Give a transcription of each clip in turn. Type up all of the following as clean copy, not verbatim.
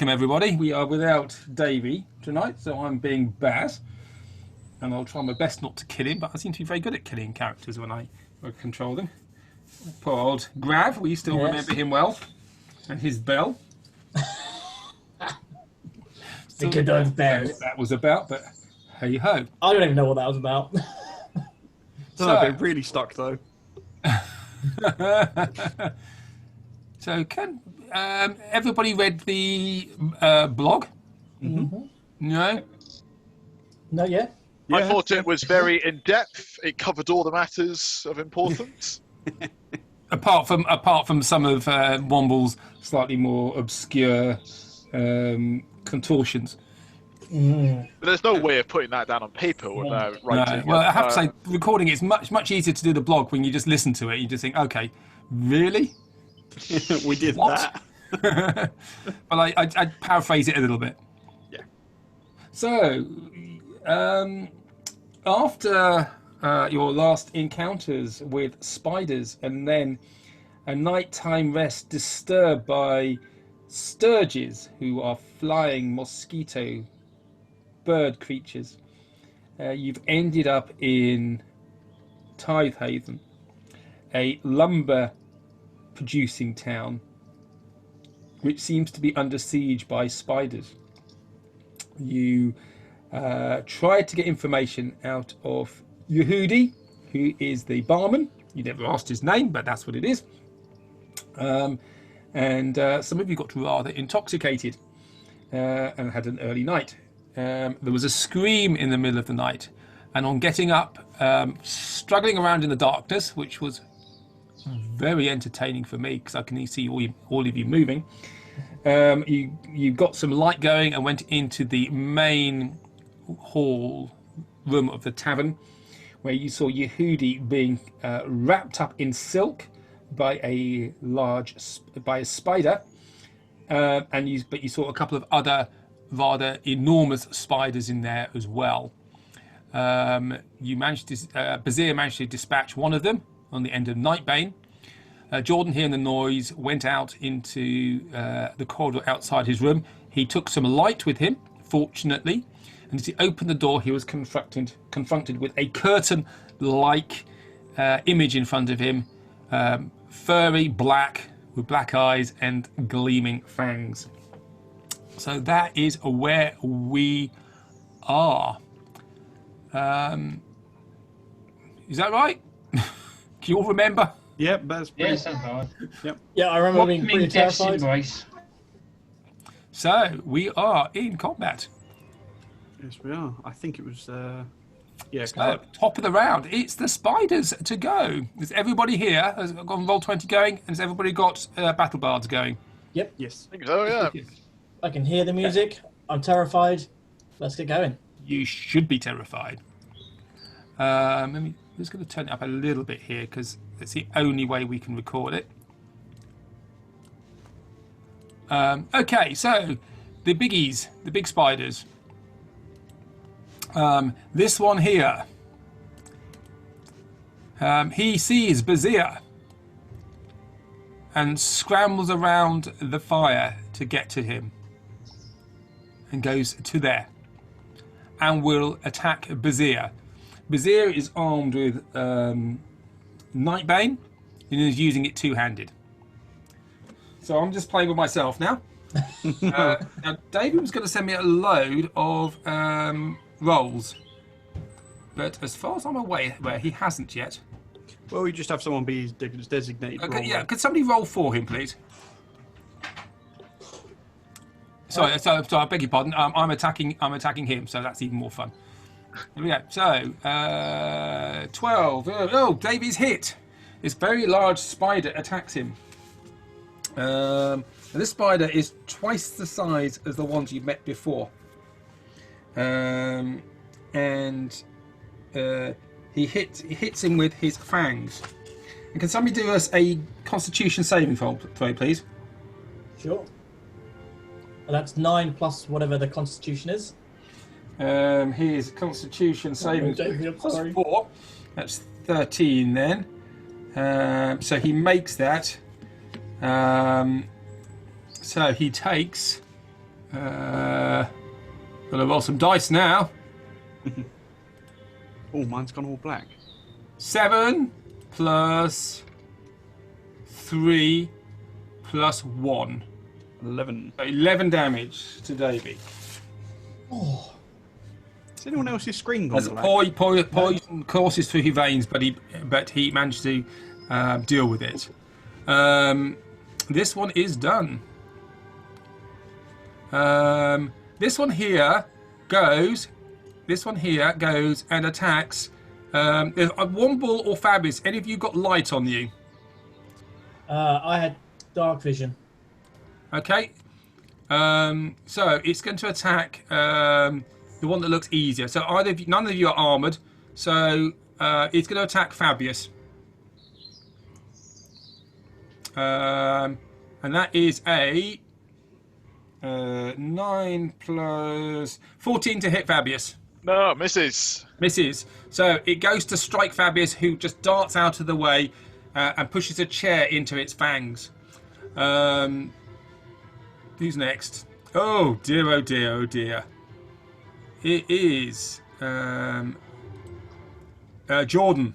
welcome everybody. We are without Davey tonight, so I'm being Baz, and I'll try my best not to kill him, but I seem to be very good at killing characters when I control them. Poor old Grav, we still remember him well, and his bell. The good old bell. That was about, but hey ho. I don't even know what that was about. I've been really stuck though. So can everybody read the blog? Mm-hmm. No? Not yet. Yeah. I thought it was very in-depth. It covered all the matters of importance. Apart from some of Womble's slightly more obscure contortions. But there's no way of putting that down on paper without writing. No. Well, I have to say, recording it's much easier to do the blog when you just listen to it. You just think, okay, really? We did What? that. Well, I paraphrase it a little bit. Yeah. So, after your last encounters with spiders and then a nighttime rest disturbed by sturges, who are flying mosquito bird creatures, you've ended up in Tidehaven, a lumber producing town which seems to be under siege by spiders. You tried to get information out of Yehudi, who is the barman. You never asked his name, but that's what it is. And some of you got rather intoxicated and had an early night. There was a scream in the middle of the night, and on getting up, struggling around in the darkness, which was very entertaining for me because I can see all of you moving. You got some light going and went into the main hall room of the tavern, where you saw Yehudi being wrapped up in silk by a spider, but you saw a couple of other rather enormous spiders in there as well. Bazir managed to dispatch one of them on the end of Nightbane. Jordan, hearing the noise, went out into the corridor outside his room. He took some light with him, fortunately, and as he opened the door, he was confronted with a curtain-like image in front of him, furry, black, with black eyes and gleaming fangs. So that is where we are. Is that right? Do you all remember? Yep, that's pretty. Yeah, sounds right. Yep. Yeah, I remember being pretty Death's terrified. embrace. So we are in combat. Yes, we are. I think it was. Yeah. Top of the round. It's the spiders to go. Is everybody here has got Roll20 going? And has everybody got Battle Bards going? Yep, Yes. I think so, yeah. I can hear the music. I'm terrified. Let's get going. You should be terrified. I'm just going to turn it up a little bit here because it's the only way we can record it. Okay, so the biggies, the big spiders. This one here. He sees Bazir and scrambles around the fire to get to him and goes to there and will attack Bazir. Bazir is armed with Nightbane and is using it two-handed. So I'm just playing with myself now. Now David was going to send me a load of rolls, but as far as I'm aware, he hasn't yet. Well, we just have someone be his designated. Okay, roller. yeah. Could somebody roll for him, please? Sorry, I beg your pardon. I'm attacking him, so that's even more fun. Here we go. So 12. Oh, Davey's hit. This very large spider attacks him. This spider is twice the size as the ones you've met before. And he hits him with his fangs. And can somebody do us a Constitution saving throw, please? Sure. And that's 9 plus whatever the Constitution is. His Constitution saving throw plus 4. That's 13 then. So he makes that. So he takes Gonna roll some dice now. Oh, mine's gone all black. 7 plus 3 plus 1. 11. 11 damage to Davey. Oh, Is anyone else's screen gone As black? poison courses through his veins, but he managed to deal with it. This one is done. This one here goes. This one here goes and attacks. There's Womble or Fabius. Any of you got light on you? I had dark vision. Okay. So it's going to attack the one that looks easier. So either of you, none of you are armored. So it's going to attack Fabius. And that is a 9 plus 14 to hit Fabius. No, misses. Misses. So it goes to strike Fabius, who just darts out of the way and pushes a chair into its fangs. Who's next? Oh dear, oh dear, oh dear. It is Jordan.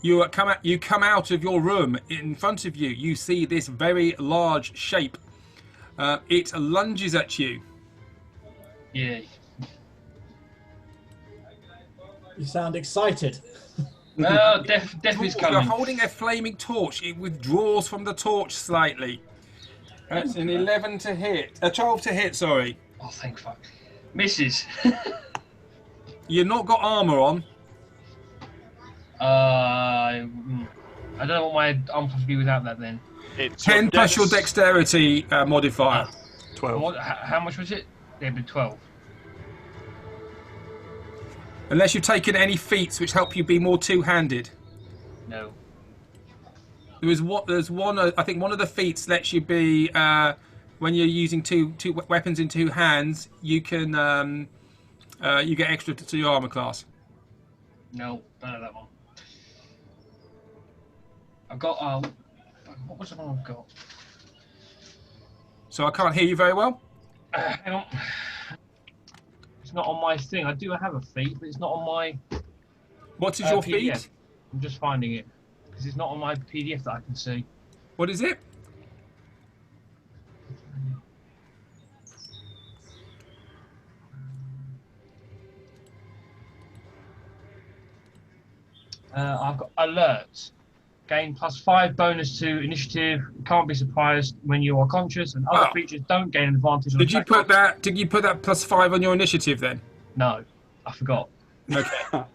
You come out of your room. In front of you, you see this very large shape. It lunges at you. Yeah. You sound excited. Well, death is You're coming. holding a flaming torch. It withdraws from the torch slightly. That's an 11 to hit. A 12 to hit, sorry. Oh, thank fuck. Misses. You've not got armour on. I don't know what my arm supposed to be without that then. It's 10 plus your dex. dexterity modifier. 12. How much was it? It'd be 12. Unless you've taken any feats which help you be more two-handed. No. There's one. I think one of the feats lets you be when you're using two weapons in two hands. You can you get extra to your armor class. No, none of that one. I've got what was the one I've got? So I can't hear you very well. Hang on. It's not on my thing. I do have a feat, but it's not on my What is your PDF. feat? I'm just finding it because it's not on my PDF that I can see. What is it? I've got alerts. Gain +5 bonus to initiative. Can't be surprised when you are conscious, and other Oh. creatures don't gain an advantage. On Did you attack put rolls. that? Did you put that +5 on your initiative then? No, I forgot. Okay. Well,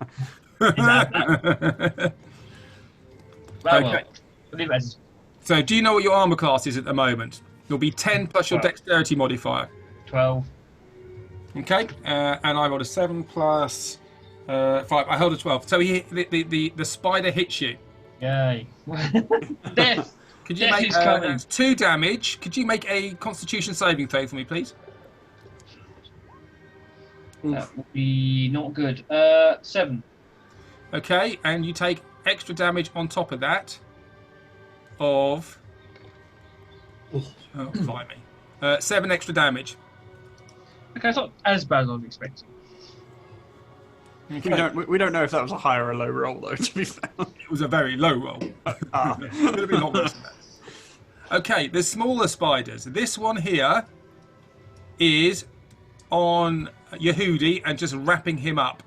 Okay. leave it as So do you know what your armor class is at the moment? It'll be 10 plus your 12. dexterity modifier. 12. Okay, and I rolled a 7 plus 5. I held a 12. So the spider hits you. Yay. Death. Could you Death make is coming. 2 damage? Could you make a Constitution saving throw for me, please? That would be not good. 7. Okay, and you take extra damage on top of that of blimey. 7 extra damage. Okay, it's not as bad as I was expecting. Okay. We don't know if that was a high or a low roll, though, to be fair. It was a very low roll. Ah. Could have been a lot worse than that. Okay, the smaller spiders. This one here is on Yehudi and just wrapping him up.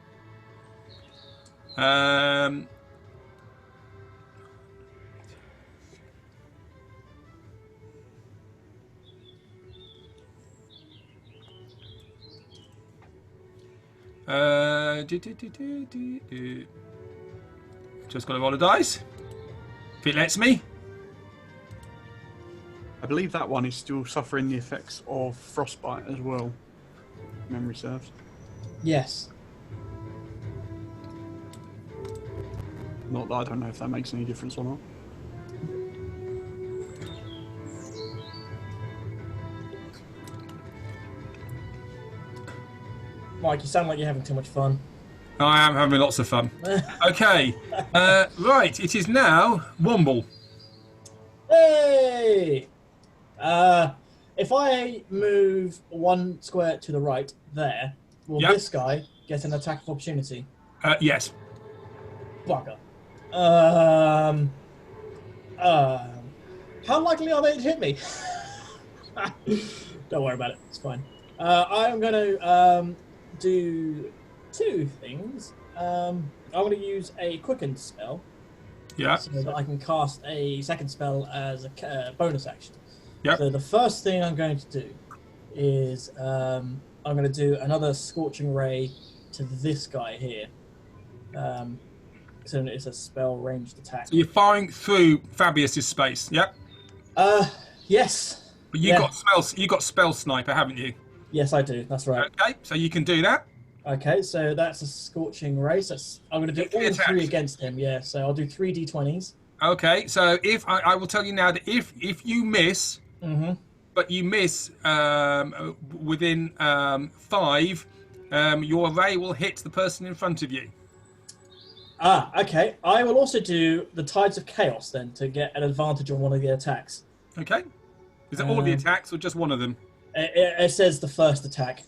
Just got to roll a dice. If it lets me. I believe that one is still suffering the effects of frostbite as well. Memory serves. Yes. Not that I don't know if that makes any difference or not. Mike, you sound like you're having too much fun. I am having lots of fun. Okay, right. It is now Womble. Hey! if I move 1 square to the right there, will Yep. this guy get an attack of opportunity? Yes. Bugger. How likely are they to hit me? Don't worry about it. It's fine. I'm going to do 2 things. I'm going to use a quicken spell Yeah. so that I can cast a second spell as a bonus action. Yep. So the first thing I'm going to do is I'm going to do another Scorching Ray to this guy here. So it's a spell ranged attack. So you're firing through Fabius's space. Yep. Yes. But you got spell sniper, haven't you? Yes, I do. That's right. Okay. So you can do that. Okay, so that's a Scorching Ray. So I'm going to do Three all 3 attacks. against him. Yeah, so I'll do 3 d20s. Okay. So if I will tell you now that if you miss, Mm-hmm. but you miss within 5, your ray will hit the person in front of you. Okay. I will also do the Tides of Chaos then to get an advantage on one of the attacks. Okay. Is it all the attacks or just one of them? It says the first attack.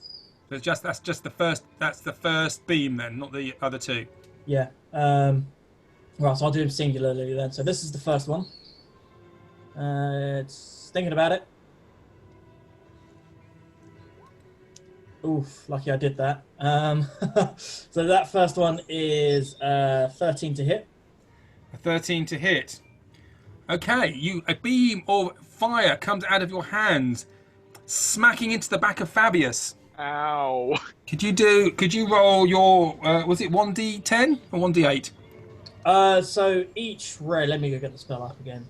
That's just the first. That's the first beam then, not the other 2. Yeah. Right, so I'll do them singularly then. So this is the first one. It's thinking about it. Oof, lucky I did that. So that first one is 13 to hit. A 13 to hit. Okay, a beam of fire comes out of your hands, smacking into the back of Fabius. Ow. Could you roll your was it 1d10 or 1d8? So each ray, let me go get the spell up again.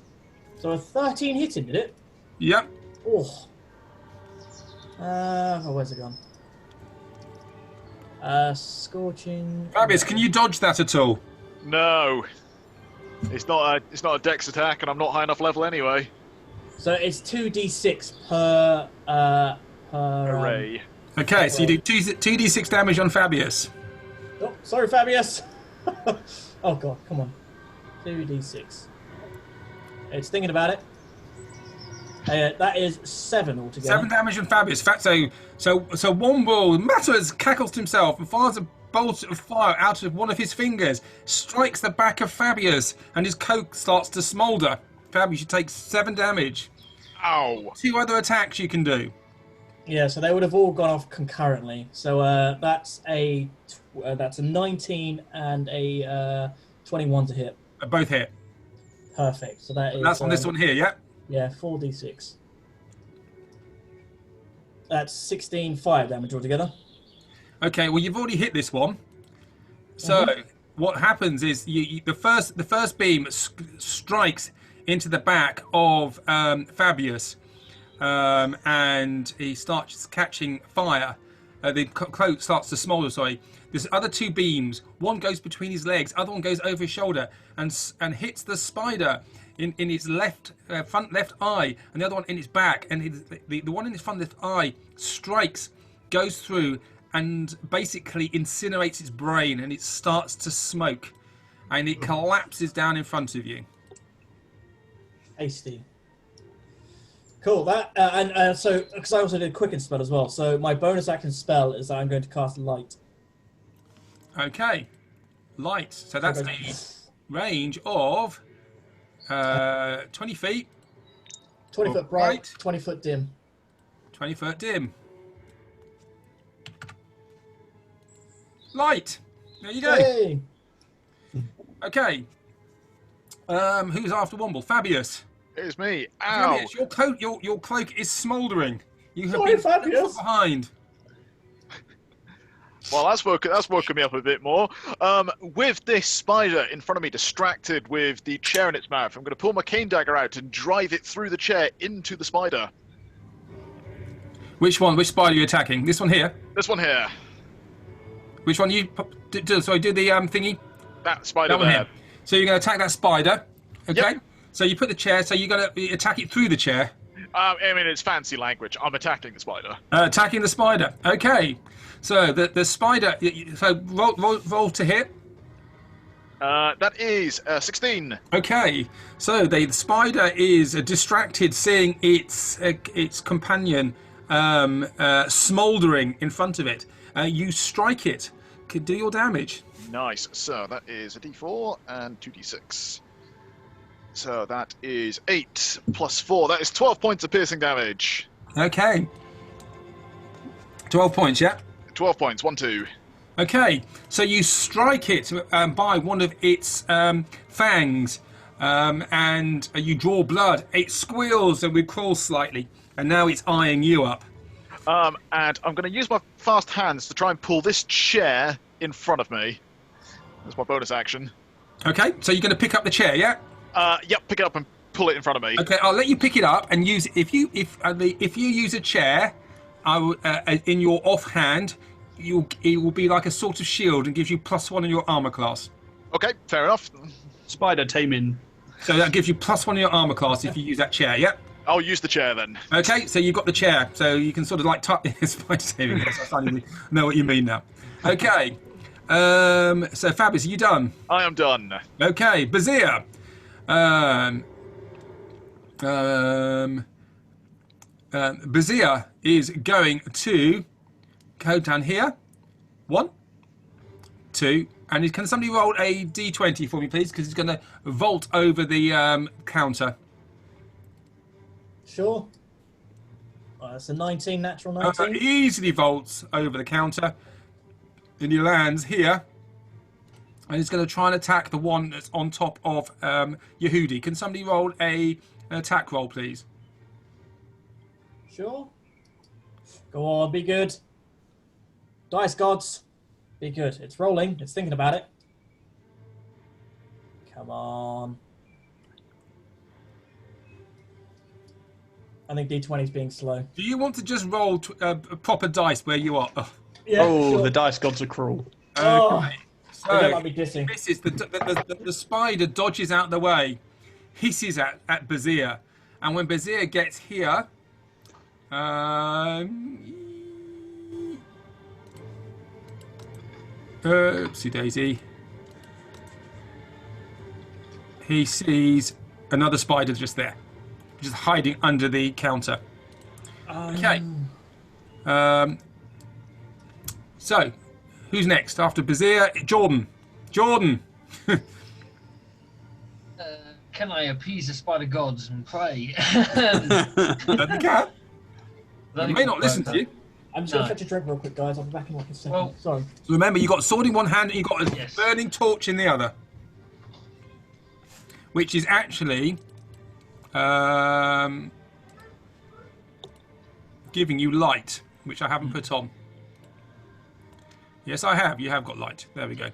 So a 13 hitting, did it? Yep. Oh. Where's it gone? Scorching. Fabius, can you dodge that at all? No. It's not a dex attack, and I'm not high enough level anyway. So it's 2d6 per Array. Okay, so you do 2d6 damage on Fabius. Oh, sorry, Fabius. Oh god, come on. 2d6. It's thinking about it. That is 7 altogether. 7 damage on Fabius. In fact, so Womble mutters, cackles to himself, and fires a bolt of fire out of one of his fingers, strikes the back of Fabius, and his coat starts to smoulder. Fabius, you take 7 damage. Ow. 2 other attacks you can do. Yeah, so they would have all gone off concurrently. So that's a 19 and a 21 to hit. Both hit. Perfect. So that is. That's on this one here, yeah? Yeah, 4d6. That's 16 fire damage altogether. Okay, well you've already hit this one. So what happens is the first beam strikes into the back of Fabius, and he starts catching fire. The cloak starts to smoulder. Sorry. There's other 2 beams. One goes between his legs, other one goes over his shoulder, and hits the spider in its front left eye, and the other one in its back. And the one in its front left eye strikes, goes through, and basically incinerates its brain, and it starts to smoke, and it collapses down in front of you. Hasty. Cool. That and so because I also did quicken spell as well. So my bonus action spell is that I'm going to cast light. Okay, light. So that's a range of 20 feet, 20 foot bright, Right. 20 foot dim. 20 foot dim. Light. There you go. Hey! Okay. Who's after Womble? Fabius. It's me. Ow. Fabius, your cloak is smouldering. You have Sorry, been Fabius. left behind. Well, that's woken me up a bit more. With this spider in front of me, distracted with the chair in its mouth, I'm going to pull my cane dagger out and drive it through the chair into the spider. Which one? Which spider are you attacking? This one here. This one here. Which one you? Do the thingy. That spider That one there. here. So you're going to attack that spider. Okay. Yep. So you put the chair. So you're going to attack it through the chair. I mean, it's fancy language. I'm attacking the spider. Attacking the spider. Okay. So the spider. So roll to hit. That is 16. Okay, so the spider is distracted, seeing its companion smouldering in front of it. You strike it. Could do your damage. Nice. So that is a d4 and 2d6. So that is 8 plus 4. That is 12 points of piercing damage. Okay. 12 points, yeah? 12 points. 1, 2. Okay, so you strike it by one of its fangs, and you draw blood. It squeals and recoils slightly, and now it's eyeing you up. And I'm going to use my fast hands to try and pull this chair in front of me. That's my bonus action. Okay, so you're going to pick up the chair, yeah? Yep, pick it up and pull it in front of me. Okay, I'll let you pick it up and use it. If you use a chair, in your offhand, it will be like a sort of shield and gives you +1 in your armor class. Okay, fair enough. Spider taming. So that gives you +1 in your armor class if you use that chair, yeah? I'll use the chair then. Okay, so you've got the chair, so you can sort of like spider saving. Yes, I finally know what you mean now. Okay, so Fabius, are you done? I am done. Okay, Bazir. Bazir is going to go down here. 1, 2, and can somebody roll a d20 for me, please? Because he's going to vault over the counter. Sure. That's a 19, natural 19. Easily vaults over the counter, and he lands here. And he's going to try and attack the one that's on top of Yehudi. Can somebody roll an attack roll, please? Sure. Go on, be good. Dice gods, be good. It's rolling. It's thinking about it. Come on. I think D20 is being slow. Do you want to just roll proper dice where you are? Oh. Yeah, Oh, sure. the dice gods are cruel. Oh, Okay. they don't So like me dissing. this is the spider dodges out the way, hisses at Bazir, and when Bazir gets here, oopsie daisy, he sees another spider just there, just hiding under the counter. Okay. So, who's next after Bazir? Jordan. Jordan. Can I appease the spider gods and pray? You can. They may not listen to you. I'm just going No. to fetch a drink real quick, guys. I'll be back in like a second. Well- Sorry. So remember, you got a sword in one hand and you got a Yes. burning torch in the other, which is actually giving you light, which I haven't put on. Yes, I have. You have got light. There we go.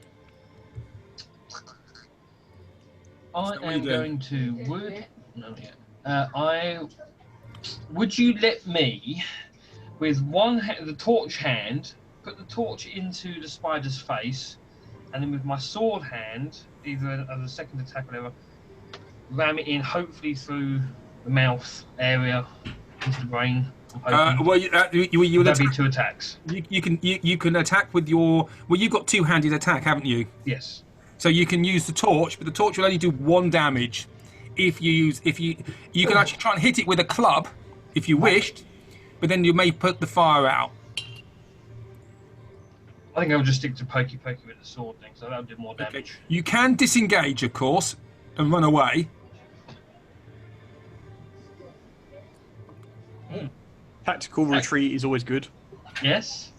I that what am you're going to. Would you let me, with the torch hand, put the torch into the spider's face, and then with my sword hand, either as a second attack or whatever, ram it in, hopefully through the mouth area into the brain. I'm hoping. Well, you Would will that be attack. 2 attacks? You can attack with your. Well, you've got two-handed attack, haven't you? Yes. So you can use the torch, but the torch will only do 1 damage. If you can actually try and hit it with a club, if you wished, but then you may put the fire out. I think I'll just stick to pokey with the sword thing, so that'll do more damage. Okay. You can disengage, of course, and run away. Tactical retreat is always good. Yes.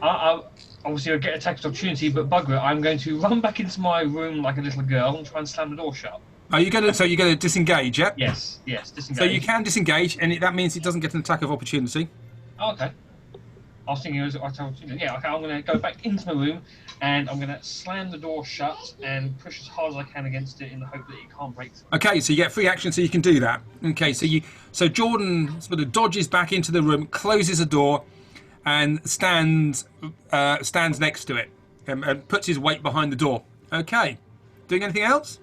Obviously, I'll get attack of opportunity, but bugger it, I'm going to run back into my room like a little girl and try and slam the door shut. Are you going to? So you're going to disengage, yeah? Yes, disengage. So you can disengage, and that means it doesn't get an attack of opportunity. Oh, okay. I was thinking it was yeah, okay, I'm going to go back into my room and I'm going to slam the door shut and push as hard as I can against it in the hope that it can't break through. Okay, so you get free action, so you can do that. Okay, so Jordan sort of dodges back into the room, closes the door, and stands next to it, and puts his weight behind the door. Okay, doing anything else?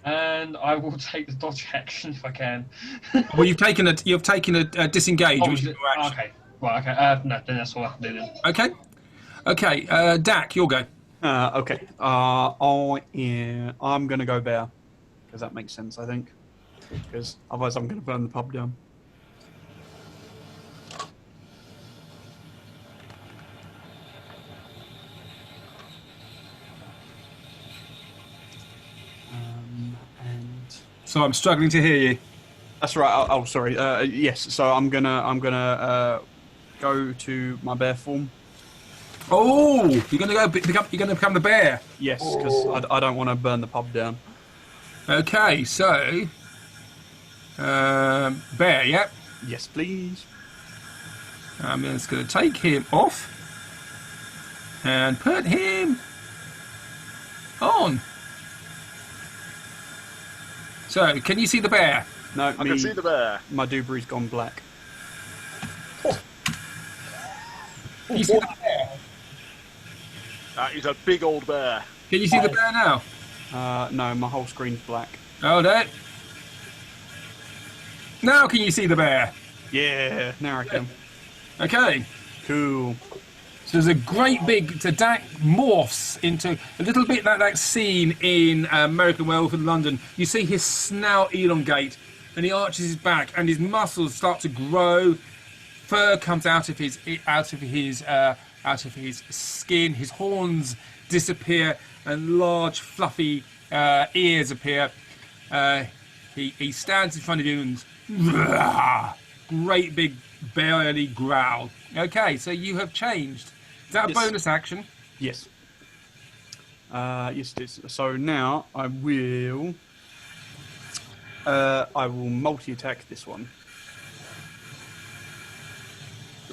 And I will take the dodge action if I can. Well, you've taken a disengage, which is your action. Okay. Right, okay. No, then that's all I can do then. Okay, Dak, you'll go. Okay. I'm gonna go bear because that makes sense, I think. Because otherwise, I'm gonna burn the pub down. And So I'm struggling to hear you. that's right. Oh, sorry. Yes. So I'm gonna go to my bear form. Oh, you're gonna become the bear. Yes, because I don't want to burn the pub down. Okay, so bear. Yep. Yes, please. I'm just gonna take him off and put him on. So, can you see the bear? No, I can see the bear. my Dubry's gone black. Can you see the bear? That is a big old bear. Can you see the bear now? No, my whole screen's black. Hold it. Now can you see the bear? Yeah, now I can. Okay. Cool. So there's a great big, so Dak morphs into a little bit like that scene in American Werewolf in London. You see his snout elongate, and he arches his back, and his muscles start to grow. Fur comes out of his skin. His horns disappear, and large, fluffy ears appear. He stands in front of you and great big barely growl. Okay, so you have changed. Is that a Yes. bonus action? Yes. Yes, it is. So now I will multi-attack this one.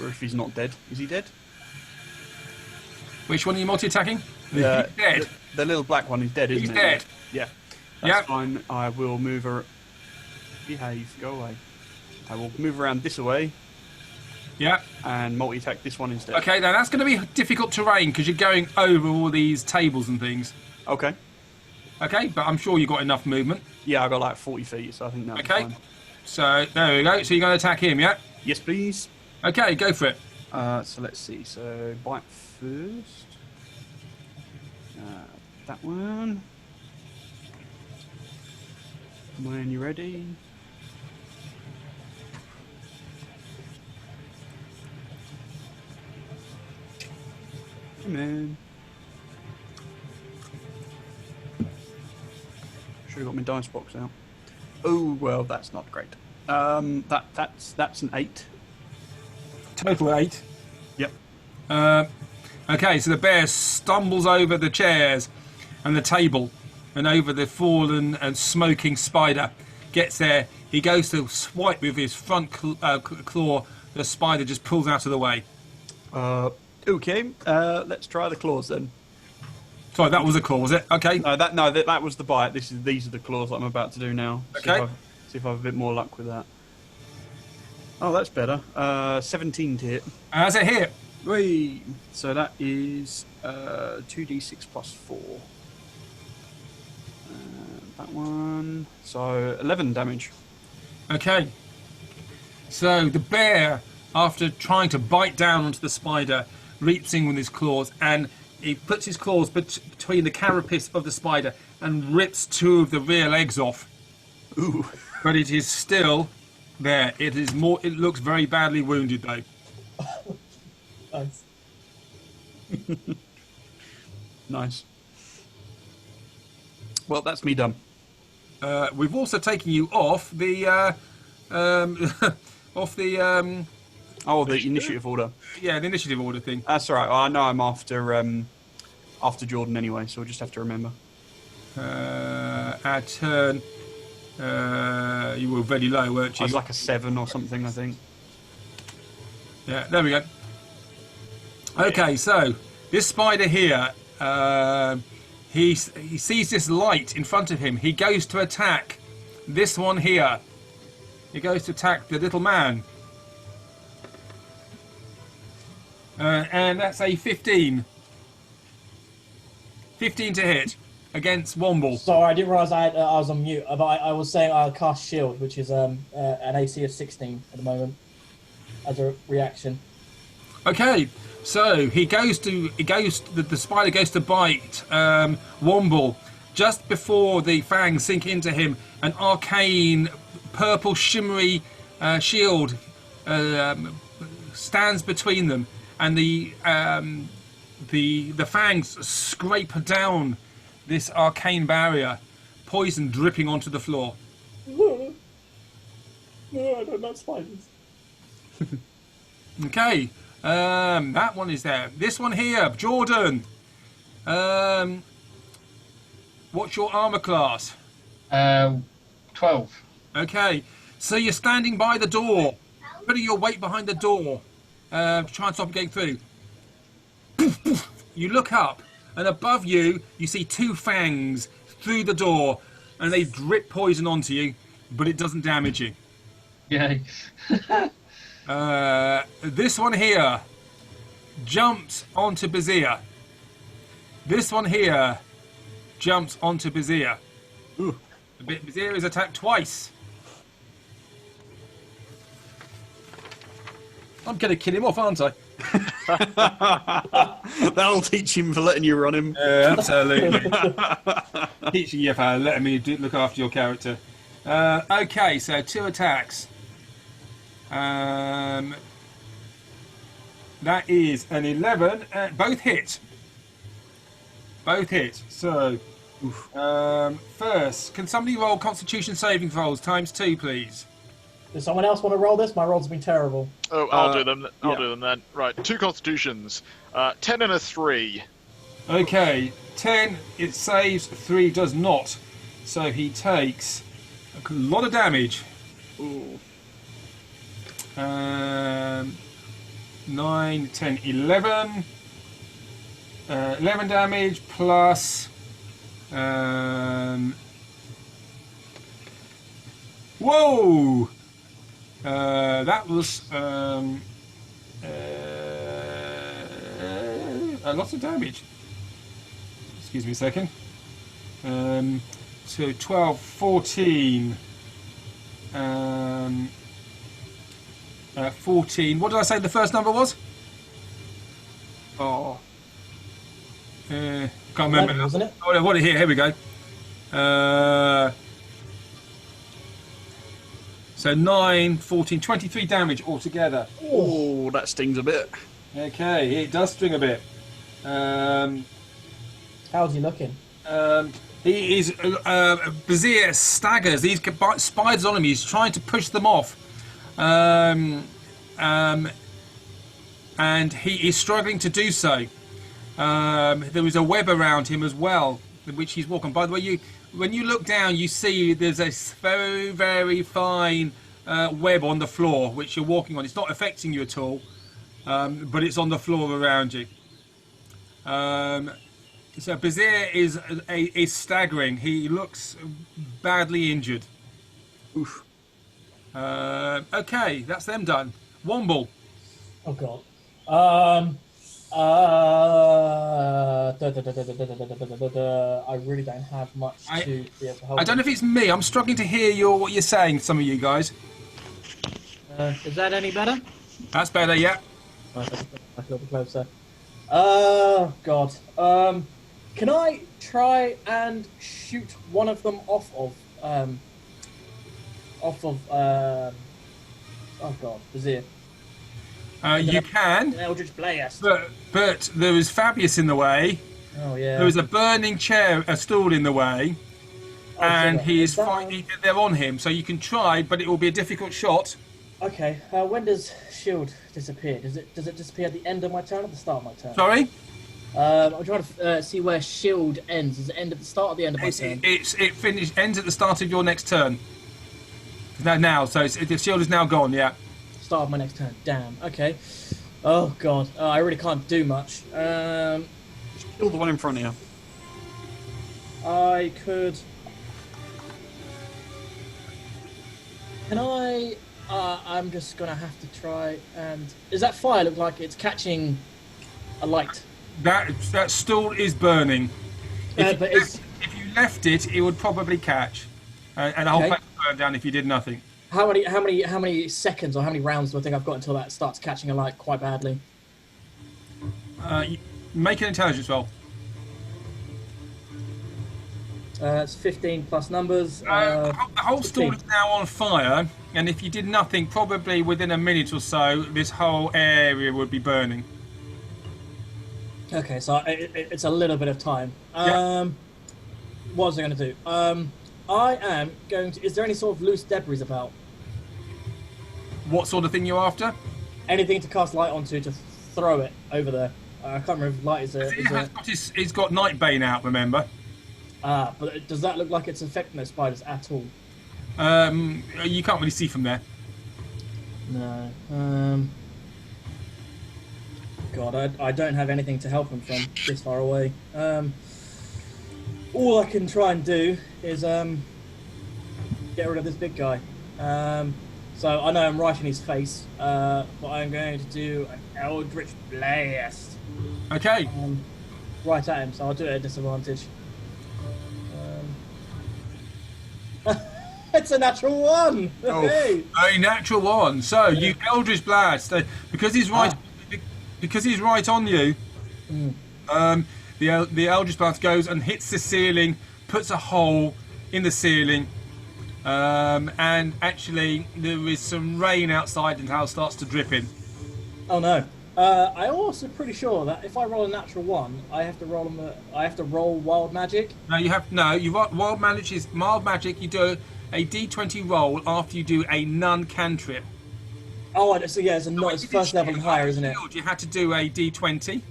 Or if he's not dead. Is he dead? Which one are you multi-attacking? He's The- dead. The little black one is dead, isn't He's it? dead. Yeah. Yeah. That's fine. I will move her. Behave. Go away. I will move around this way Yeah. and multi-attack this one instead. Okay, now that's going to be difficult terrain because you're going over all these tables and things. Okay. Okay, but I'm sure you've got enough movement. Yeah, I got like 40 feet, so I think that's Okay. fine. So there we go. So you're going to attack him, yeah? Yes, please. Okay, go for it. So let's see. So bite first. That one. When you're ready. Come in. Should have got my dice box out. Oh well, that's not great. That's an 8. Total 8. Yep. Okay, so the bear stumbles over the chairs and the table and over the fallen and smoking spider. Gets there, he goes to swipe with his front claw. The spider just pulls out of the way. Okay. Let's try the claws then. Sorry, that was a claw, was it? Okay. That was the bite. These are the claws that I'm about to do now. Okay. See if I have a bit more luck with that. Oh, that's better. 17 to hit. As a hit. Whee! So that is 2d6 plus 4. That one. So 11 damage. Okay. So the bear, after trying to bite down onto the spider, reaps in with his claws, and he puts his claws between the carapace of the spider and rips 2 of the rear legs off. Ooh. But it is still there. It is more. It looks very badly wounded though. Nice. Nice. Well, that's me done. We've also taken you off the off the Oh, the initiative order. the initiative order thing. That's all right. I know I'm after Jordan anyway, so we'll just have to remember. Our turn. You were very low, weren't I you? was like a 7 or something, I think. Yeah, there we go. Okay, so this spider here, he sees this light in front of him. He goes to attack this one here. He goes to attack the little man. And that's a 15. 15 to hit against Womble. Sorry, I didn't realise I was on mute. But I was saying I'll cast Shield, which is an AC of 16 at the moment, as a reaction. Okay, so the spider goes to bite Womble. Just before the fangs sink into him, an arcane purple shimmery shield stands between them, and the fangs scrape down this arcane barrier, poison dripping onto the floor. No, I don't like spiders. Okay, that one is there. This one here, Jordan. What's your armor class? 12. Okay, so you're standing by the door, putting your weight behind the door to try and stop it getting through. Poof, poof. You look up, and above you, you see two fangs through the door, and they drip poison onto you, but it doesn't damage you. Yay. This one here jumps onto Bazir. This one here jumps onto Bazir. Bazir is attacked twice. I'm going to kill him off, aren't I? That'll teach him for letting you run him. Absolutely. Teaching you for letting me look after your character. Okay, so 2 attacks. That is an 11. Both hit. Both hit. So, first, can somebody roll Constitution saving throws ×2, please? Does someone else want to roll this? My rolls have been terrible. Oh, I'll do them. I'll yeah. do them then. Right, 2 constitutions. 10 and a 3. Okay, 10 it saves, 3 does not. So he takes a lot of damage. Ooh. 9, 10, 11. 11 damage plus. Whoa! That was a lot of damage. Excuse me a second. So 12, 14. 14. What did I say the first number was? Oh. Can't remember. 11, wasn't it? Oh, what? Here we go. So 9, 14, 23 damage altogether. Oh, that stings a bit. Okay, it does sting a bit. How's he looking? He is Bazir staggers. These spiders on him. He's trying to push them off, and he is struggling to do so. There is a web around him as well, which he's walking. By the way, when you look down, you see there's a very, very fine web on the floor, which you're walking on. It's not affecting you at all, but it's on the floor around you. So Bazir is staggering. He looks badly injured. Oof. Okay, that's them done. Womble. Oh god. I really don't have much to be able to help. I don't know if it's me. I'm struggling to hear what you're saying, some of you guys. Is that any better? That's better, yeah. Right, let's put it back a little bit closer. Oh god. Can I try and shoot one of them off of oh god, Bazir. You can, An Eldritch Blast. but there is Fabius in the way. Oh yeah. There is a burning chair, a stool in the way, Oh, and so he is is that- fighting. They're on him, so you can try, but it will be a difficult shot. Okay. When does shield disappear? Does it disappear at the end of my turn or at the start of my turn? Sorry, I'm trying to see where shield ends. Does it end at the start or the end of my turn? it ends at the start of your next turn. Now, so the shield is now gone. Yeah. Start of my next turn. Damn. Okay. Oh god. I really can't do much. Kill the one in front of you. I could. Can I? I'm just gonna have to try and. Does that fire look like it's catching a light? That stool is burning. If But if you left it, it would probably catch, and the whole Okay. place would burn down if you did nothing. how many seconds or how many rounds do I think I've got until that starts catching a light quite badly? Make an intelligence roll. It's 15 plus numbers. The whole 16. stall is now on fire, and if you did nothing, probably within a minute or so, this whole area would be burning. Okay, so it's a little bit of time. Yeah. What was I going to do? I am going to. Is there any sort of loose debris about? What sort of thing you're after? Anything to cast light onto to throw it over there? I can't remember if light is a. He's got Nightbane out, remember? But does that look like it's affecting those spiders at all? You can't really see from there. No. God, I don't have anything to help them from this far away. All I can try and do is get rid of this big guy. So I know I'm right in his face, but I'm going to do an Eldritch Blast. Okay. Right at him, so I'll do it at disadvantage. It's a natural one! Okay. A natural one. So you Eldritch Blast. Because he's right because he's right on you, the Eldritch Blast goes and hits the ceiling, puts a hole in the ceiling, and actually there is some rain outside and the house starts to drip in. Oh no. I'm also pretty sure that if I roll a natural one, I have to roll wild magic. You roll wild magic is mild magic. You do a D20 roll after you do a none cantrip. Oh, so yeah, it's first level and higher, isn't it? You had to do a D20,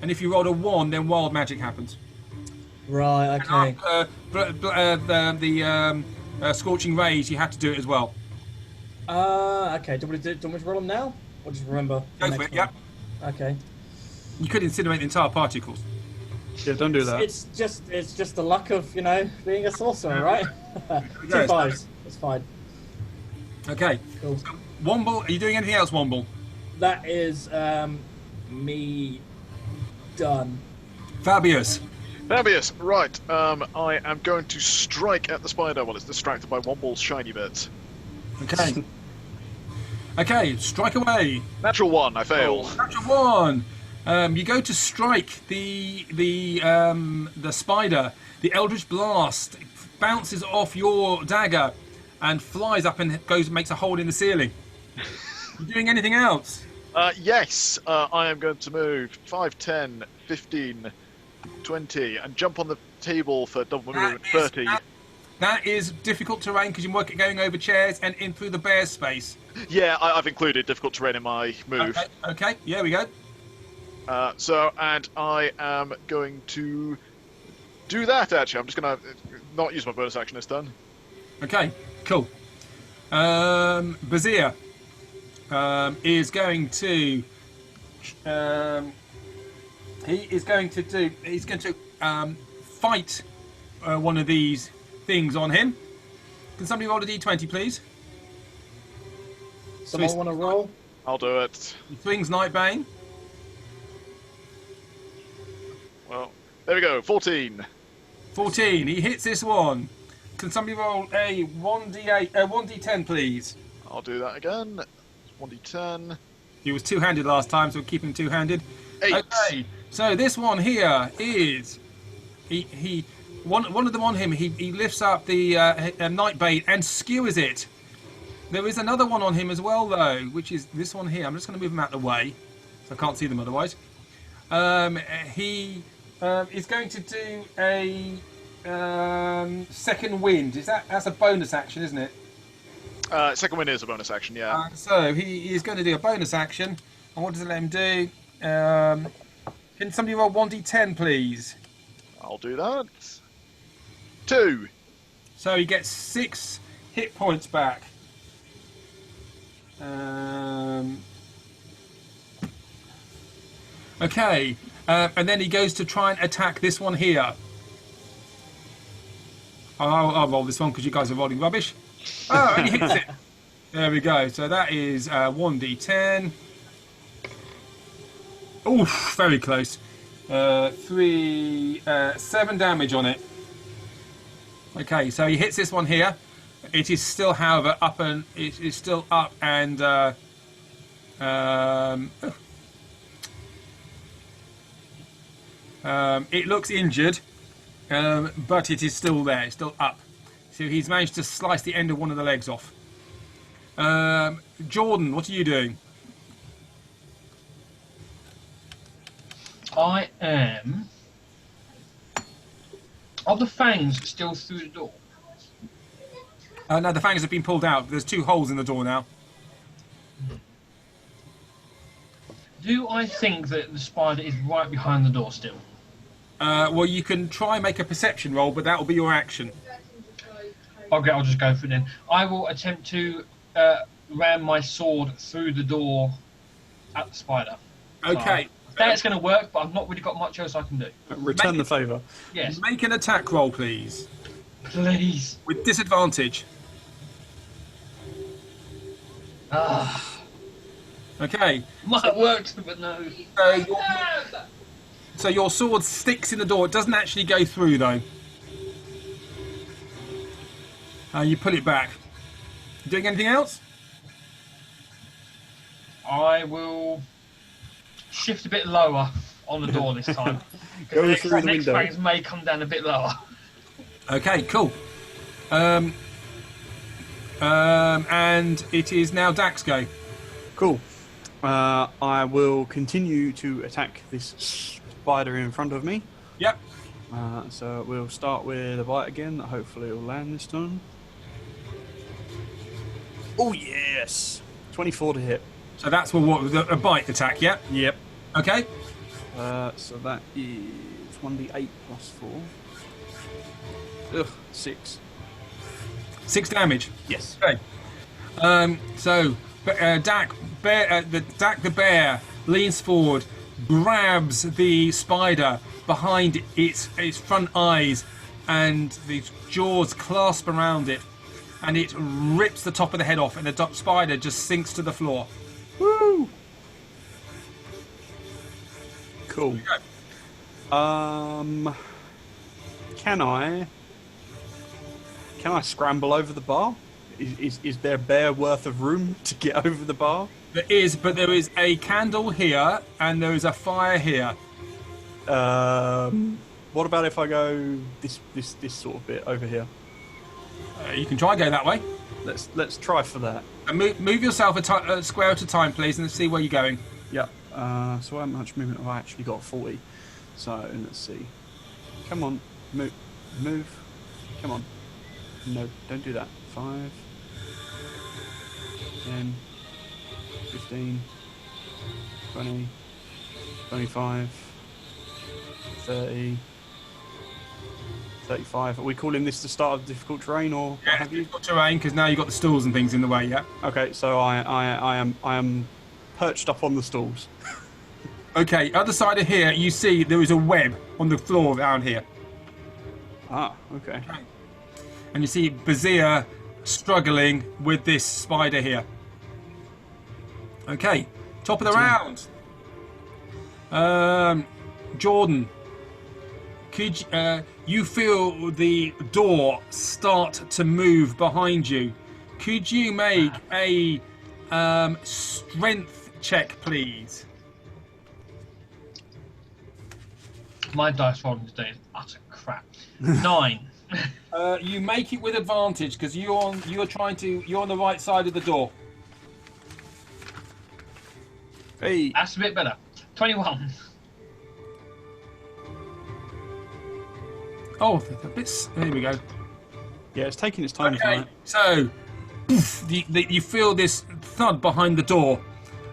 and if you rolled a 1, then wild magic happens. Right. Okay. The scorching rays, you have to do it as well. Okay. Do you want me to roll them now, or just remember? Go for it. Yep. Okay. You could incinerate the entire party, of course. Yeah, don't do that. It's just the luck of being a sorcerer, right? 2 5s. That's fine. Okay. Cool. So, Womble, are you doing anything else, Womble? That is me done. Fabius. Fabius, right. I am going to strike at the spider while it's distracted by Womble's shiny bits. Okay. Okay, strike away. Natural 1, I fail. Natural 1. You go to strike the spider. The Eldritch Blast bounces off your dagger and flies up and makes a hole in the ceiling. You doing anything else? Yes, I am going to move 5, 10, 15, 20, and jump on the table for double movement 30. That is difficult terrain because you're going over chairs and in through the bear space. Yeah, I've included difficult terrain in my move. Okay, yeah, we go. And I am going to do that, actually. I'm just going to not use my bonus action this turn. Okay, cool. Bazir is going to... he's going to fight one of these things on him. Can somebody roll a d20, please? Someone want to roll? I'll do it. He swings Nightbane. Well, there we go. 14. 14. He hits this one. Can somebody roll a 1d10, please? I'll do that again. 1d10. He was two-handed last time, so we'll keep him two-handed. 8. Okay, so this one here is one of them on him. He lifts up the Nightbane and skewers it. There is another one on him as well, though, which is this one here. I'm just going to move them out of the way, so I can't see them otherwise. He is going to do a second wind. That's a bonus action, isn't it? Second wind is a bonus action, yeah. So he is going to do a bonus action. And what does it let him do? Can somebody roll 1d10, please? I'll do that. 2. So he gets 6 hit points back. Okay, and then he goes to try and attack this one here. I'll roll this one because you guys are rolling rubbish. Oh, and he hits it. There we go. So that is 1d10. Oof, very close. 7 damage on it. Okay, so he hits this one here. It is still, however, up and It looks injured, but it is still there. It's still up. So he's managed to slice the end of one of the legs off. Jordan, what are you doing? I am. Are the fangs still through the door? No, the fangs have been pulled out. There's 2 holes in the door now. Do I think that the spider is right behind the door still? Well, you can try and make a perception roll, but that will be your action. Okay, I'll just go for it then. I will attempt to ram my sword through the door at the spider. Okay. So, that's going to work, but I've not really got much else I can do. Return the favour. Yes, Make an attack roll, please. please. With disadvantage. Okay. Might work, but no. So your sword sticks in the door. It doesn't actually go through, though. You pull it back. Doing anything else? I will shift a bit lower on the door this time. Go through the next window. fangs may come down a bit lower. Okay, cool. And it is now Dax go. Cool. I will continue to attack this spider in front of me. Yep. So we'll start with a bite again. Hopefully it'll land this time. Oh yes! 24 to hit. So that's a bite attack, yeah? Yep. Okay. So that is 1d8 plus 4. Ugh, 6. 6 damage. Yes. Okay. So Dak the bear leans forward, grabs the spider behind its front eyes, and the jaws clasp around it, and it rips the top of the head off, and the spider just sinks to the floor. Woo! Cool. Can I scramble over the bar? Is there bare worth of room to get over the bar? There is, but there is a candle here, and there is a fire here. What about if I go this sort of bit over here? You can try go that way. Let's try for that. And move yourself a square at a time, please, and let's see where you're going. Yeah. So how much movement have I actually got? 40. So let's see. Come on, move. Come on. No, don't do that. 5, 10, 15, 20, 25, 30, 35. Are we calling this the start of difficult terrain, or what Yeah, have you? difficult terrain, because now you've got the stools and things in the way, yeah? Okay, so I am perched up on the stools. Okay, other side of here, you see there is a web on the floor down here. Ah, okay. And you see Bazir struggling with this spider here. Okay, top of the round. Jordan, could you feel the door start to move behind you? Could you make a strength check, please? My dice rolling today is utter crap. 9. You make it with advantage because you're on the right side of the door. Hey. That's a bit better. 21. Oh, a bit. There we go. Yeah, it's taking its time. Okay, Tonight. so poof, you feel this thud behind the door,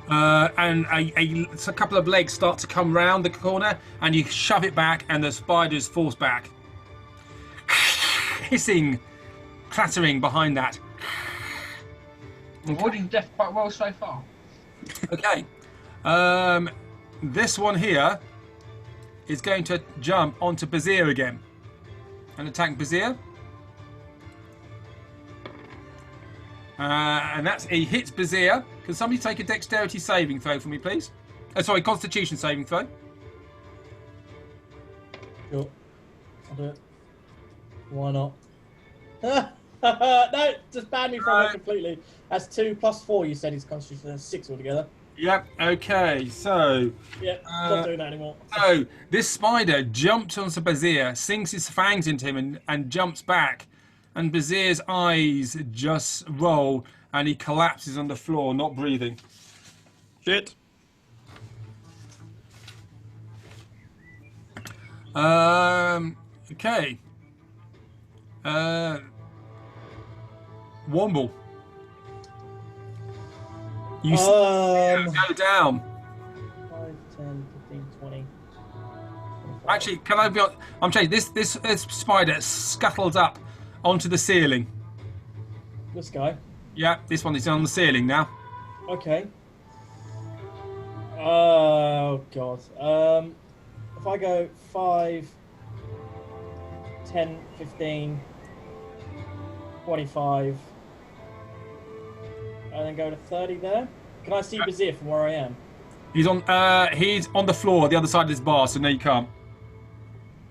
and a couple of legs start to come round the corner, and you shove it back, and the spider's forced back. Hissing, clattering behind that. Avoiding death quite well so far. Okay, this one here is going to jump onto Bazir again and attack Bazir. And he hits Bazir. Can somebody take a dexterity saving throw for me, please? Sorry, constitution saving throw. Sure. I'll do it. Why not? No, just ban me from it completely. That's 2 plus 4. You said his constitution. That's 6 altogether. Yep. Okay. So. Yeah, not doing that anymore. So this spider jumps onto Bazir, sinks his fangs into him, and jumps back. And Bazir's eyes just roll, and he collapses on the floor, not breathing. Shit. Okay. Womble. You go down. 5, 10, 15, 20. 25. Actually, can I be? I'm changing. This spider scuttles up onto the ceiling. This guy. Yeah, this one is on the ceiling now. Okay. Oh god. If I go 5, 10, 15, 25, and then go to 30 there. Can I see Bazir from where I am? He's on the floor, the other side of this bar, so no, you can't.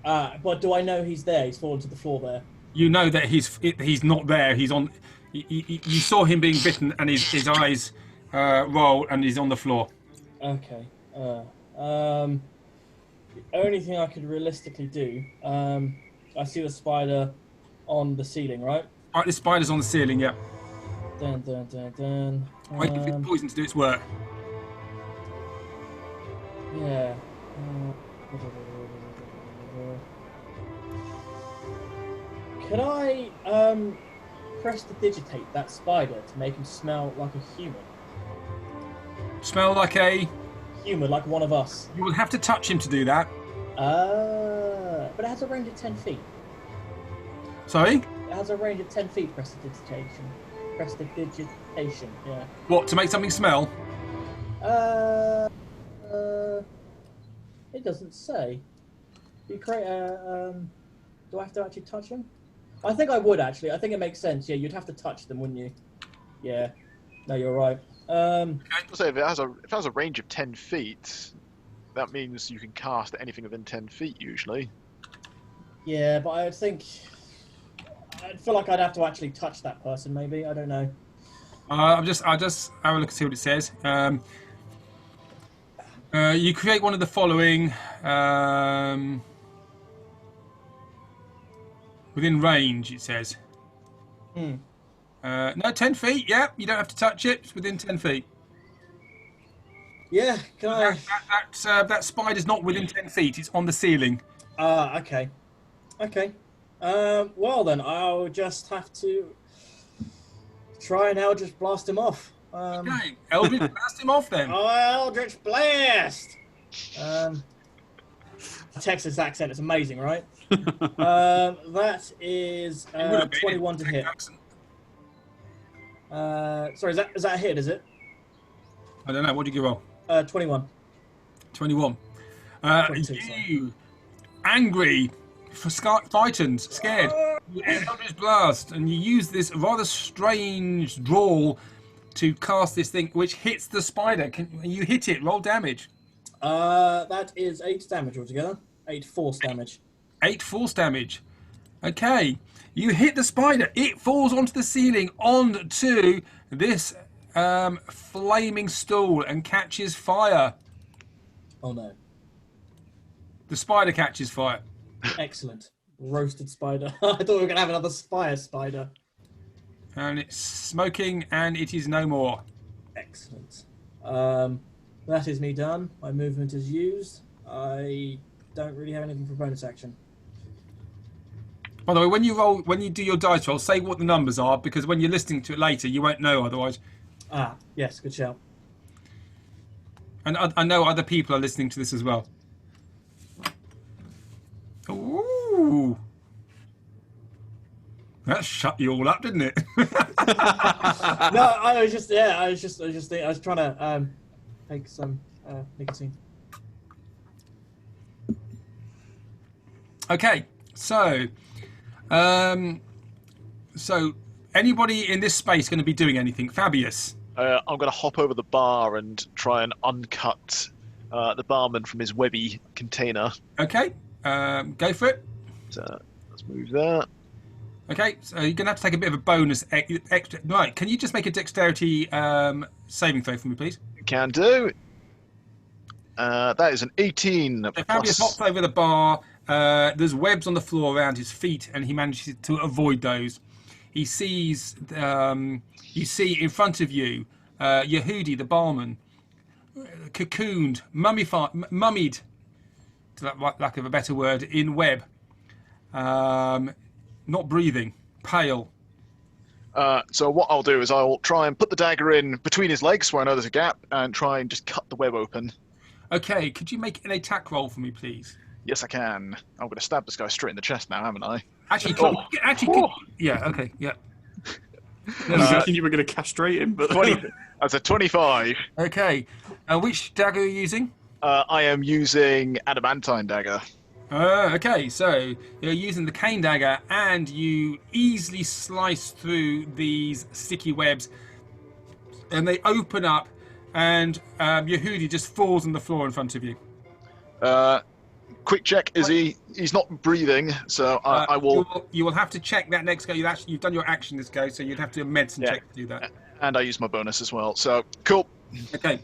But do I know he's there? He's fallen to the floor there. You know that he's not there. He's on. You saw him being bitten, and his eyes roll, and he's on the floor. Okay. The only thing I could realistically do, I see the spider on the ceiling, right? Right, this spider's on the ceiling. Yeah. Dun dun dun dun. Wait for the poison to do its work. Yeah. Could I prestidigitate that spider to make him smell like a human? Smell like a. Human, like one of us. You will have to touch him to do that. But it has a range of 10 feet. Sorry? It has a range of 10 feet prestidigitation. Prestidigitation, yeah. What, to make something smell? It doesn't say. Do you create a, do I have to actually touch him? I think I would actually. I think it makes sense. Yeah, you'd have to touch them, wouldn't you? Yeah. No, you're right. I'd say if it has a range of 10 feet, that means you can cast anything within 10 feet usually. Yeah, but I think I'd feel like I'd have to actually touch that person. Maybe I don't know. I'll just have a look and see what it says. You create one of the following within range. It says. No, 10 feet. Yeah, you don't have to touch it. It's within 10 feet. Yeah, can I? That spider's not within 10 feet. It's on the ceiling. Okay. Okay. Well then, I'll just have to try and Eldritch Blast him off. Okay, Eldritch blast him off then. Eldritch Blast! Texas accent is amazing, right? That is 21 to hit. Sorry, is that a hit, is it? I don't know. What did you roll? 21. 21. 22, You, angry, frightened, scared, you Eldritch Blast, and you use this rather strange drawl to cast this thing, which hits the spider. You hit it. Roll damage. That is 8 damage altogether. 8 force damage. 8 force damage. Okay. You hit the spider. It falls onto the ceiling, onto this flaming stool, and catches fire. Oh no. The spider catches fire. Excellent. Roasted spider. I thought we were going to have another fire spider. And it's smoking, and it is no more. Excellent. That is me done. My movement is used. I don't really have anything for bonus action. By the way, when you do your dice roll, say what the numbers are, because when you're listening to it later, you won't know otherwise. Ah, yes, good shout. And I know other people are listening to this as well. Ooh. That shut you all up, didn't it? No, I was trying to take some nicotine. Okay, so anybody in this space going to be doing anything? Fabius. I'm going to hop over the bar and try and uncut the barman from his webby container. Okay, go for it. So let's move that. Okay, so you're gonna have to take a bit of a bonus extra. Right, can you just make a dexterity saving throw for me, please? Can do. That is an 18 So Fabius plus. hops over the bar. There's webs on the floor around his feet, and he manages to avoid those. He sees, you see in front of you, Yehudi, the barman, cocooned, mummied, to lack of a better word, in web, not breathing, pale. So what I'll do is I'll try and put the dagger in between his legs where I know there's a gap and try and just cut the web open. Okay, could you make an attack roll for me, please? Yes, I can. I'm going to stab this guy straight in the chest now, haven't I? Actually, yeah, okay, yeah. I was thinking you were going to castrate him, but 20. That's a 25. Okay, which dagger are you using? I am using adamantine dagger. Okay, so you're using the cane dagger, and you easily slice through these sticky webs, and they open up, and Yehudi just falls on the floor in front of you. Quick check, is he? He's not breathing, so I will. You will have to check that next go. You've done your action this go, so you'd have to do a medicine check to do that. And I use my bonus as well. So cool. Okay.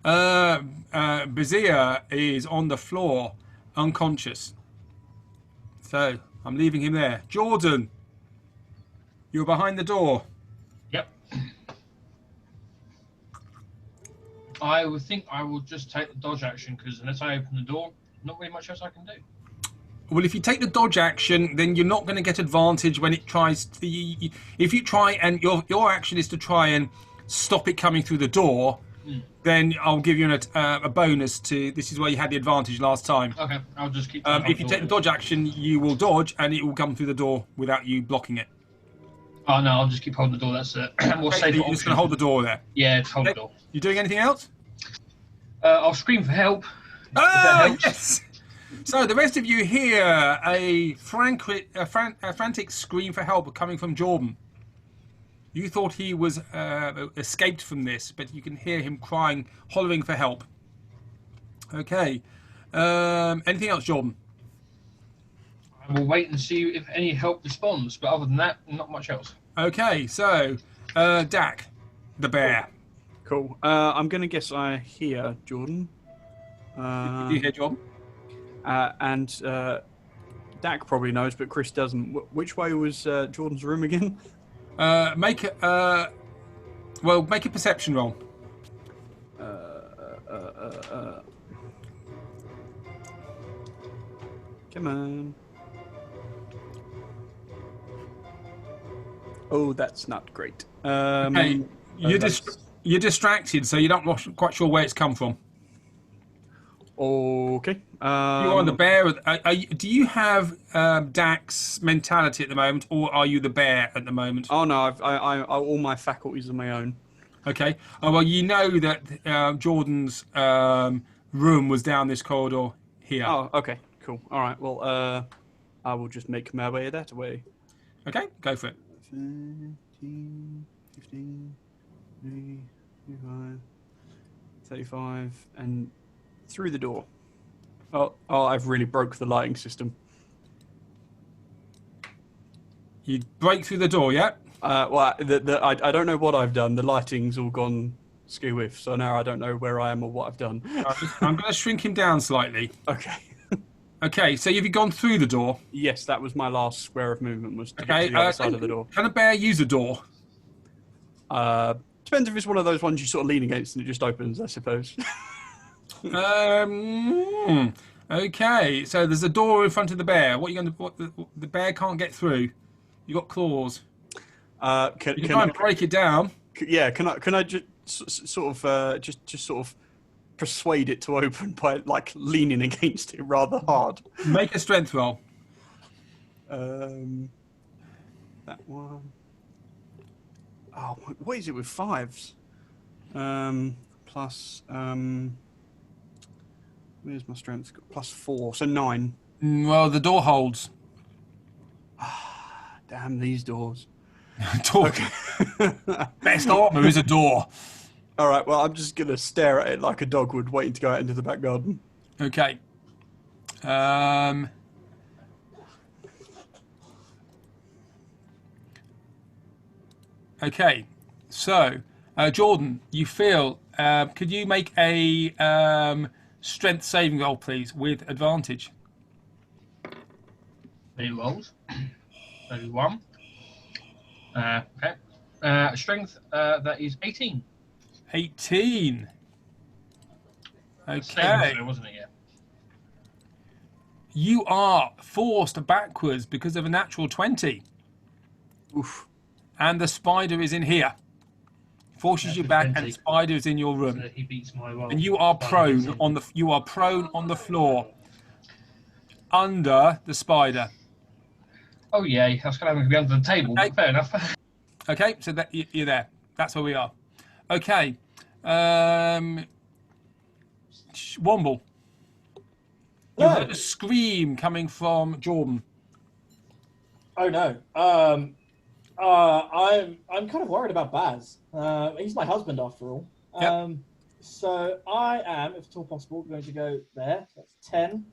Bazir is on the floor, unconscious. So I'm leaving him there. Jordan, you're behind the door. Yep. I would think I will just take the dodge action because unless I open the door, not really much else I can do. Well, if you take the dodge action, then you're not going to get advantage when it tries to. If you try and your action is to try and stop it coming through the door, then I'll give you a bonus to. This is where you had the advantage last time. Okay, I'll just keep. If you take the dodge action, you will dodge, and it will come through the door without you blocking it. Oh no, I'll just keep holding the door. That's a more safe You're just going to hold the door there. Yeah, just hold the door. You doing anything else? I'll scream for help. Oh, yes! So the rest of you hear a frantic scream for help coming from Jordan. You thought he was escaped from this, but you can hear him crying, hollering for help. Okay. Anything else, Jordan? I will wait and see if any help responds, but other than that, not much else. Okay, so Dak, the bear. Cool. I'm going to guess I hear Jordan. Do you hear Jordan? And Dak probably knows, but Chris doesn't. Which way was Jordan's room again? Make a perception roll. Come on. Oh, that's not great. Hey, you're distracted, so you're not quite sure where it's come from. Okay. You are the bear. Do you have Dak's mentality at the moment, or are you the bear at the moment? Oh no, I all my faculties are my own. Okay. Oh, well, you know that Jordan's room was down this corridor here. Oh, okay, cool. All right. Well, I will just make my way that way. Okay, go for it. 15, 15, 35, 35, and through the door. Oh, I've really broke the lighting system. You break through the door, yeah? Well, I don't know what I've done. The lighting's all gone skew-whiff, so now I don't know where I am or what I've done. I'm going to shrink him down slightly. Okay. Okay, so have you gone through the door? Yes, that was my last square of movement, was to get Okay, to the other side of the door. Can a bear use a door? Depends if it's one of those ones you sort of lean against and it just opens, I suppose. Okay, so there's a door in front of the bear. What are you going to? What the bear can't get through? You got claws. You can try and break it down. Yeah, can I just sort of persuade it to open by like leaning against it rather hard? Make a strength roll. That one. Oh, what is it with fives? Plus where's my strength? Plus 4, so 9. Well, the door holds. Damn these doors. Door. Best armor is a door. All right, well, I'm just gonna stare at it like a dog would, waiting to go out into the back garden. Okay. Okay, so Jordan, you feel. Could you make a strength saving roll, please, with advantage? Any rolls? 31. Okay. Strength, that is 18. 18. Saving Okay. throw, wasn't it? Yeah. You are forced backwards because of a natural 20. Oof. And the spider is in here. Forces you back, and 20. spider is in your room. So he beats my roll. And you are Spider gets prone in. on the floor under the spider. Oh yeah, I was going to be under the table. Okay. But fair enough. Okay, so that you're there. That's where we are. Okay. Womble. You No. heard a scream coming from Jordan. Oh no. I'm kind of worried about Baz. He's my husband after all. Yep. So I am, if at all possible, going to go there. So that's 10.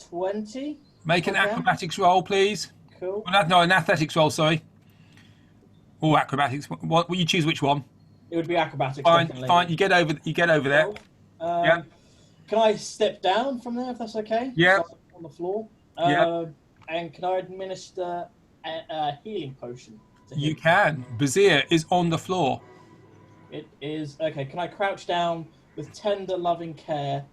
20. Make an Okay. acrobatics roll, please. Cool. No, an athletics roll, sorry. Or acrobatics. What will you choose which one? It would be acrobatics. Fine, definitely. fine. You get over there. Cool. Yeah. Can I step down from there if that's okay? Yeah. So I'm on the floor. Yeah. And can I administer a healing potion to him? You can. Bazir is on the floor. It is okay. Can I crouch down with tender, loving care,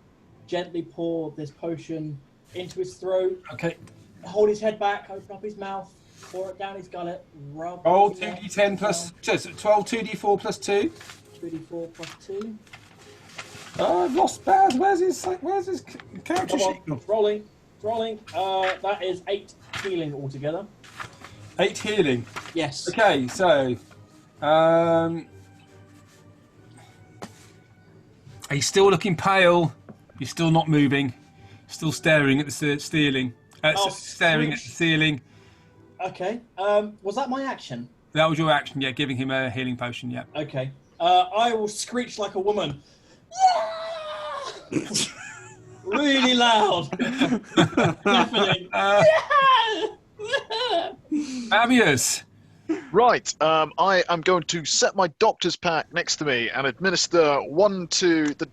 gently pour this potion into his throat, Okay. hold his head back, open up his mouth, pour it down his gullet, rub. Roll his mouth 2d10 plus. So 12 2d4 plus 2. 2d4 plus 2. Oh, I've lost Baz. Where's his character Come on, sheet? it's rolling, it's rolling. That is 8 healing altogether. 8 healing. Yes. Okay, so he's still looking pale. He's still not moving. Still staring at the ceiling. Staring at the ceiling. Okay. Was that my action? That was your action, yeah. Giving him a healing potion, yeah. Okay. I will screech like a woman. Really loud. Deafening. Fabius. Right, I am going to set my doctor's pack next to me and administer one to the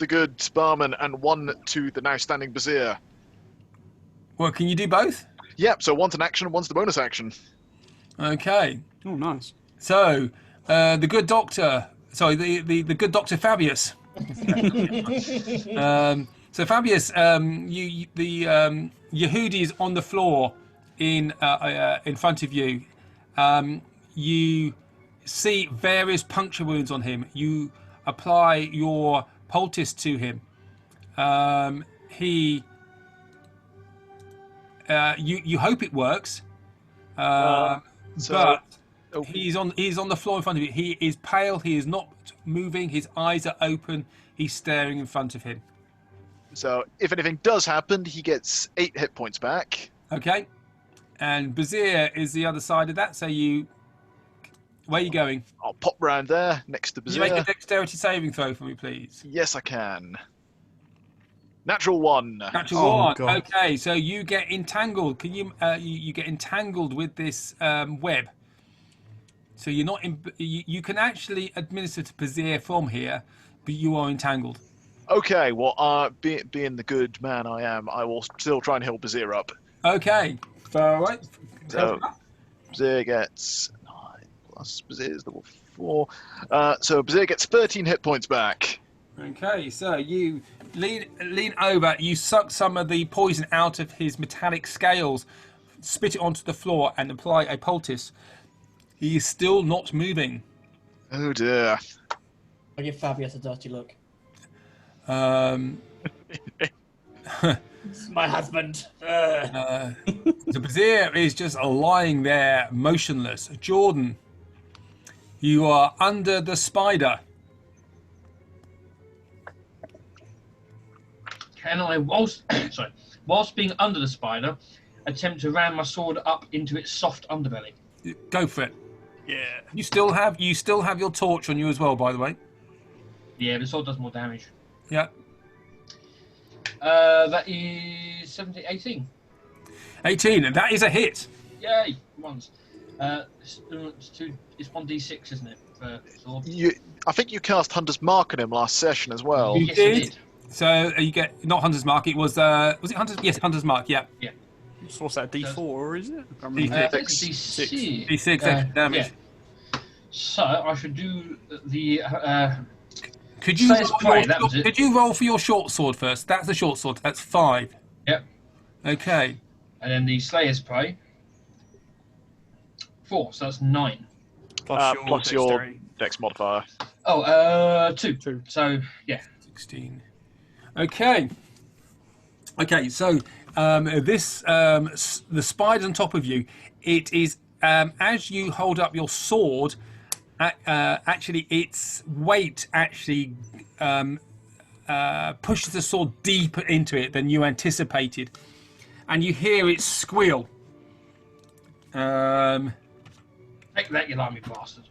good barman and one to the now standing Bazir. Well, can you do both? Yep, so one's an action and one's the bonus action. Okay. Oh, nice. So the good doctor. Sorry, the good Doctor Fabius. So Fabius, the Yehudi is on the floor in front of you. You see various puncture wounds on him. You apply your poultice to him. You hope it works, but he's on the floor in front of you. He is pale. He is not moving. His eyes are open. He's staring in front of him. So if anything does happen, he gets 8 hit points back. Okay. And Bazir is the other side of that. So where are you going? I'll pop round there next to Can you make a Bazir. dexterity saving throw for me, please? Yes, I can. Natural 1. Natural Oh, one. God. Okay, so you get entangled. Can you get entangled with this web? So you're not in. You can actually administer to Bazir from here, but you are entangled. Okay, well, being the good man I am, I will still try and heal Bazir up. Okay. So right. So Bazir gets 9 plus Bazir's level 4. So Bazir gets 13 hit points back. Okay, so you lean over. You suck some of the poison out of his metallic scales, spit it onto the floor, and apply a poultice. He is still not moving. Oh dear. I give Fabius a dirty look. It's my husband. The Bazir is just lying there, motionless. Jordan, you are under the spider. Can I, whilst being under the spider, attempt to ram my sword up into its soft underbelly? Go for it. Yeah. You still have your torch on you as well, by the way. Yeah, the sword does more damage. Yeah. That is 18. 18, and that is a hit. Yay! Once. It's 1d6, isn't it? For sword. I think you cast Hunter's Mark on him last session as well. You Yes, I did. did. So you get not Hunter's Mark. It was it Hunter's? Yes, Hunter's Mark. Yeah. So what's that, D4 or is it? I can't D6. remember. I think it's D6. D6 extra damage. Yeah. So I should do the. Could you Slayer's roll Prey, your- that was it. could you roll for your short sword first? That's the short sword. That's 5. Yep. Okay. And then the Slayer's Prey. 4, so that's 9. Plus your dexterity. dex modifier. Oh, 2. 2. So yeah. 16. Okay. Okay. So this the spider on top of you. It is as you hold up your sword. Actually, its weight actually pushes the sword deeper into it than you anticipated, and you hear it squeal. Take that, you limey bastard.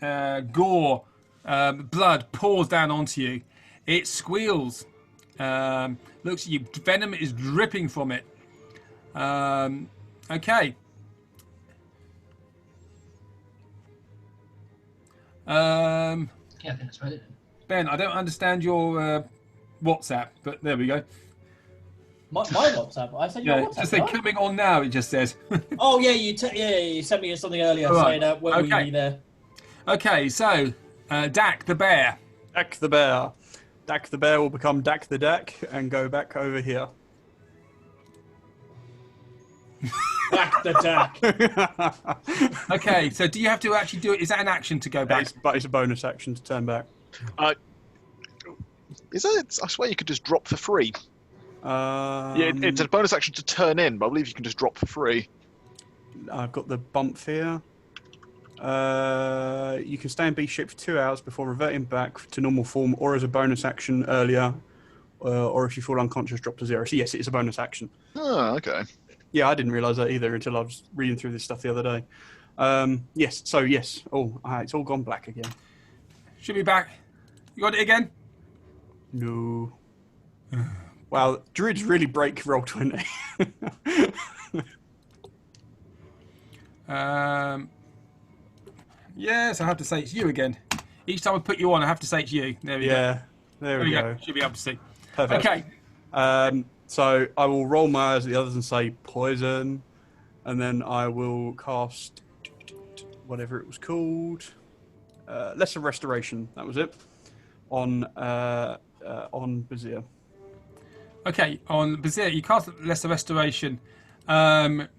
And gore, blood pours down onto you. It squeals. Looks at you. Venom is dripping from it. Okay. Yeah, I think that's about it. Ben, I don't understand your WhatsApp, but there we go. My WhatsApp. I said your Yeah, WhatsApp. just say right? coming on now. It just says. Oh yeah, you sent me something earlier Right. saying when Okay. we be there. Okay, so Dak the bear. Dak the bear. Dak the bear will become Dak the Dak and go back over here. Back the Dak. Okay, so do you have to actually do it? Is that an action to go back? But it's a bonus action to turn back. Is it? I swear you could just drop for free. Yeah, it's a bonus action to turn in, but I believe you can just drop for free. I've got the bump here. You can stay in B shape for 2 hours before reverting back to normal form, or as a bonus action earlier, or if you fall unconscious, drop to 0. So yes, it's a bonus action. Oh, okay. Yeah, I didn't realise that either until I was reading through this stuff the other day. Yes, so yes. Oh, it's all gone black again. Should be back. You got it again? No. Wow, druids really break roll 20. Yes, I have to say it's you again. Each time I put you on, I have to say it's you. There we go. Yeah, there we go. Should be able to see. Perfect. Okay. So I will roll my eyes at the others and say poison, and then I will cast whatever it was called, Lesser Restoration. That was it. On Bazir. Okay, on Bazir, you cast Lesser Restoration. The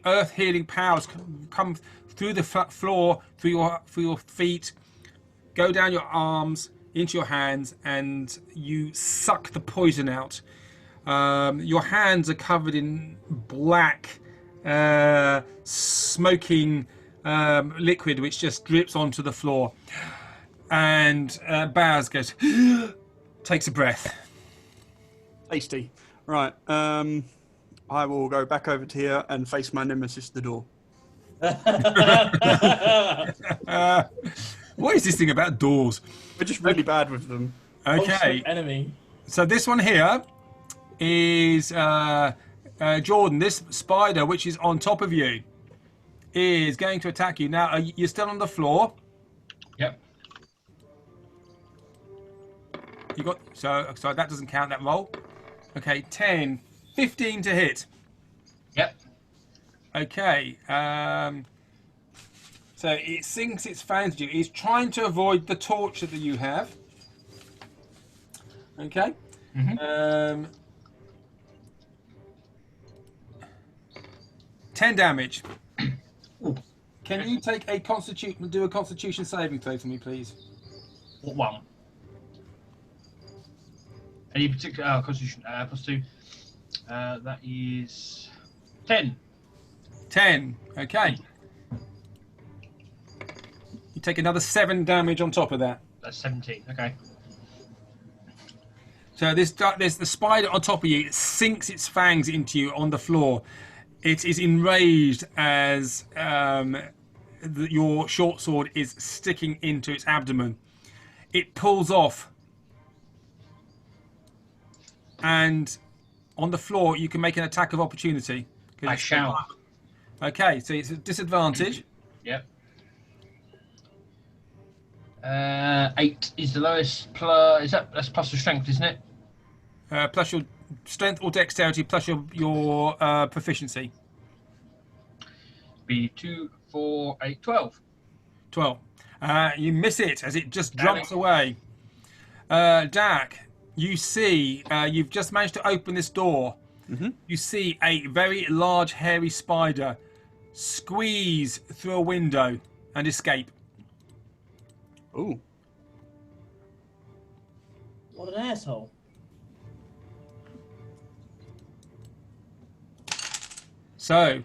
earth healing powers come through the floor, through your feet, go down your arms, into your hands, and you suck the poison out. Your hands are covered in black, smoking liquid, which just drips onto the floor. And Baz goes, takes a breath. Tasty. Right. I will go back over to here and face my nemesis, the door. What is this thing about doors? We're just really bad with them. Okay, Enemy. so this one here is Jordan. This spider, which is on top of you, is going to attack you. Now, you're still on the floor. Yep. You got so that doesn't count that roll. Okay, 10, 15 to hit. Yep. Okay. So it sinks its fangs at you. It's trying to avoid the torch that you have. Okay. 10 damage. Can you take a constitution saving throw for me, please? What one? Any particular constitution? +2. That is 10. 10. Okay. You take another 7 damage on top of that. That's 17. Okay. So there's the spider on top of you. It sinks its fangs into you on the floor. It is enraged as your short sword is sticking into its abdomen. It pulls off and on the floor you can make an attack of opportunity. 'Cause I it's- shall. Okay, so it's a disadvantage. Yep. 8 is the lowest. Plus, that's plus the strength, isn't it? Plus your strength or dexterity, plus your proficiency. Be 2, 4, 8, 12. 12. You miss it as it just Damn jumps it. away. Dak, you see, you've just managed to open this door. You see a very large, hairy spider squeeze through a window and escape. Ooh. What an asshole. So,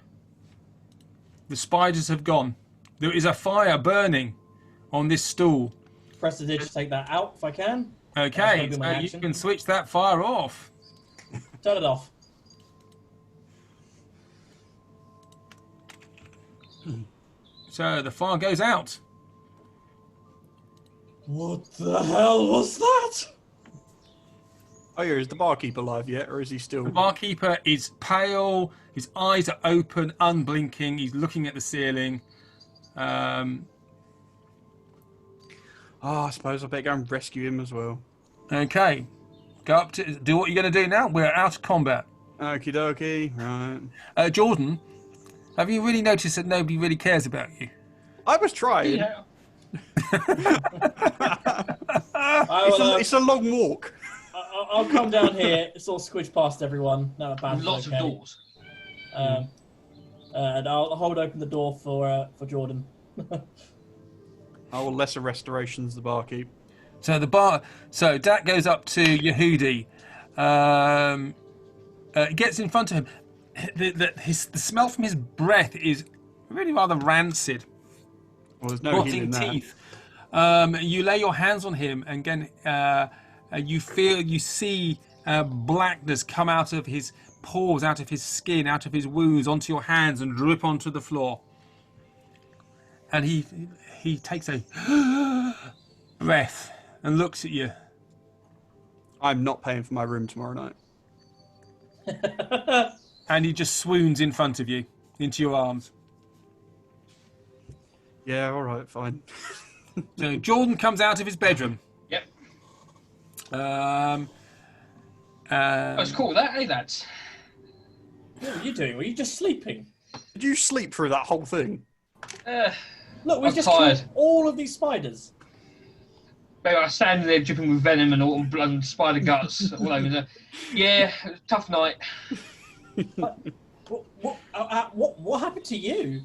the spiders have gone. There is a fire burning on this stool. Press the digit to take that out if I can. Okay, That's gonna be my so you action. can switch that fire off. Turn it off. So the fire goes out. What the hell was that? Oh yeah, is the barkeep alive yet, or is he still? The barkeeper is pale. His eyes are open, unblinking. He's looking at the ceiling. I suppose I better go and rescue him as well. Okay, go up to do what you're going to do now. We're out of combat. Okie dokie, right. Jordan, have you really noticed that nobody really cares about you? I was trying. Yeah. I will, It's a long walk. I'll come down here, sort of squish past everyone. No, With lots of doors. And I'll hold open the door for Jordan. I will lesser restorations the barkeep. So Dak goes up to Yehudi, gets in front of him. The smell from his breath is really rather rancid. Well, there's no Rotting healing there. teeth. You lay your hands on him, and again, you see blackness come out of his pores, out of his skin, out of his wounds, onto your hands, and drip onto the floor. And he takes a breath and looks at you. I'm not paying for my room tomorrow night. And he just swoons in front of you, into your arms. Yeah, all right, fine. So Jordan comes out of his bedroom. Yep. That's cool, that, eh, lads? What were you doing? Were you just sleeping? Did you sleep through that whole thing? Look, we've I'm just tired. killed all of these spiders. Baby, I was standing there dripping with venom and all blood and spider guts all over there. Yeah, it was a tough night. What happened to you?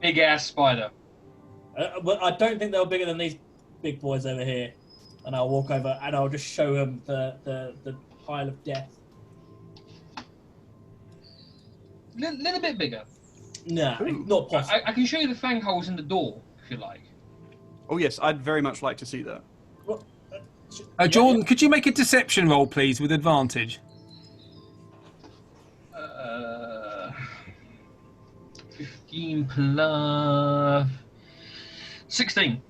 Big ass spider. Well, I don't think they were bigger than these big boys over here. And I'll walk over and I'll just show them the pile of death. Little bit bigger. Nah, Ooh. not possible. I can show you the fang holes in the door, if you like. Oh yes, I'd very much like to see that. Jordan, could you make a deception roll, please, with advantage? 15 plus 16.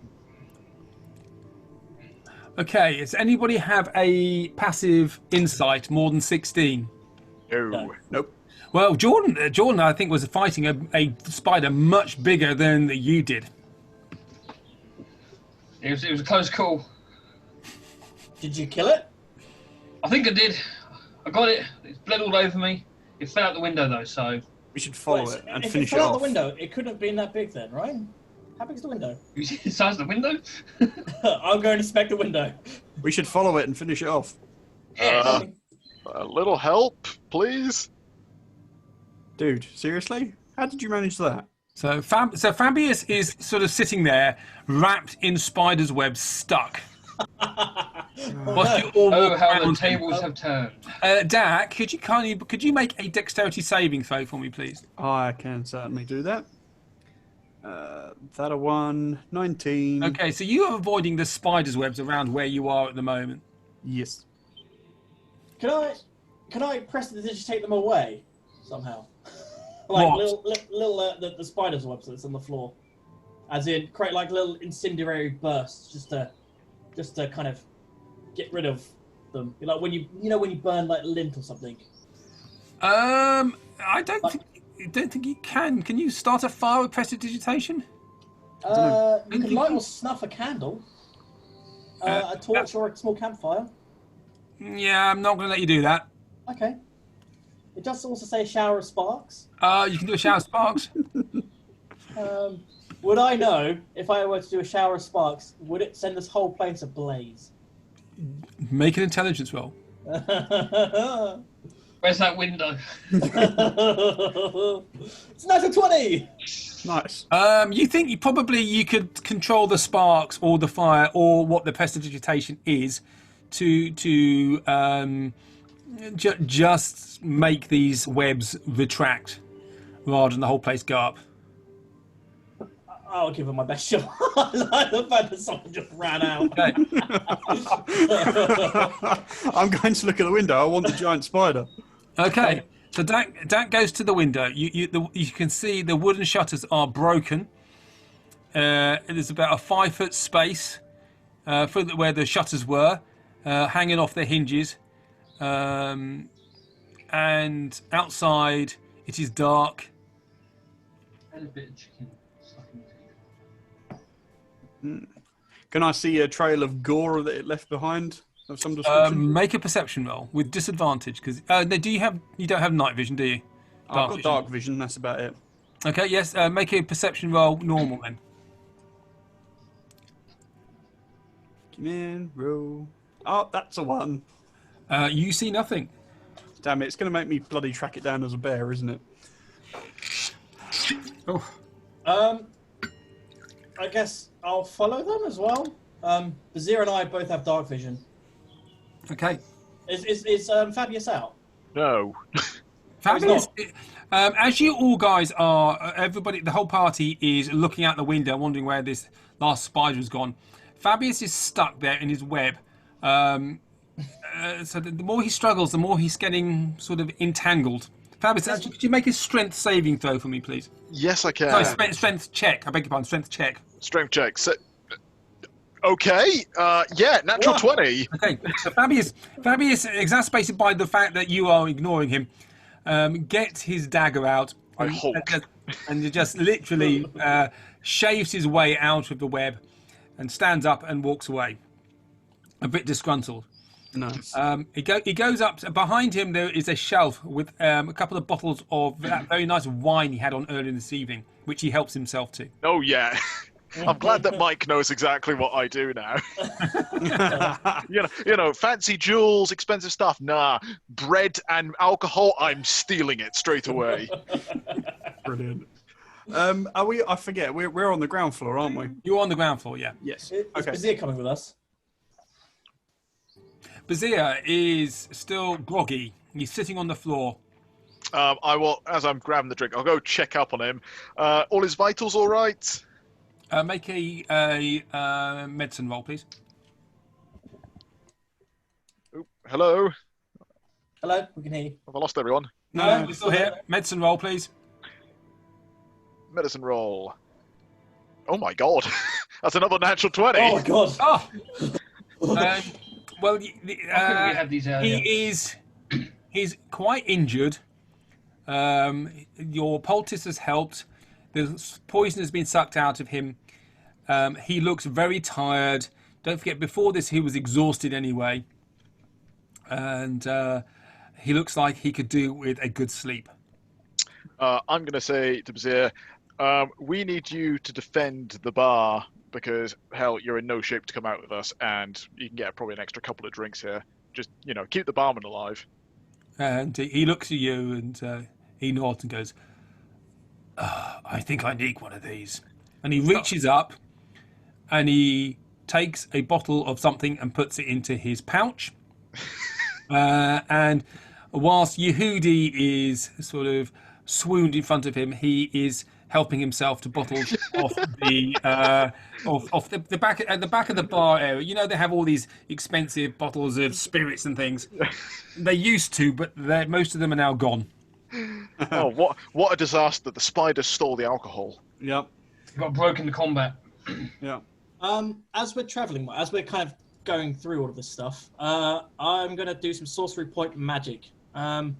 Okay, does anybody have a passive insight more than 16? No. Nope. Well, Jordan, I think, was fighting a spider much bigger than you did. It was a close call. Did you kill it? I think I did. I got it. It's bled all over me. It fell out the window though, so We should follow Wait, it and if finish it it fell out off. the window, it couldn't have been that big then, right? How big is the window? you see the size of the window? I'll go and inspect the window. We should follow it and finish it off. A little help, please. Dude, seriously? How did you manage that? So Fabius is sort of sitting there, wrapped in spider's web, stuck. Whilst you all Oh, walk how the around. tables have turned. Dak, could you make a dexterity saving throw for me, please? I can certainly do that. That a 1, 19. Okay, so you are avoiding the spider's webs around where you are at the moment. Yes. Can I press the digit to take them away somehow? Like What? little the spider's webs that's on the floor, as in create like little incendiary bursts, just to kind of get rid of them? Like when when you burn like lint or something. I don't think you can. Can you start a fire with prestidigitation? You can light or snuff a candle, a torch, or a small campfire. Yeah, I'm not going to let you do that. Okay. It does also say shower of sparks. You can do a shower of sparks. Would I know if I were to do a shower of sparks? Would it send this whole place ablaze? Make an intelligence roll. Where's that window? It's natural 20. Nice. You think you could control the sparks or the fire or what the prestidigitation is to just make these webs retract rather than the whole place go up. I'll give it my best shot. I like the fact that someone just ran out. Okay. I'm going to look at the window. I want the giant spider. Okay. So Dak goes to the window. You can see the wooden shutters are broken. There's about a 5-foot space where the shutters were, hanging off their hinges. And outside it is dark. And a bit of chicken stuck in the teeth. Can I see a trail of gore that it left behind of some description? Make a perception roll with disadvantage because you don't have night vision, do you? I've got dark vision. That's about it. Okay, yes. Make a perception roll normal then. Come in, roll. Oh, that's a 1. You see nothing. Damn it! It's going to make me bloody track it down as a bear, isn't it? Oh. I guess I'll follow them as well. Bazir and I both have dark vision. Okay. Is Fabius out? No. Fabulous. As you all guys are, everybody, the whole party is looking out the window, wondering where this last spider has gone. Fabius is stuck there in his web. So the more he struggles, the more he's getting sort of entangled. Fabius, actually, could you make a strength saving throw for me, please? Yes, I can. Sorry, strength check. I beg your pardon, strength check. Strength check. So, okay. Yeah, natural 20. Okay, so Fabius, exacerbated by the fact that you are ignoring him, gets his dagger out I hulk. and he just literally shaves his way out of the web and stands up and walks away, a bit disgruntled. Nice. He goes up. Behind him there is a shelf with a couple of bottles of that very nice wine he had on earlier this evening, which he helps himself to. Oh, yeah. I'm glad that Mike knows exactly what I do now. you know, fancy jewels, expensive stuff. Nah, bread and alcohol. I'm stealing it straight away. Brilliant. Are we? I forget. We're on the ground floor, aren't we? You're on the ground floor, yeah. Yes. Is Okay. Bazir coming with us? Bazir is still groggy. He's sitting on the floor. I will, as I'm grabbing the drink, I'll go check up on him. All his vitals all right? Make a medicine roll, please. Oop, hello? Hello, we can hear you. Have I lost everyone? No, we're still here. Medicine roll, please. Medicine roll. Oh my god. That's another natural 20. Oh my god! Oh! Well, I think we had these earlier. he's quite injured. Your poultice has helped. The poison has been sucked out of him. He looks very tired. Don't forget, before this, he was exhausted anyway. And he looks like he could do with a good sleep. I'm going to say to Bazir, we need you to defend the bar because, hell, you're in no shape to come out with us, and you can get probably an extra couple of drinks here. Just, keep the barman alive. And he looks at you and he nods and goes, I think I need one of these. And he reaches up and he takes a bottle of something and puts it into his pouch. And whilst Yehudi is sort of swooned in front of him, he is helping himself to bottles off the back at the back of the bar area. You know, they have all these expensive bottles of spirits and things. They used to, but most of them are now gone. Oh, what a disaster! The spider stole the alcohol. Yep. Got broken to combat. Yeah. As we're traveling, as we're kind of going through all of this stuff, I'm going to do some sorcery point magic. I'm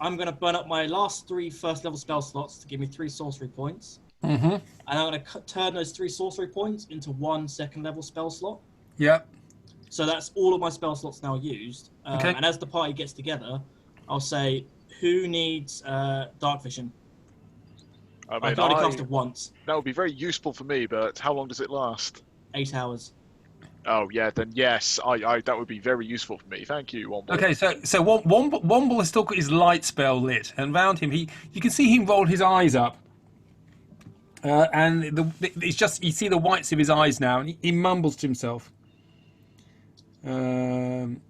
going to burn up my last 3 first level spell slots to give me 3 sorcery points. Mm-hmm. And I'm going to turn those 3 sorcery points into 1 second level spell slot. Yep. So that's all of my spell slots now used. Okay. And as the party gets together, I'll say, who needs dark vision? I I mean, can only cast it once. that would be very useful for me, but how long does it last? 8 hours. Oh yeah, then yes, I that would be very useful for me. Thank you, Womble. Okay, so Womble has still got his light spell lit, and around him, you can see him roll his eyes up, and it's just you see the whites of his eyes now, and he mumbles to himself. And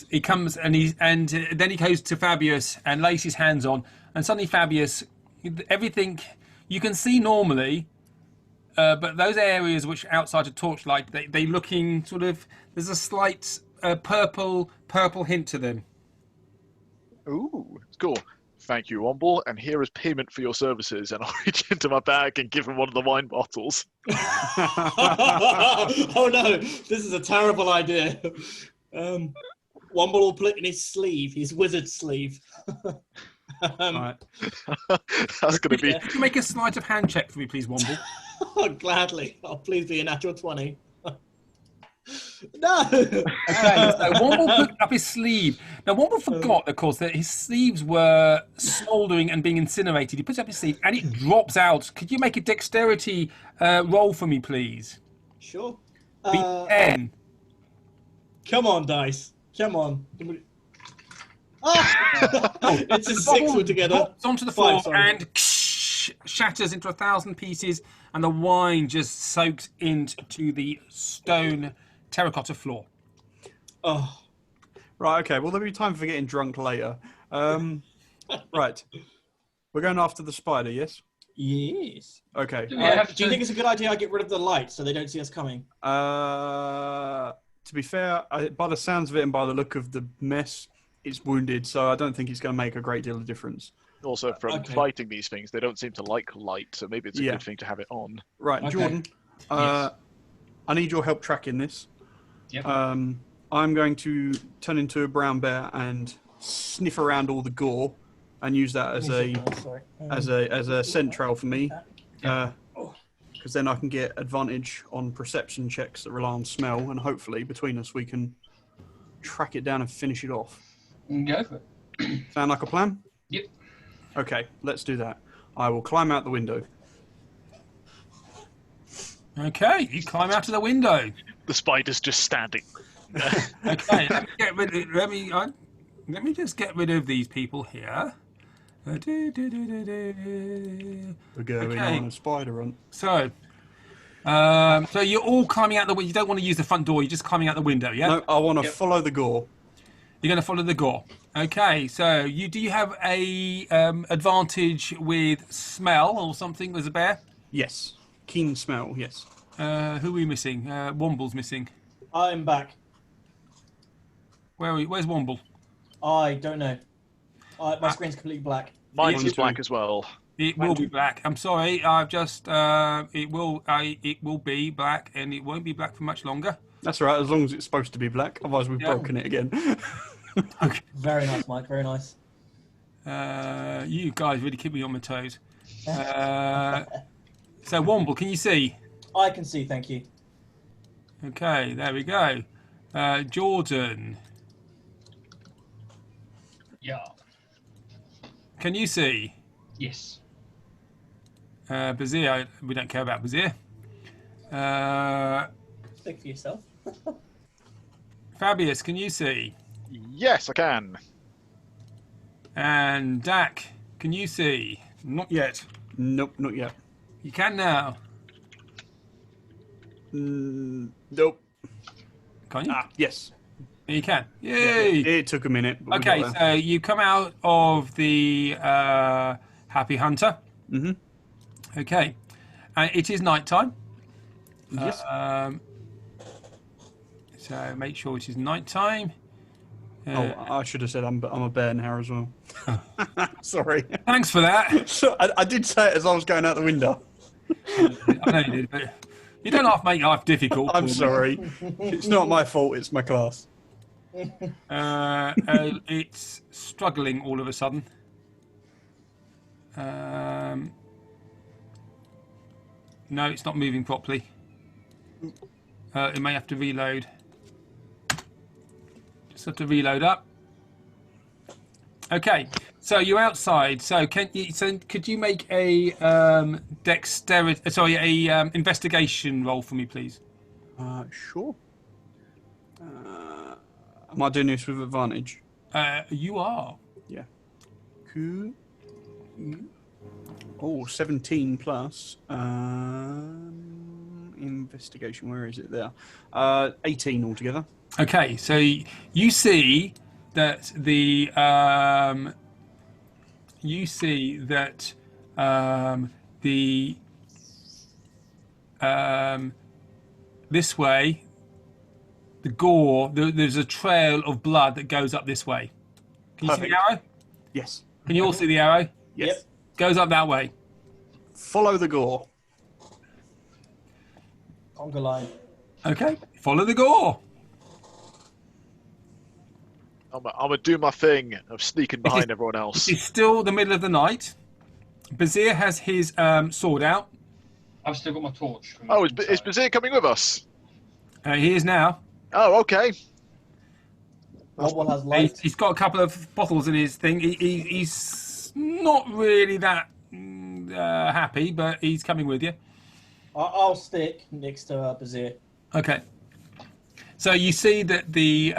he comes and then he goes to Fabius and lays his hands on, and suddenly Fabius, everything you can see normally, but those areas which are outside of torchlight, they looking sort of. There's a slight purple hint to them. Ooh, it's cool. Thank you, Womble, and here is payment for your services. And I'll reach into my bag and give him one of the wine bottles. Oh no, this is a terrible idea. Womble will put it in his sleeve, his wizard sleeve. Right. That's going to be. Could you make a sleight of hand check for me, please, Womble? Oh, gladly. Oh, please be a natural 20. No! Okay, so Womble put up his sleeve. Now, Womble forgot, of course, that his sleeves were smouldering and being incinerated. He puts up his sleeve and it drops out. Could you make a dexterity roll for me, please? Sure. Be 10. Come on, dice. Come on. Ah! It's a 6 altogether. Drops onto the floor 5, sorry. and shatters into 1,000 pieces, and the wine just soaks into the stone terracotta floor. Oh, Right, okay. Well, there'll be time for getting drunk later. Right. We're going after the spider, yes? yes. Okay. Do we have Do you to- think it's a good idea I get rid of the light so they don't see us coming? To be fair, by the sounds of it and by the look of the mess, it's wounded, so I don't think it's going to make a great deal of difference. Also, from Okay. fighting these things, they don't seem to like light, so maybe it's a Yeah. good thing to have it on. Right, Okay. Jordan, I need your help tracking this. Yep. I'm going to turn into a brown bear and sniff around all the gore and use that as a scent trail for me. Because then I can get advantage on perception checks that rely on smell, and hopefully between us we can track it down and finish it off. Go for it. Sound like a plan? Yep. Okay, let's do that. I will climb out the window. Okay, you climb out of the window. The spider's just standing. Okay, let me just get rid of these people here. We're going Okay. on a spider hunt. So you're all climbing out the window. You don't want to use the front door. You're just climbing out the window, yeah? No, I want to follow the gore. You're going to follow the gore. Okay, so do you have a advantage with smell or something as a bear? Yes. Keen smell, yes. Who are we missing? Womble's missing. I'm back. Where's Womble? I don't know. My screen's completely black. Mine Yeah. is black as well. It will be black. I'm sorry. I've just it will be black, and it won't be black for much longer. That's all right, as long as it's supposed to be black. Otherwise, we've Yeah. broken it again. Very nice, Mike. Very nice. You guys really keep me on my toes. So Womble, can you see? I can see, thank you. Okay, there we go. Jordan, Yeah. can you see? Yes. Bazir, we don't care about Bazir. Speak for yourself. Fabius, can you see? Yes, I can. And Dak, can you see? Not yet. Nope, not yet. You can now. Nope. Can you? Ah, yes. You can. Yay! It took a minute. But we Okay, got there. so you come out of the Happy Hunter. Mhm. Okay, and it is nighttime. Yes. So make sure it is nighttime. I should have said I'm a bear now as well. Sorry. Thanks for that. So I did say it as I was going out the window. I know you did, but You don't have to make life difficult. I'm for me. sorry. It's not my fault. It's my class. It's struggling all of a sudden. No, it's not moving properly. It may have to reload. Just have to reload up. Okay, so you're outside. So could you make a dexterity? Sorry, a investigation roll for me, please. Sure. Am I doing this with advantage? You are. Yeah. Cool. Oh, 17 plus. Investigation, where is it there? 18 altogether. Okay, so you see that this way, the gore. There's a trail of blood that goes up this way. Can you see the Perfect. arrow? Yes. Can you all see the arrow? Yes. Yep. Goes up that way. Follow the gore. Conga line. Okay, follow the gore. I'm gonna do my thing of sneaking behind everyone else. It's still the middle of the night. Bazir has his sword out. I've still got my torch. From Oh, is inside. Bazir coming with us? He is now. Oh, okay. Wobble has light. He's got a couple of bottles in his thing. He's not really that happy, but he's coming with you. I'll stick next to Bazir. Okay. So you see that the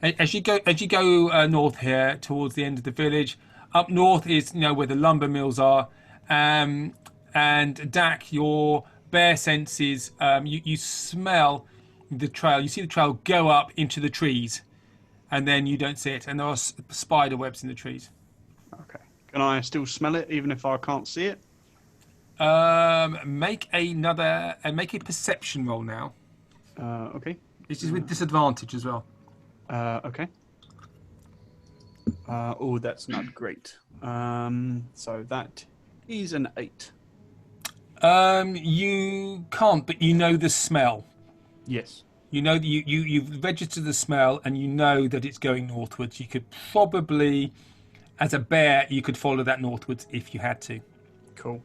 as you go north here towards the end of the village, up north is where the lumber mills are, and Dak, your bear senses, you smell the trail. You see the trail go up into the trees, and then you don't see it, and there are spider webs in the trees. Okay. Can I still smell it even if I can't see it? Make a perception roll now. Okay. This is with disadvantage as well. Okay. Oh, that's not great. So that is an 8. You can't, but you know the smell. Yes. You know that you've registered the smell, and you know that it's going northwards. You could probably, as a bear, you could follow that northwards if you had to. Cool.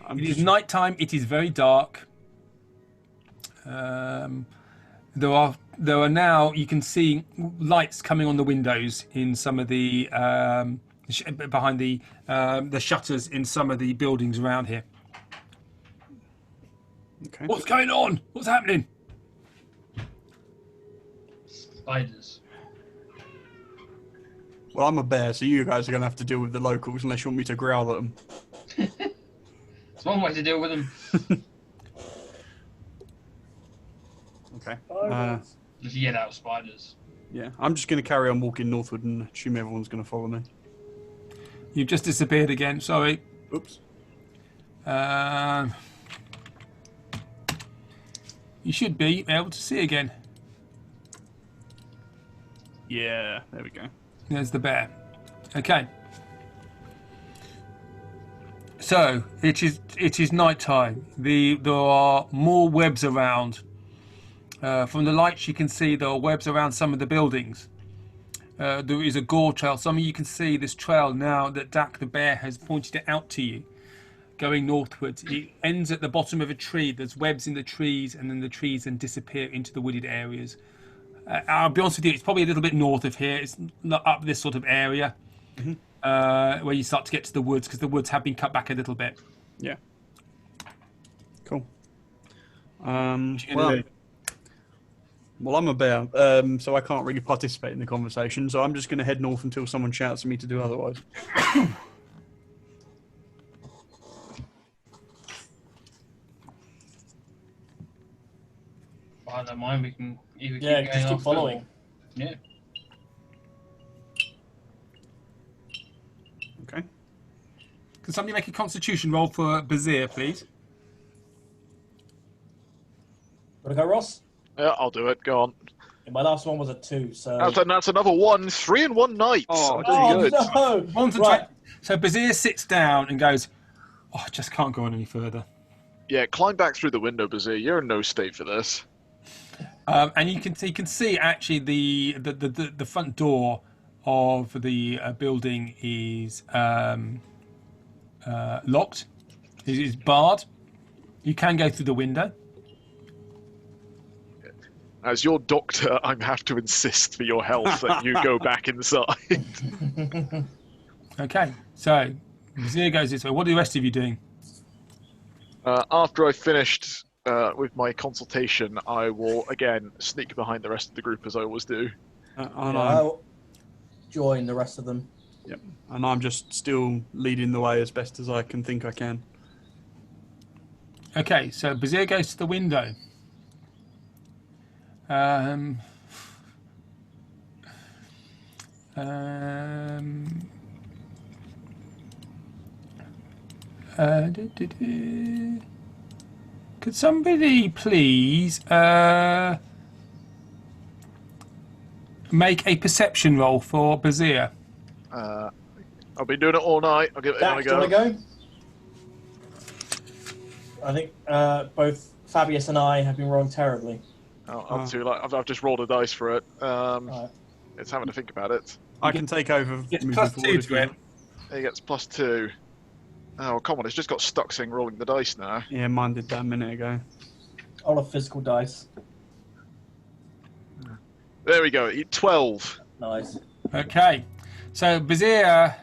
It is nighttime. It is very dark. There are now, you can see lights coming on the windows in some of the behind the shutters in some of the buildings around here. Okay. What's going on? What's happening? Spiders. Well, I'm a bear, so you guys are going to have to deal with the locals unless you want me to growl at them. It's one way to deal with them. Okay. Just yell out spiders. Yeah, I'm just going to carry on walking northward and assume everyone's going to follow me. You've just disappeared again. Sorry. Oops. You should be able to see again. Yeah, there we go. There's the bear. Okay. So it is night time. There are more webs around. From the lights you can see there are webs around some of the buildings. There is a gore trail. Some of you can see this trail now that Dak the bear has pointed it out to you. Going northwards. It ends at the bottom of a tree. There's webs in the trees, and then the trees then disappear into the wooded areas. I'll be honest with you, it's probably a little bit north of here. It's not up this sort of area where you start to get to the woods, because the woods have been cut back a little bit. Yeah. Cool. What you gonna do? Well, I'm a bear, so I can't really participate in the conversation, so I'm just going to head north until someone shouts at me to do otherwise. I don't mind. We can either keep Yeah, going just keep after following. or- Yeah. Okay. Can somebody make a constitution roll for Bazir, please? Wanna go, Ross? Yeah, I'll do it. Go on. Yeah, my last one was a 2, so. That's another one. 3 in one night. Oh, Oh, good. no! One to Right. So Bazir sits down and goes, "Oh, I just can't go on any further." Yeah, climb back through the window, Bazir. You're in no state for this. And you can see actually the front door of the building is locked. It is barred. You can go through the window. As your doctor, I have to insist for your health that you go back inside. Okay, so Bazir goes this way. What are the rest of you doing? After I've finished with my consultation, I will again sneak behind the rest of the group as I always do. And I'll join the rest of them. and I'm just still leading the way as best as I can think I can. Okay, so Bazir goes to the window. Um, Could somebody please make a perception roll for Bazir? I'll be doing it all night. I'll give it Dax, do you another want go. to go? I think both Fabius and I have been rolling terribly. I'll do like I've just rolled a dice for it. Right. It's having to think about it. I can take over It's moving plus forward 2 if to you it. want. He gets +2. Oh, come on, it's just got stuck saying rolling the dice now. Yeah, mine did that a minute ago. All of physical dice. There we go, 12. Nice. Okay, so Bazir,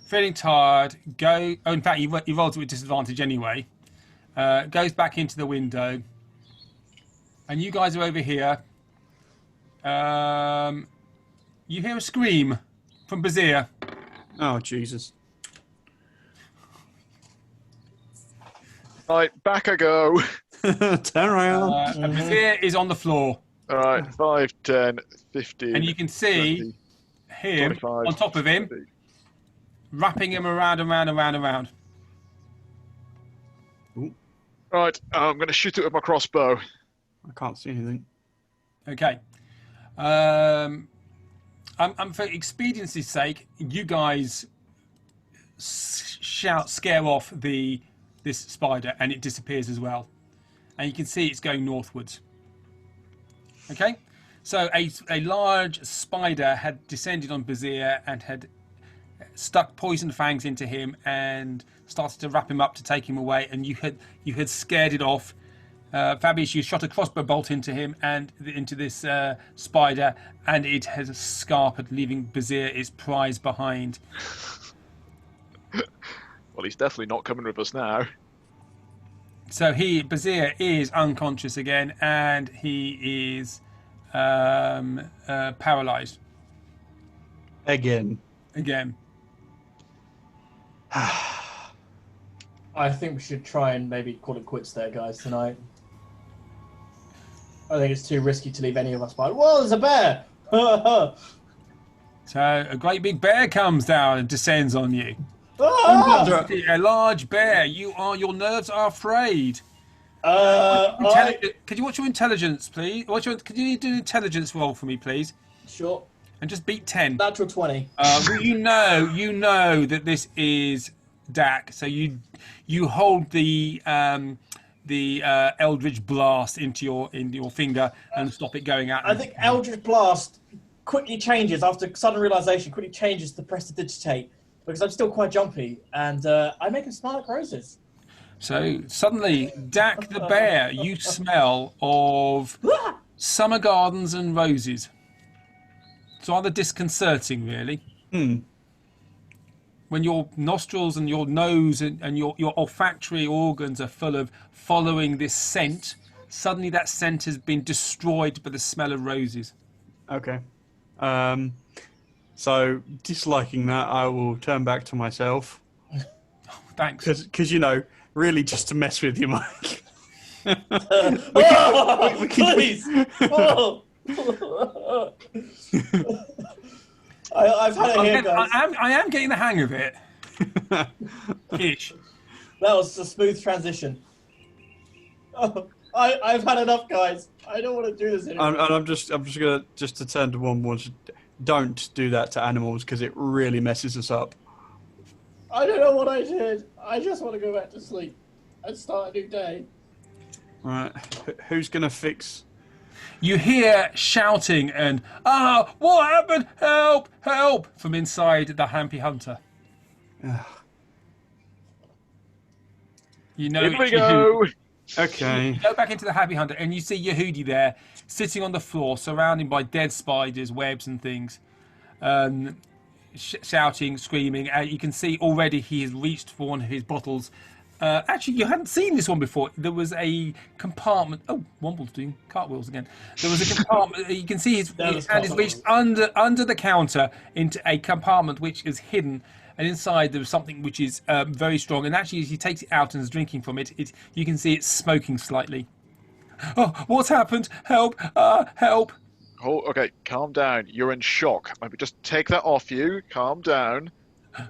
feeling tired, Oh, in fact, he rolls with disadvantage anyway. Goes back into the window, and you guys are over here. You hear a scream from Bazir. Oh, Jesus. Right, back I go. Turn around. And Bazir is on the floor, Alright, 5, 10, 15. and you can see 20, him 25, on top of him, 30. wrapping him around and round and round and round. Right, I'm going to shoot it with my crossbow. I can't see anything. Okay. For expediency's sake, you guys scare off this spider, and it disappears as well. And you can see it's going northwards. Okay, so a large spider had descended on Bazir and had stuck poison fangs into him and started to wrap him up to take him away. And you had scared it off. Fabius, you shot a crossbow bolt into him and into this spider, and it has scarpered, leaving Bazir its prize behind. Well, he's definitely not coming with us now. So Bazir is unconscious again, and he is paralyzed Again. again. I think we should try and maybe call it quits there, guys, tonight. I think it's too risky to leave any of us behind. Whoa, there's a bear! So a great big bear comes down and descends on you. Ah! A large bear. Your nerves are frayed. Could you watch your intelligence, please? Could you do an intelligence roll for me, please? Sure. And just beat 10. Natural 20. You know that this is Dak. So you hold the Eldritch Blast into your finger and stop it going out. I think Eldritch Blast quickly changes after sudden realization. Quickly changes to prestidigitate because I'm still quite jumpy, and I make him smile like roses. So suddenly, Dak the bear, you smell of summer gardens and roses. It's rather disconcerting, really. When your nostrils and your nose and your olfactory organs are full of following this scent, suddenly that scent has been destroyed by the smell of roses. Okay. So, disliking that, I will turn back to myself. Thanks. Because, really just to mess with you, Mike. Oh, please! Oh. I've had it here, guys. I am getting the hang of it. Ish. That was a smooth transition. Oh, I've had enough, guys. I don't want to do this anymore. I'm just gonna to turn to one more. Don't do that to animals because it really messes us up. I don't know what I did. I just want to go back to sleep. and start a new day. Right. Who's gonna fix? You hear shouting and what happened? Help! Help! From inside the Happy Hunter. You know Here we it's Yehudi. go. Okay. You go back into the Happy Hunter and you see Yehudi there, sitting on the floor, surrounded by dead spiders, webs and things, shouting, screaming. You can see already he has reached for one of his bottles. Actually, you hadn't seen this one before. There was a compartment. Oh, Womble's doing cartwheels again. There was a compartment. You can see his hand is reached under the counter into a compartment which is hidden. And inside there was something which is very strong. And actually, as he takes it out and is drinking from it, you can see it's smoking slightly. Oh, what's happened? Help! Help! Oh, okay, calm down. You're in shock. Maybe just take that off you. Calm down.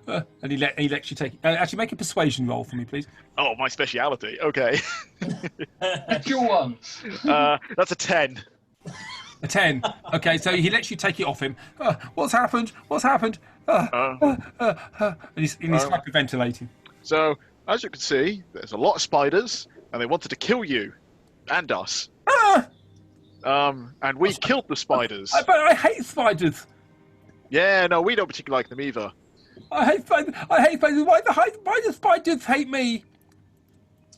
And he lets you take it. Actually, make a persuasion roll for me, please. Oh, my speciality. Okay. Pick your one. That's a 10. A 10. Okay, so he lets you take it off him. What's happened? What's happened? And he's hyperventilating. So, as you can see, there's a lot of spiders, and they wanted to kill you and us. And we killed the spiders. But I hate spiders. Yeah, no, we don't particularly like them either. I hate spiders. Why do spiders hate me?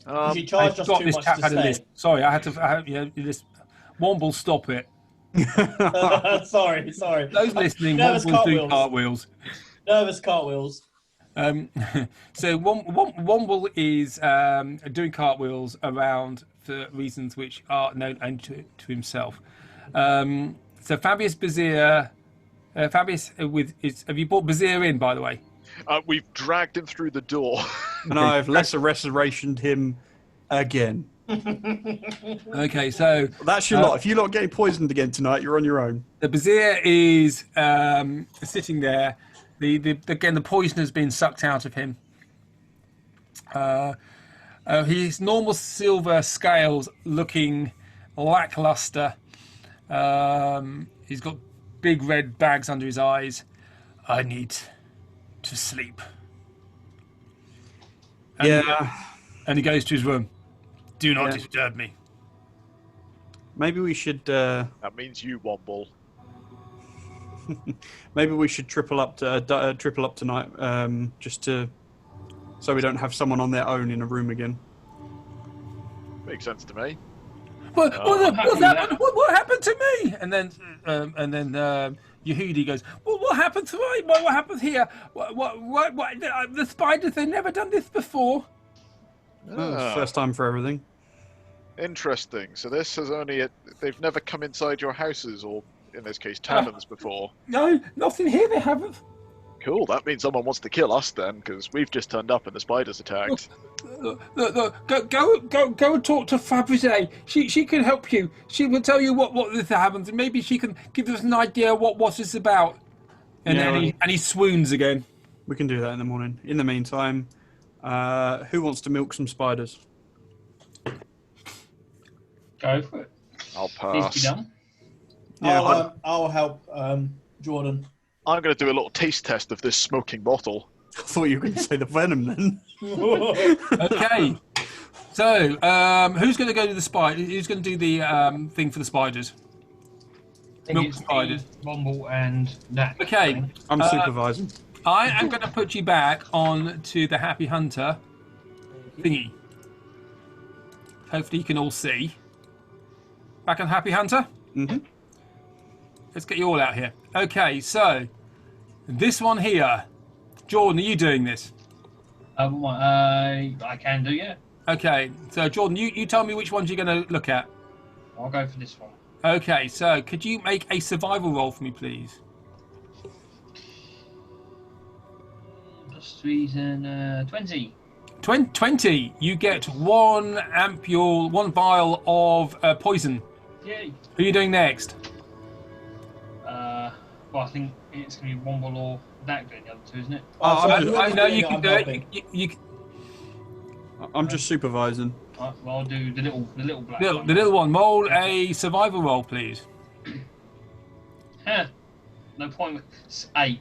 Because you charged us too much to stay. Sorry, I had to. This Womble, stop it. sorry. Those listening, Nervous Womble do cartwheels. cartwheels. Nervous cartwheels. So Womble is doing cartwheels around for reasons which are known only to himself. So Fabius Bazir, have you brought Bazir in, by the way? We've dragged him through the door. And I've lesser restorationed him again. Okay, so That's your lot. If you're not getting poisoned again tonight, you're on your own. the Bazir is sitting there. Again, the poison has been sucked out of him. His normal silver scales looking lackluster. He's got big red bags under his eyes. I need to sleep. And he goes to his room. Do not disturb me. Maybe we should. That means you, Womble. Maybe we should triple up tonight, just so we don't have someone on their own in a room again. Makes sense to me. What happened to me? And then Yehudi goes, well, what happened to me? What happened here? What, the spiders, they've never done this before. First time for everything. Interesting. So this has they've never come inside your houses, or in this case, taverns before. No, nothing here, they haven't. Cool, that means someone wants to kill us then, because we've just turned up and the spiders attacked. Look, go and talk to Fabrice. She can help you. She will tell you what this happens, and maybe she can give us an idea what it's about. And then he swoons again. We can do that in the morning. In the meantime, who wants to milk some spiders? Go for it. I'll Needs to be pass. done. Yeah, I'll help Jordan. I'm going to do a little taste test of this smoking bottle. I thought you were going to say the venom then. Okay. So, who's going to go to the spider? Who's going to do the thing for the spiders? I think Milk it's spiders. me, Rumble and Nat. Okay. I'm supervising. I am going to put you back on to the Happy Hunter thingy. Hopefully you can all see. Back on Happy Hunter? Mm-hmm. Let's get you all out here. Okay, so this one here. Jordan, are you doing this? I can do, yeah. Okay, so Jordan, you tell me which ones you're going to look at. I'll go for this one. Okay, so could you make a survival roll for me, please? Plus 3's and 20. 20. You get one ampule, one vial of poison. Yay. Who are you doing next? Well, I think it's going to be Womble or Nat doing the other two, isn't it? I know you can do it. I'm just supervising. Well, I'll do the little black The one. little one. Roll a survival roll, please. No point. It's 8.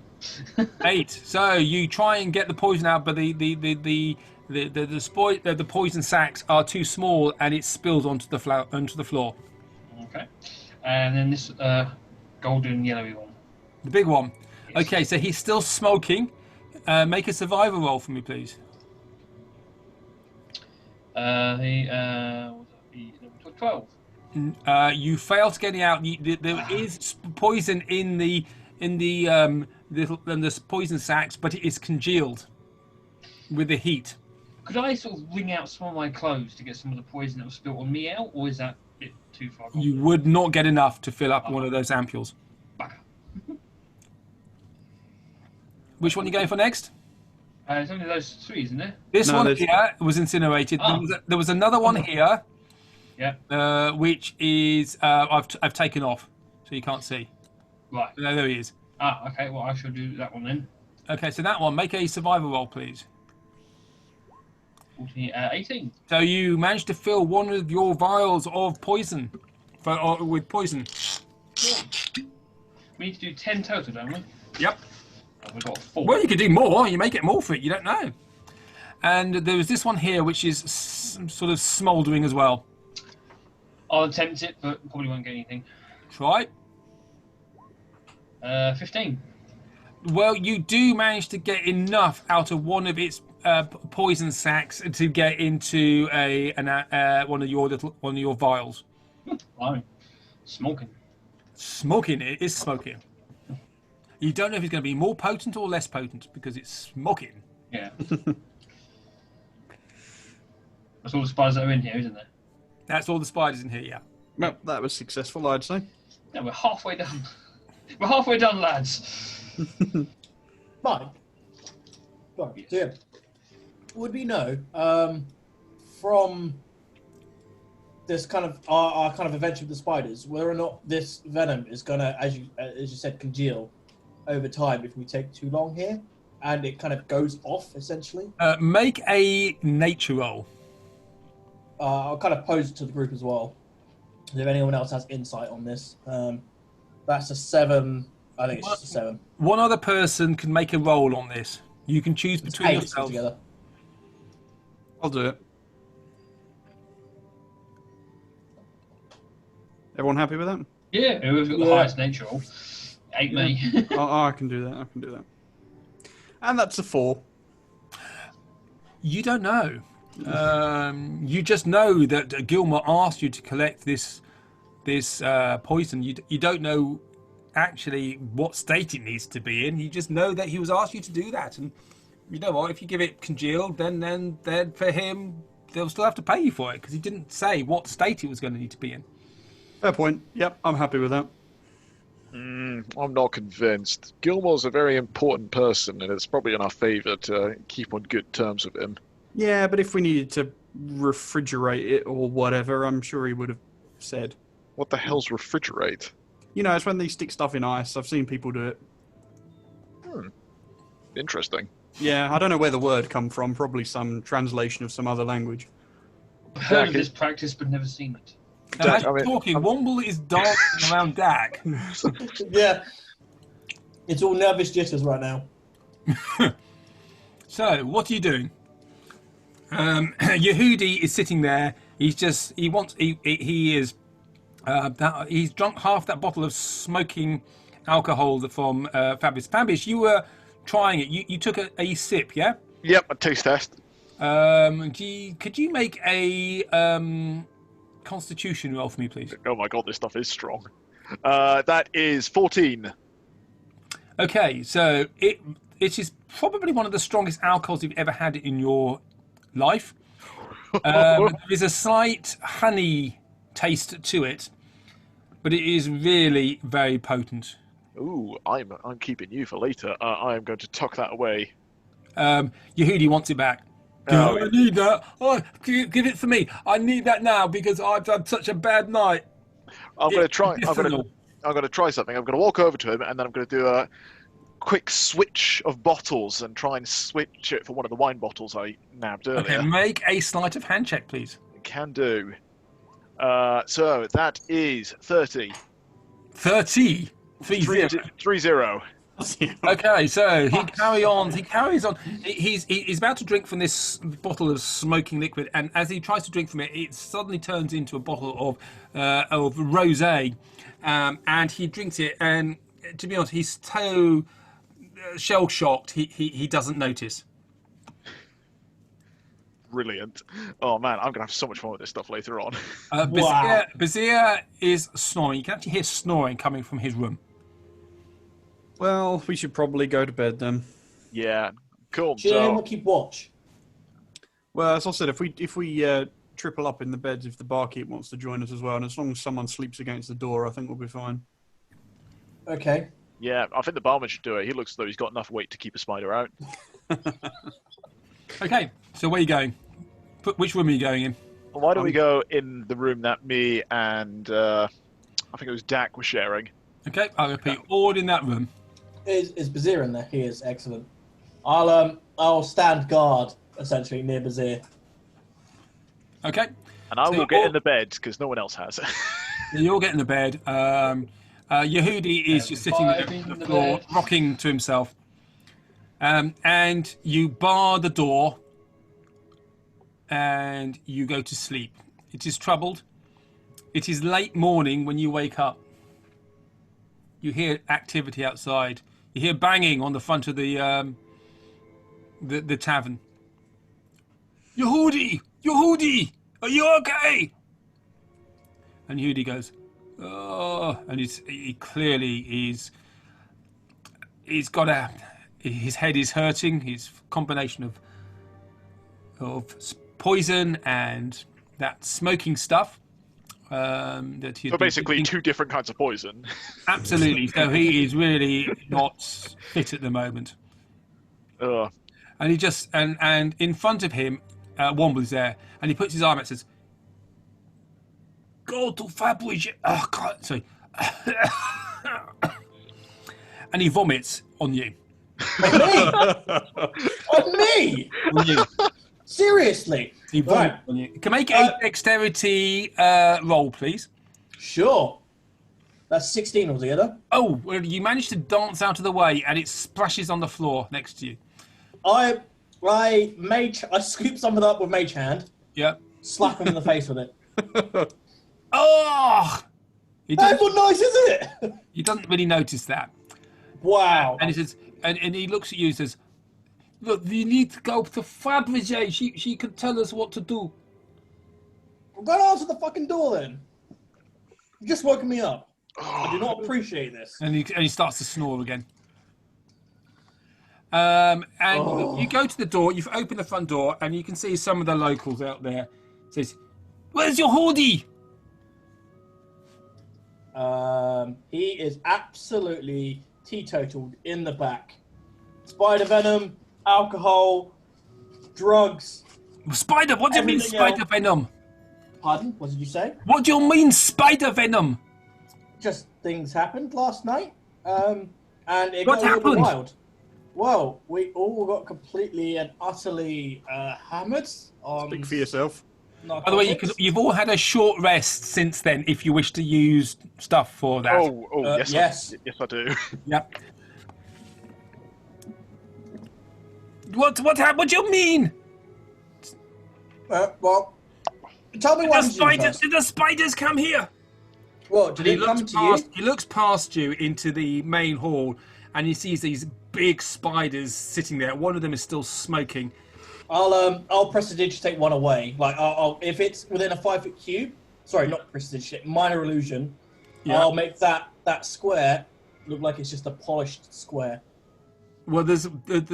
8. So you try and get the poison out, but the the poison sacs are too small, and it spills onto the floor. Okay. And then this golden yellowy one. The big one. Yes. Okay, so he's still smoking. Make a survival roll for me, please. Number 12. You fail to get it out. There is poison in the poison sacs, but it is congealed with the heat. Could I sort of wring out some of my clothes to get some of the poison that was spilled on me out, or is that a bit too far gone? You would not get enough to fill up one of those ampules. Bugger. Which one are you going for next? It's only those three, isn't there? This No, one there's- here was incinerated. Oh. There was another one here, Yeah. which is I've taken off, so you can't see. Right. No, there he is. Okay. Well, I shall do that one then. Okay, so that one. Make a survival roll, please. 18. So you managed to fill one of your vials of poison, with poison. We need to do 10 total, don't we? Yep. Oh, we've got 4. Well, you could do more. You may get more for it. You don't know. And there was this one here, which is sort of smouldering as well. I'll attempt it, but probably won't get anything. Try. 15. Well, you do manage to get enough out of one of its poison sacs to get into one of your vials. Blimey. Smoking. Smoking, it is smoking. You don't know if it's going to be more potent or less potent because it's smoking. Yeah. That's all the spiders that are in here, isn't there? That's all the spiders in here, yeah. Well, that was successful, I'd say. No, we're halfway done. We're halfway done, lads. Mike. Right. Yes. So yeah, would we know from this kind of our kind of adventure with the spiders whether or not this venom is gonna, as you said, congeal over time if we take too long here, and it kind of goes off essentially? Make a nature roll. I'll kind of pose it to the group as well. If anyone else has insight on this, that's a 7. I think it's just a 7. One other person can make a roll on this. You can choose It's between 8 yourselves. altogether. I'll do it. Everyone happy with that? Yeah, whoever's got the Yeah. highest nature roll. 8 me. I can do that. I can do that. And that's a 4. You don't know. You just know that Gilmore asked you to collect this poison. You don't know actually what state it needs to be in. You just know that he was asked you to do that, and you know what? If you give it congealed, then for him they'll still have to pay you for it because he didn't say what state it was going to need to be in. Fair point. Yep, I'm happy with that. I'm not convinced. Gilmore's a very important person, and it's probably in our favour to keep on good terms with him. Yeah, but if we needed to refrigerate it or whatever, I'm sure he would have said. What the hell's refrigerate? You know, it's when they stick stuff in ice. I've seen people do it. Interesting. Yeah, I don't know where the word come from. Probably some translation of some other language. I've heard of Dak, this practice, but never seen it. Now, Dak, as you're talking, Womble is dancing around Dak. Yeah. It's all nervous jitters right now. So, what are you doing? Yehudi is sitting there. He's drunk half that bottle of smoking alcohol from Fabius. Fabius, you were trying it. You took a sip, yeah? Yep, a taste test. Could you make a Constitution roll for me, please? Oh my god, this stuff is strong. That is 14. Okay, so it is probably one of the strongest alcohols you've ever had in your life. There is a slight honey taste to it, but it is really very potent. Ooh, I'm keeping you for later. I am going to tuck that away. Yehudi wants it back. Oh. I need that. Oh, give it to me. I need that now because I've had such a bad night. I'm going to try. It's I'm going medicinal. to try something. I'm going to walk over to him, and then I'm going to do a quick switch of bottles and try and switch it for one of the wine bottles I nabbed earlier. Okay, make a sleight of hand check, please. Can do. So that is 30. 30. 30. 3-0. Okay, so he carries on. He's about to drink from this bottle of smoking liquid, and as he tries to drink from it, it suddenly turns into a bottle of rosé, and he drinks it. And to be honest, he's so shell shocked he doesn't notice. Brilliant. Oh man, I'm gonna have so much fun with this stuff later on. Wow. Bazir is snoring. You can actually hear snoring coming from his room. Well, we should probably go to bed then. Yeah, cool. Jim will So keep watch. Well, as I said, if we triple up in the beds, if the barkeep wants to join us as well, and as long as someone sleeps against the door, I think we'll be fine. Okay. yeah, I think the barman should do it. He looks as though he's got enough weight to keep a spider out. Okay, so where are you going? Which room are you going in? Why don't we go in the room that me and I think it was Dak were sharing? Okay, I'll repeat. All in that room. Is Bazir in there? He is excellent. I'll stand guard essentially near Bazir. Okay, And I So will get all- in the bed because no one else has. you're getting to bed. Yehudi is just sitting there Five on in the the floor, bed. rocking to himself. And you bar the door and you go to sleep. It is troubled. It is late morning when you wake up. You hear activity outside. You hear banging on the front of the tavern. Yehudi, are you okay? And Yehudi goes, oh, and he clearly is. He's got his head is hurting. His combination of poison and that smoking stuff that he's So been basically, drinking. two different kinds of poison. Absolutely. So he is really not fit at the moment. Ugh. And he just and in front of him, Womble is there, and he puts his arm out and says, "Go to Fabergé." Oh God, sorry. And he vomits on you. On me? On me? On you. Seriously? He vomits Right. on you. Can make a dexterity roll, please. Sure. That's 16 altogether. Oh, well, you managed to dance out of the way, and it splashes on the floor next to you. I scoop some of it up with Mage Hand, Yeah. slap him in the face with it. Oh! He That's doesn't, not nice, isn't it? he doesn't really notice that. Wow. And he says, and he looks at you and says, "Look, you need to go to Fabergé. She can tell us what to do." I'm going to answer the fucking door then. You just woken me up. I do not appreciate this. And he starts to snore again. And you go to the door. You've opened the front door, and you can see some of the locals out there. It says, "Where's your hoodie?" He is absolutely teetotaled in the back. Spider venom, alcohol, drugs. Spider? What do you mean, Everything spider else. venom? Pardon? What did you say? What do you mean, spider venom? Just things happened last night. And it What got a little bit happened? wild. Well, we all got completely and utterly hammered on Speak for yourself. By the way, you've all had a short rest since then, if you wish to use stuff for that. Yes, yes. yes, I do. Yep. What do you mean? Well, tell me what Did the spiders come here? Well, did He it come looks, to you? he looks past you into the main hall, and he sees these big spiders sitting there. One of them is still smoking. I'll prestidigitate one away. Like, I'll if it's within a 5-foot cube. Sorry, not prestidigitate. Minor illusion. Yeah. I'll make that square look like it's just a polished square. Well, there's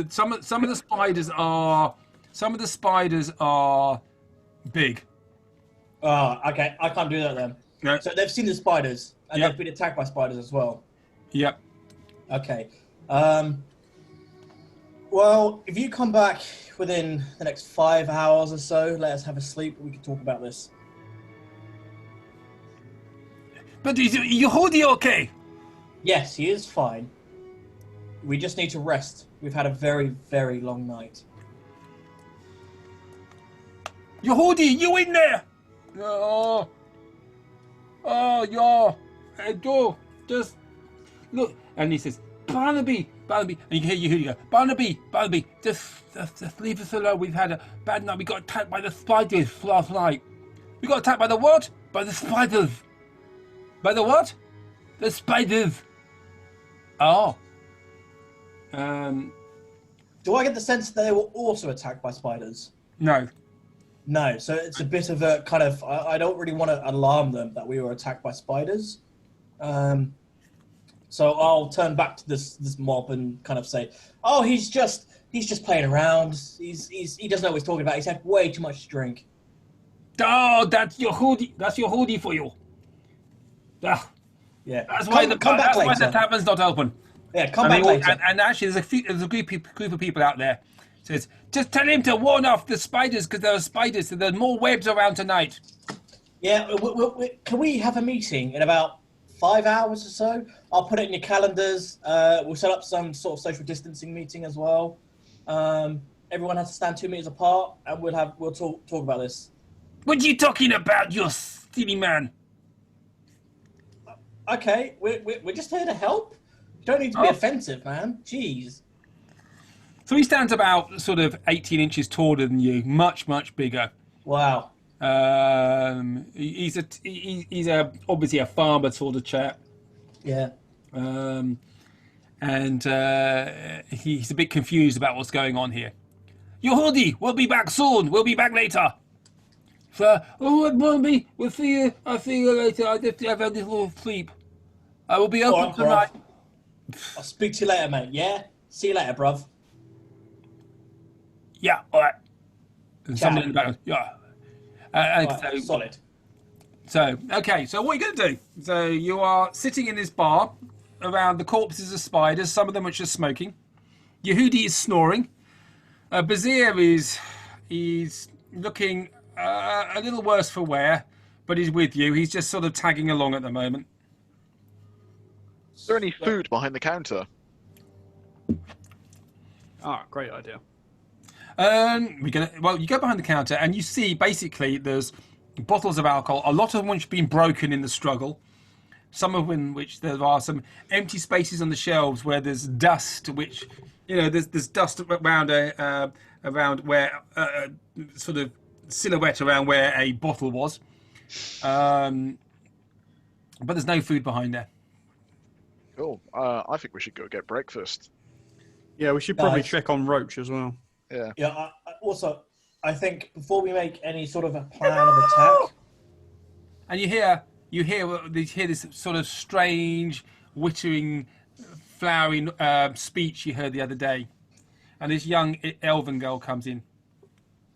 some of the spiders are big. Okay. I can't do that then. No. So they've seen the spiders, and Yep. they've been attacked by spiders as well. Yep. Okay. Well, if you come back within the next 5 hours or so, let us have a sleep. We can talk about this. But is Yehudi okay? Yes, he is fine. We just need to rest. We've had a very, very long night. Yehudi, you in there? Oh, yeah. Hey, Joe, just look. And he says, Barnaby, Barnaby, and you can hear Yehudi go, Barnaby, just leave us alone. We've had a bad night. We got attacked by the spiders last night. We got attacked by the what? By the spiders. By the what? The spiders. Oh. Do I get the sense that they were also attacked by spiders? No. No, so it's a bit of a kind of. I don't really want to alarm them that we were attacked by spiders. So I'll turn back to this mob and kind of say, "Oh, he's just playing around. He doesn't know what he's talking about. He's had way too much to drink." Oh, that's your hoodie. That's your hoodie for you. Ah, Yeah, that's why come back that's why later. the tavern's not open. Yeah, come back later. And actually, there's a group of people out there. Says, just tell him to warn off the spiders because there are spiders. So there's more webs around tonight. Yeah, can we have a meeting in about 5 hours or so? I'll put it in your calendars. We'll set up some sort of social distancing meeting as well. Everyone has to stand 2 meters apart, and we'll talk about this. What are you talking about, you silly man? Okay, we're just here to help. You don't need to be offensive, man. Jeez. So he stands about sort of 18 inches taller than you, much, much bigger. Wow. He's obviously a farmer sort of chap. Yeah. And he's a bit confused about what's going on here. Your hoodie, we'll be back soon. We'll be back later. So, Bobby, we'll see you. I'll see you later. I just have a little sleep. I will be open All right, tonight. I'll speak to you later, mate. Yeah? See you later, bruv. Yeah, all right. And Ciao. someone in the back, yeah. Right, solid. So, okay, so what are you going to do? So you are sitting in this bar around the corpses of spiders, some of them which are smoking. Yehudi is snoring. Bazir he's looking a little worse for wear, but he's with you. He's just sort of tagging along at the moment. Is there any food behind the counter? Ah, great idea. You go behind the counter and you see basically there's bottles of alcohol, a lot of which have been broken in the struggle, some of which there are some empty spaces on the shelves where there's dust, which, there's dust around around where sort of silhouette around where a bottle was, but there's no food behind there. Cool. I think we should go get breakfast. Yeah, we should probably Nice. check on Roach as well. Yeah. Yeah, I think before we make any sort of a plan of attack, And you hear this sort of strange, wittering, flowery speech you heard the other day, and this young elven girl comes in.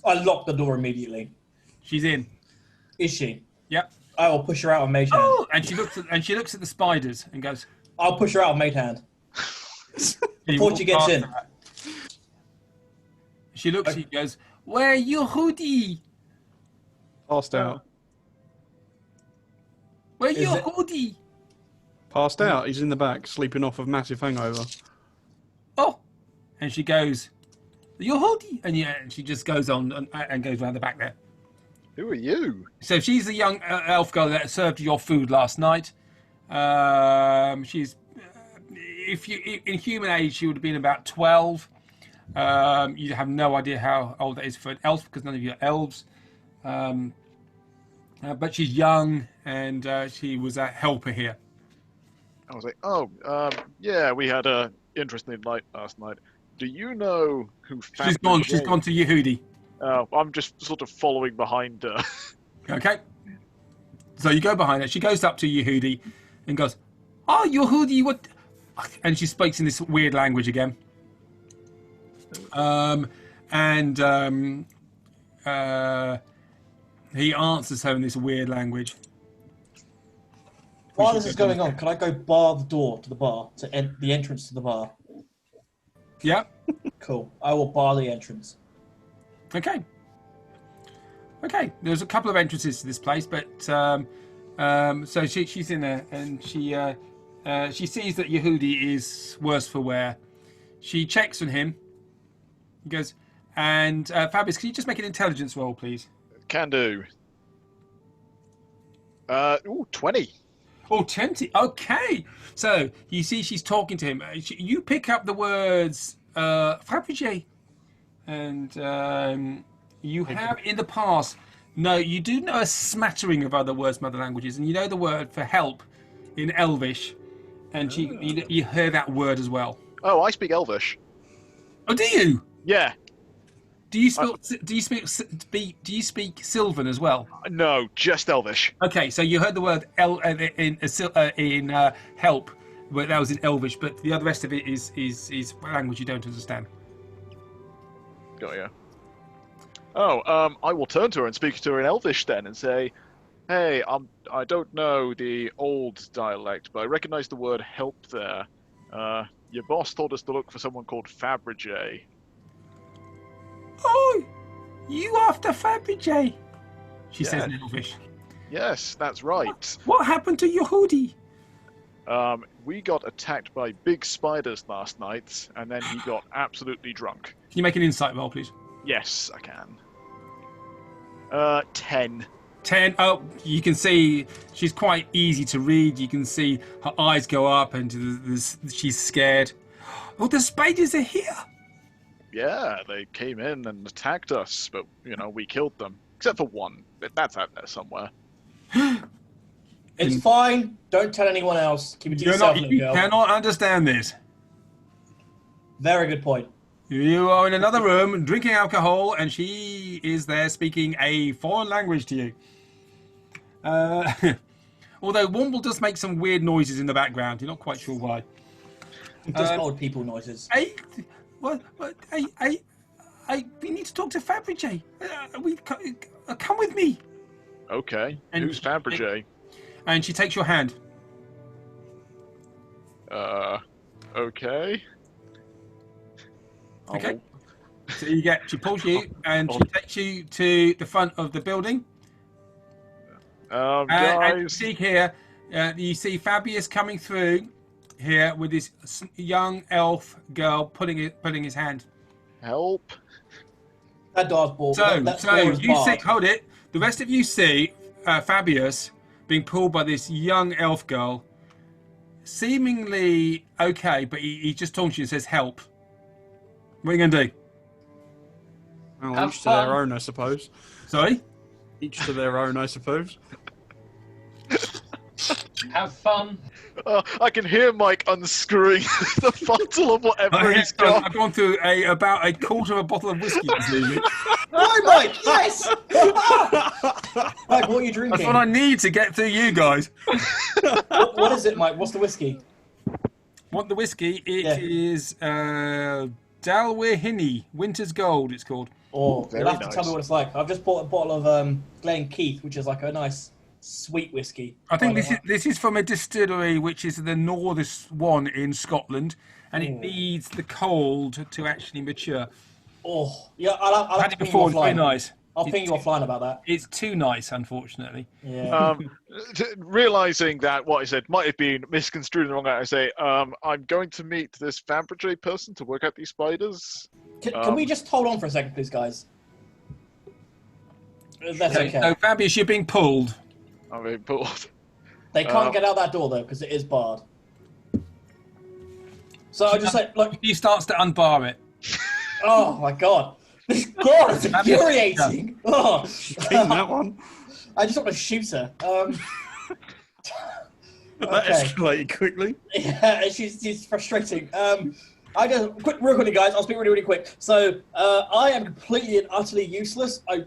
I lock the door immediately. She's in. Is she? Yep. I will push her out of mage hand. Oh, and she looks at the spiders and goes. I'll push her out of mage hand. Before she gets in. She looks at you and goes, "Where your hoodie? Passed out. Where Is your it- hoodie?" Passed out. He's in the back, sleeping off of massive hangover. Oh, and she goes, "Your hoodie," and she just goes on and goes around the back there. Who are you? So she's the young elf girl that served your food last night. She's, in human age, she would have been about 12. You have no idea how old that is for an elf because none of you are elves. But she's young and she was a helper here. I was like, yeah, we had a interesting night last night. Do you know who found She's gone. the She's grave? gone to Yehudi. I'm just sort of following behind her. Okay. So you go behind her. She goes up to Yehudi and goes, "Oh, Yehudi, what?" And she speaks in this weird language again. He answers her in this weird language. While this is going on, can I go bar the door to the bar, to the entrance to the bar? Yeah. Cool. I will bar the entrance. Okay. There's a couple of entrances to this place, but so she's in there and she sees that Yehudi is worse for wear. She checks on him. He goes, and Fabius, can you just make an intelligence roll, please? Can do. 20. Oh, 20. Okay. So you see she's talking to him. You pick up the words Fabergé. And you have in the past, no, you do know a smattering of other words from other languages. And you know the word for help in Elvish. And you hear that word as well. Oh, I speak Elvish. Oh, do you? Yeah. Do you speak Sylvan as well? No, just Elvish. Okay, so you heard the word in help, but that was in Elvish. But the other rest of it is language you don't understand. Got you. Oh, I will turn to her and speak to her in Elvish then, and say, "Hey, I don't know the old dialect, but I recognise the word help there. Your boss told us to look for someone called Fabergé." Oh, you after Fabergé? She says in Elvish. Yes, that's right. What happened to your hoodie? We got attacked by big spiders last night, and then he got absolutely drunk. Can you make an insight roll, please? Yes, I can. 10. 10. Oh, you can see she's quite easy to read. You can see her eyes go up and she's scared. Oh, the spiders are here. Yeah, they came in and attacked us, but, we killed them. Except for one. That's out there somewhere. It's fine. Don't tell anyone else. Keep it to yourself, little You girl. cannot understand this. Very good point. You are in another room drinking alcohol, and she is there speaking a foreign language to you. Although Womble does make some weird noises in the background. You're not quite sure why. Just old people noises. We need to talk to Fabergé. Come with me. Okay. And Who's Fabergé? And she takes your hand. Okay. Okay. So she pulls you and she takes you to the front of the building. And you Guys. see here, you see Fabius coming through here with this young elf girl putting his hand. Help. That door's ball. So that door is you see, barred. hold it. The rest of you see Fabius being pulled by this young elf girl, seemingly okay, but he just taunts you and says, "Help." What are you gonna do? Well, Have each to their fun. own, I suppose. Sorry. Each to their own, I suppose. Have fun. I can hear Mike unscrewing the bottle of whatever he's got. I've gone through about a quarter of a bottle of whiskey this evening. Why, Mike? Yes! Mike, what are you drinking? That's what I need to get through you guys. What is it, Mike? What's the whiskey? Want the whiskey? It Yeah. is Dalwhinnie Winter's Gold. It's called. Oh, Very you'll have to nice. tell me what it's like. I've just bought a bottle of Glen Keith, which is like a nice sweet whiskey. I think Quite like this is from a distillery which is the northest one in Scotland, and it needs the cold to actually mature. Oh, yeah, I'll I've have had to it ping you before. It's very offline. nice. I'll ping you offline about that. It's too nice, unfortunately. Yeah. Realizing that what I said might have been misconstrued in the wrong way, I say, I'm going to meet this Fabergé person to work out these spiders. Can we just hold on for a second, please, guys? That's okay. So Fabius, you're being pulled. I'm being pulled. They can't get out that door, though, because it is barred. So I just like, look, He starts to unbar it. oh my god. This god is infuriating. Oh. Clean that one. I just want to shoot her. That Okay. escalated quickly. Yeah, she's frustrating. I just real quickly, guys. I'll speak really quick. So I am completely and utterly useless. I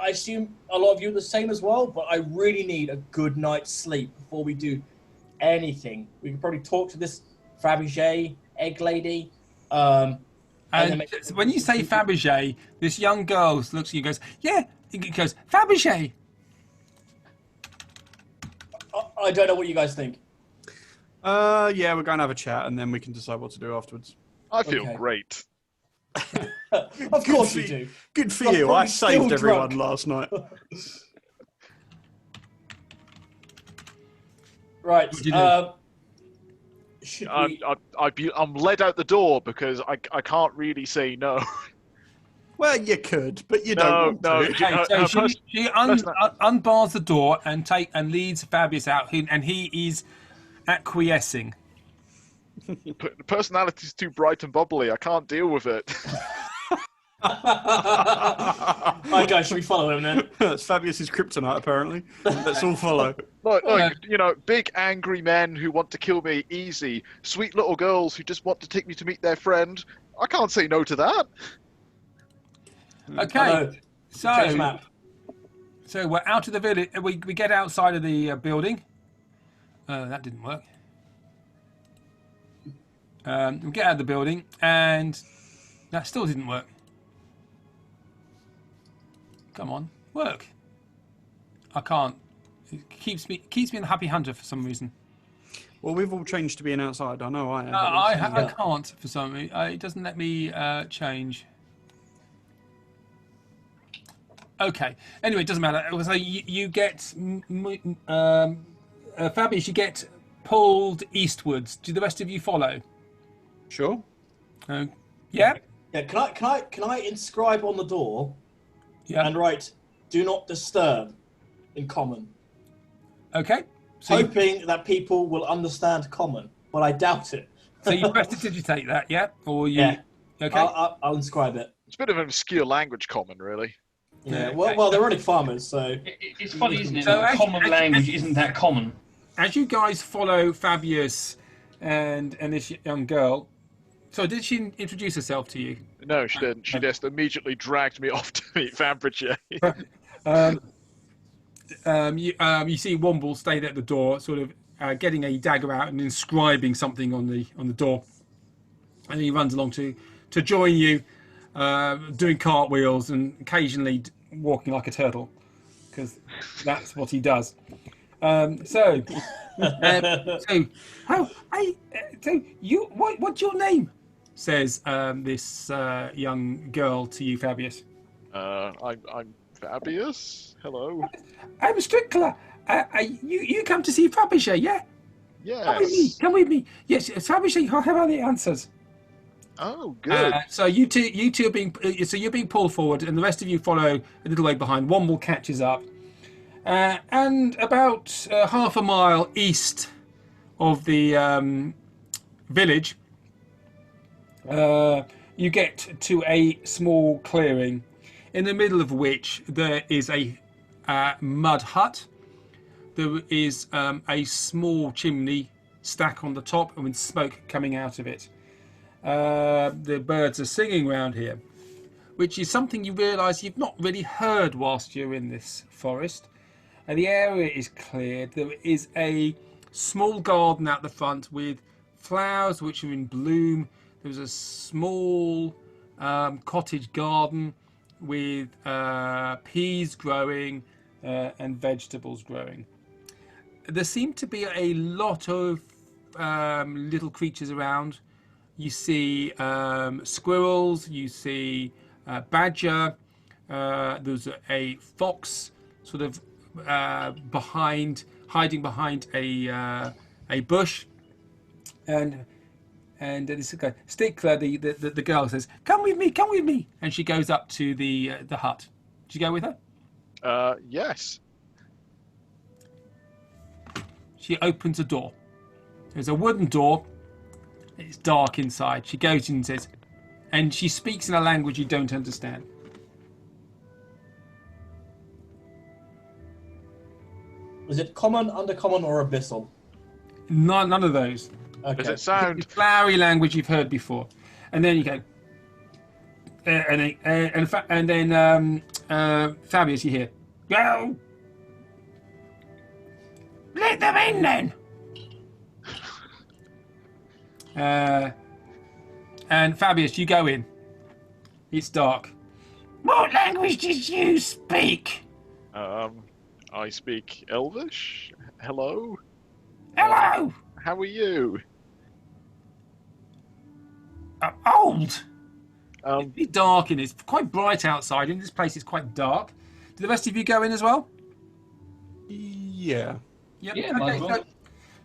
assume a lot of you are the same as well. But I really need a good night's sleep before we do anything. We can probably talk to this Fabergé egg lady. And then And when you say Fabergé, this young girl looks at you and goes, "Yeah." He goes, "Fabergé." I don't know what you guys think. Yeah, we're going to have a chat and then we can decide what to do afterwards. I feel Okay. great. Of course you do. Good for I'm you. I probably saved still everyone drunk. last night. Right. What do you do? Should I'm, we? I'm led out the door because I can't really say no. Well, you could, but you No, don't no. want to. Okay, so she person- unbars the door and leads Fabius out, and he is acquiescing. The personality's too bright and bubbly. I can't deal with it. Right, guys, should we follow him then? That's Fabius's kryptonite, apparently. Let's all follow. Look, big angry men who want to kill me, easy. Sweet little girls who just want to take me to meet their friend. I can't say no to that. Okay, Hello. Change so map. we're out of the village. We get outside of the building. That didn't work. We get out of the building, and that still didn't work. Come on, work. I can't. It keeps me in the happy hunter for some reason. Well, we've all changed to being outside. I know I have. I can't for some reason. It doesn't let me change. Okay. Anyway, it doesn't matter. So you get Fabius. You get pulled eastwards. Do the rest of you follow? Sure. Yeah. Yeah, can I inscribe on the door Yeah. and write "Do not disturb" in common, Okay. So you, hoping that people will understand common, but I doubt it. so you prestidigitate that, yeah? Or you? Yeah. Okay. I'll inscribe it. It's a bit of an obscure language, common, really. Yeah. Okay. Well, they're only farmers, so It's funny, isn't it? So that actually- common language isn't that common. As you guys follow Fabius and this young girl, so did she introduce herself to you? No, she didn't. She just immediately dragged me off to meet Faberge. You see Womble stay there at the door, sort of getting a dagger out and inscribing something on the door, and he runs along to join you, doing cartwheels and occasionally walking like a turtle, because that's what he does. So what's your name? Says this young girl to you, Fabius. I'm Fabius. Hello. I'm Strickler. You come to see Faberge, yeah? Yes. Come with me. Yes, Faberge, how are the answers? Oh, good. So you two are you're being pulled forward, and the rest of you follow a little way behind. Womble catches up, and about half a mile east of the village, you get to a small clearing, in the middle of which there is a mud hut. There is a small chimney stack on the top, and with smoke coming out of it. The birds are singing around here, which is something you realise you've not really heard whilst you're in this forest. And the area is cleared. There is a small garden out the front with flowers which are in bloom. There's a small cottage garden with peas growing and vegetables growing. There seem to be a lot of little creatures around. You see squirrels, you see badger, there's a fox sort of hiding behind a bush, and this guy Stickler, the girl says, come with me, and she goes up to the hut. Did you go with her? Yes. She opens a door. There's a wooden door. It's dark inside. She goes in and says, and she speaks in a language you don't understand. is it common, undercommon, or abyssal? None of those. Okay. Does it sound? Flowery language you've heard before, and then you go, and then Fabius, you hear, go. Let them in then. And Fabius, you go in. It's dark. What language did you speak? I speak Elvish. Hello. Hello. How are you? Old. Um, It's dark and it's quite bright outside, and this place is quite dark. Do the rest of you go in as well? Yeah. Yep. Yeah, might as well.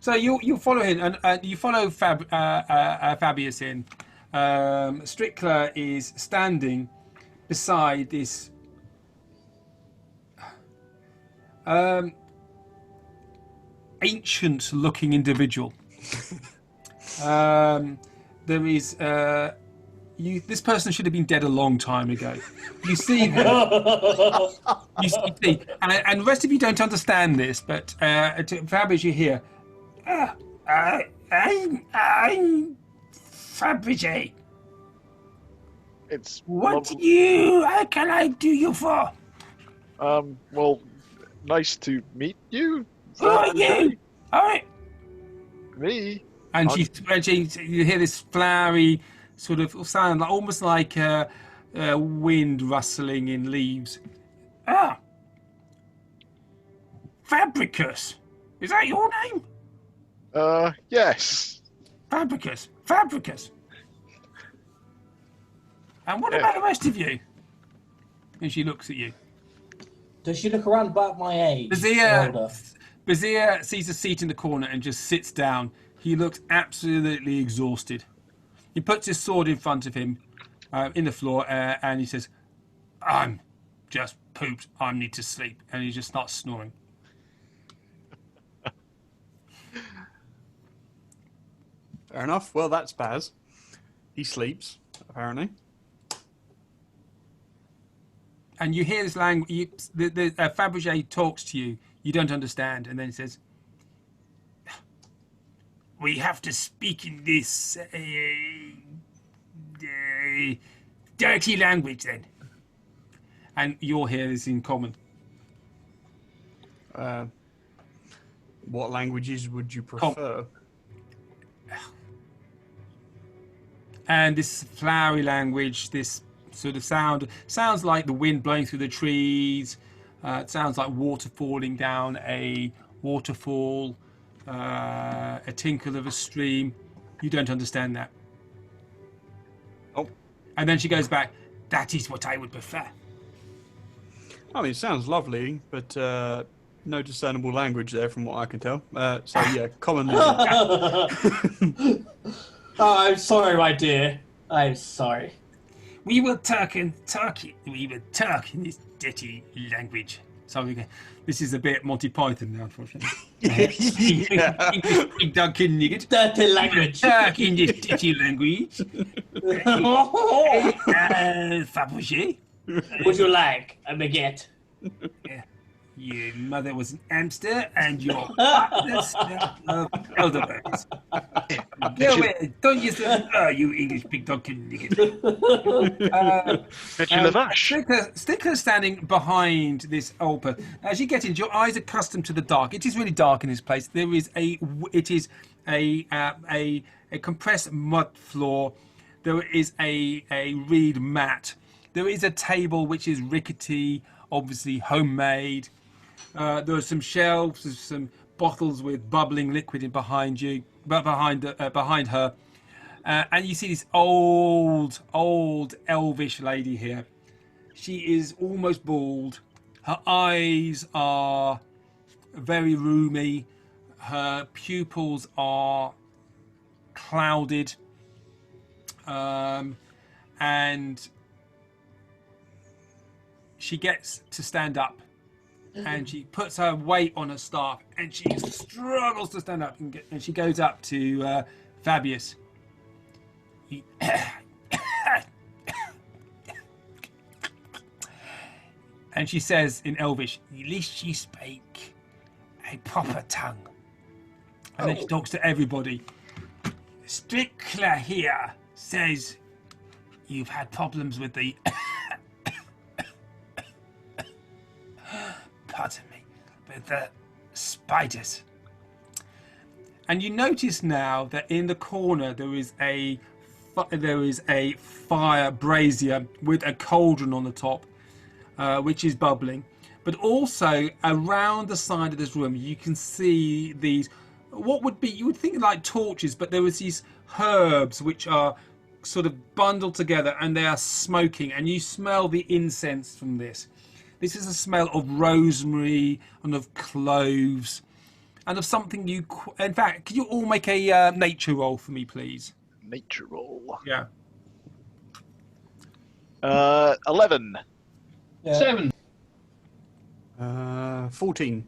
So you follow him, and you follow Fabius in. Strickler is standing beside this ancient-looking individual. There is this person should have been dead a long time ago. You see them. You see, and the rest of you don't understand this, but to Fabrice, you hear, I'm Fabrice. It's What how can I do you for? well, nice to meet you. Who are you? All right. Me? And you hear this flowery sort of sound, like almost like wind rustling in leaves. Ah, Fabricus. Is that your name? Yes. Fabricus. And what about the rest of you? And she looks at you. Does she look around about my age? Bazir sees a seat in the corner and just sits down. He looks absolutely exhausted. He puts his sword in front of him in the floor and he says, I'm just pooped. I need to sleep. And he just starts snoring. Fair enough. Well, that's Baz. He sleeps, apparently. And you hear this language. Fabergé talks to you. You don't understand. And then he says, we have to speak in this dirty language then. And you'll hear this in common. What languages would you prefer? And this flowery language, this sort of sounds like the wind blowing through the trees. It sounds like water falling down a waterfall, a tinkle of a stream. You don't understand that. Oh. And then she goes back, that is what I would prefer. I mean, it sounds lovely, but no discernible language there from what I can tell. So, yeah, commonly. Oh, I'm sorry, my dear. I'm sorry. We will talk in this dirty language. Sorry, this is a bit Monty Python now, unfortunately. Big Duncan Nugget. Dirty language. Talk in this dirty language. Fabergé. Would you like a baguette? Your mother was an hamster and your father smelled of elderberries. Go away. Don't use the you English big Duncan Nugget. Stickler standing behind this old person. As you get in, your eyes are accustomed to the dark. It is really dark in this place. There is a compressed mud floor. There is a reed mat. There is a table which is rickety, obviously homemade. There are some shelves, there's some bottles with bubbling liquid in behind her, and you see this old elvish lady here. She is almost bald. Her eyes are very rheumy. Her pupils are clouded, and she gets to stand up. And she puts her weight on her staff, and she struggles to stand up. And she goes up to Fabius. And she says in Elvish, "At least she spake a proper tongue." And then she talks to everybody. Strickler here says you've had problems with the pardon me, with the spiders. And you notice now that in the corner there is a fire brazier with a cauldron on the top, which is bubbling. But also around the side of this room, you can see these, what would be, you would think like torches, but there was these herbs which are sort of bundled together and they are smoking, and you smell the incense from this. This is a smell of rosemary and of cloves and of something you... In fact, could you all make a nature roll for me, please? Nature roll. Yeah. 11. Yeah. 7. 14.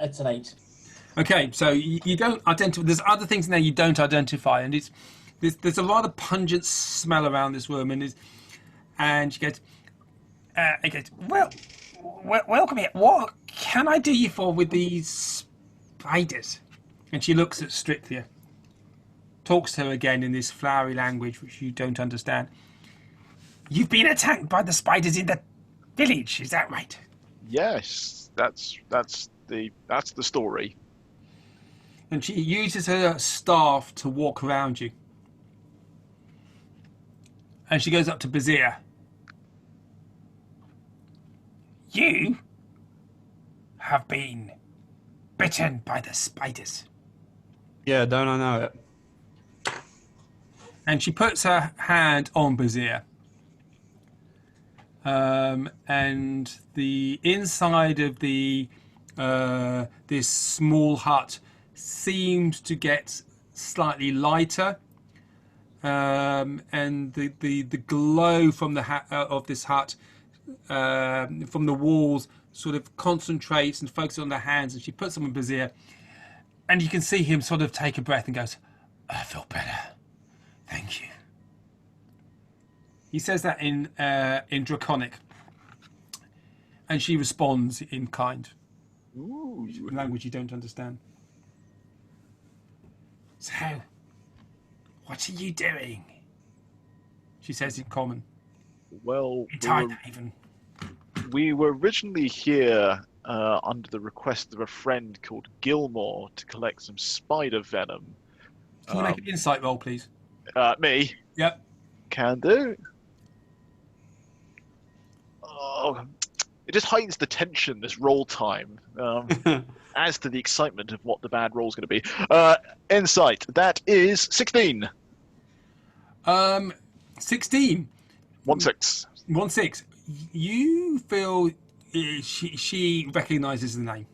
It's an 8. Okay, so you don't identify. There's other things in there you don't identify, and there's a rather pungent smell around this room, and she goes, welcome here. What can I do you for with these spiders? And she looks at Stricthia, talks to her again in this flowery language which you don't understand. You've been attacked by the spiders in the village, is that right? Yes, that's the story. And she uses her staff to walk around you. And she goes up to Bazir. You have been bitten by the spiders. Yeah, don't I know it? And she puts her hand on Bazir. And the inside of the this small hut seems to get slightly lighter, and the glow from the of this hut from the walls sort of concentrates and focuses on the hands. And she puts them on Bazir, and you can see him sort of take a breath and goes, "I feel better, thank you." He says that in Draconic, and she responds in kind, Ooh. language you don't understand. So, what are you doing? She says in common. Well, In Tidehaven. we were originally here under the request of a friend called Gilmore to collect some spider venom. Can you make an insight roll, please? Me? Yep. Can do. Oh, it just heightens the tension, this roll time. Adds to the excitement of what the bad roll's going to be. Insight, that is 16. 16. 1-6. 1-6. You feel she recognises the name.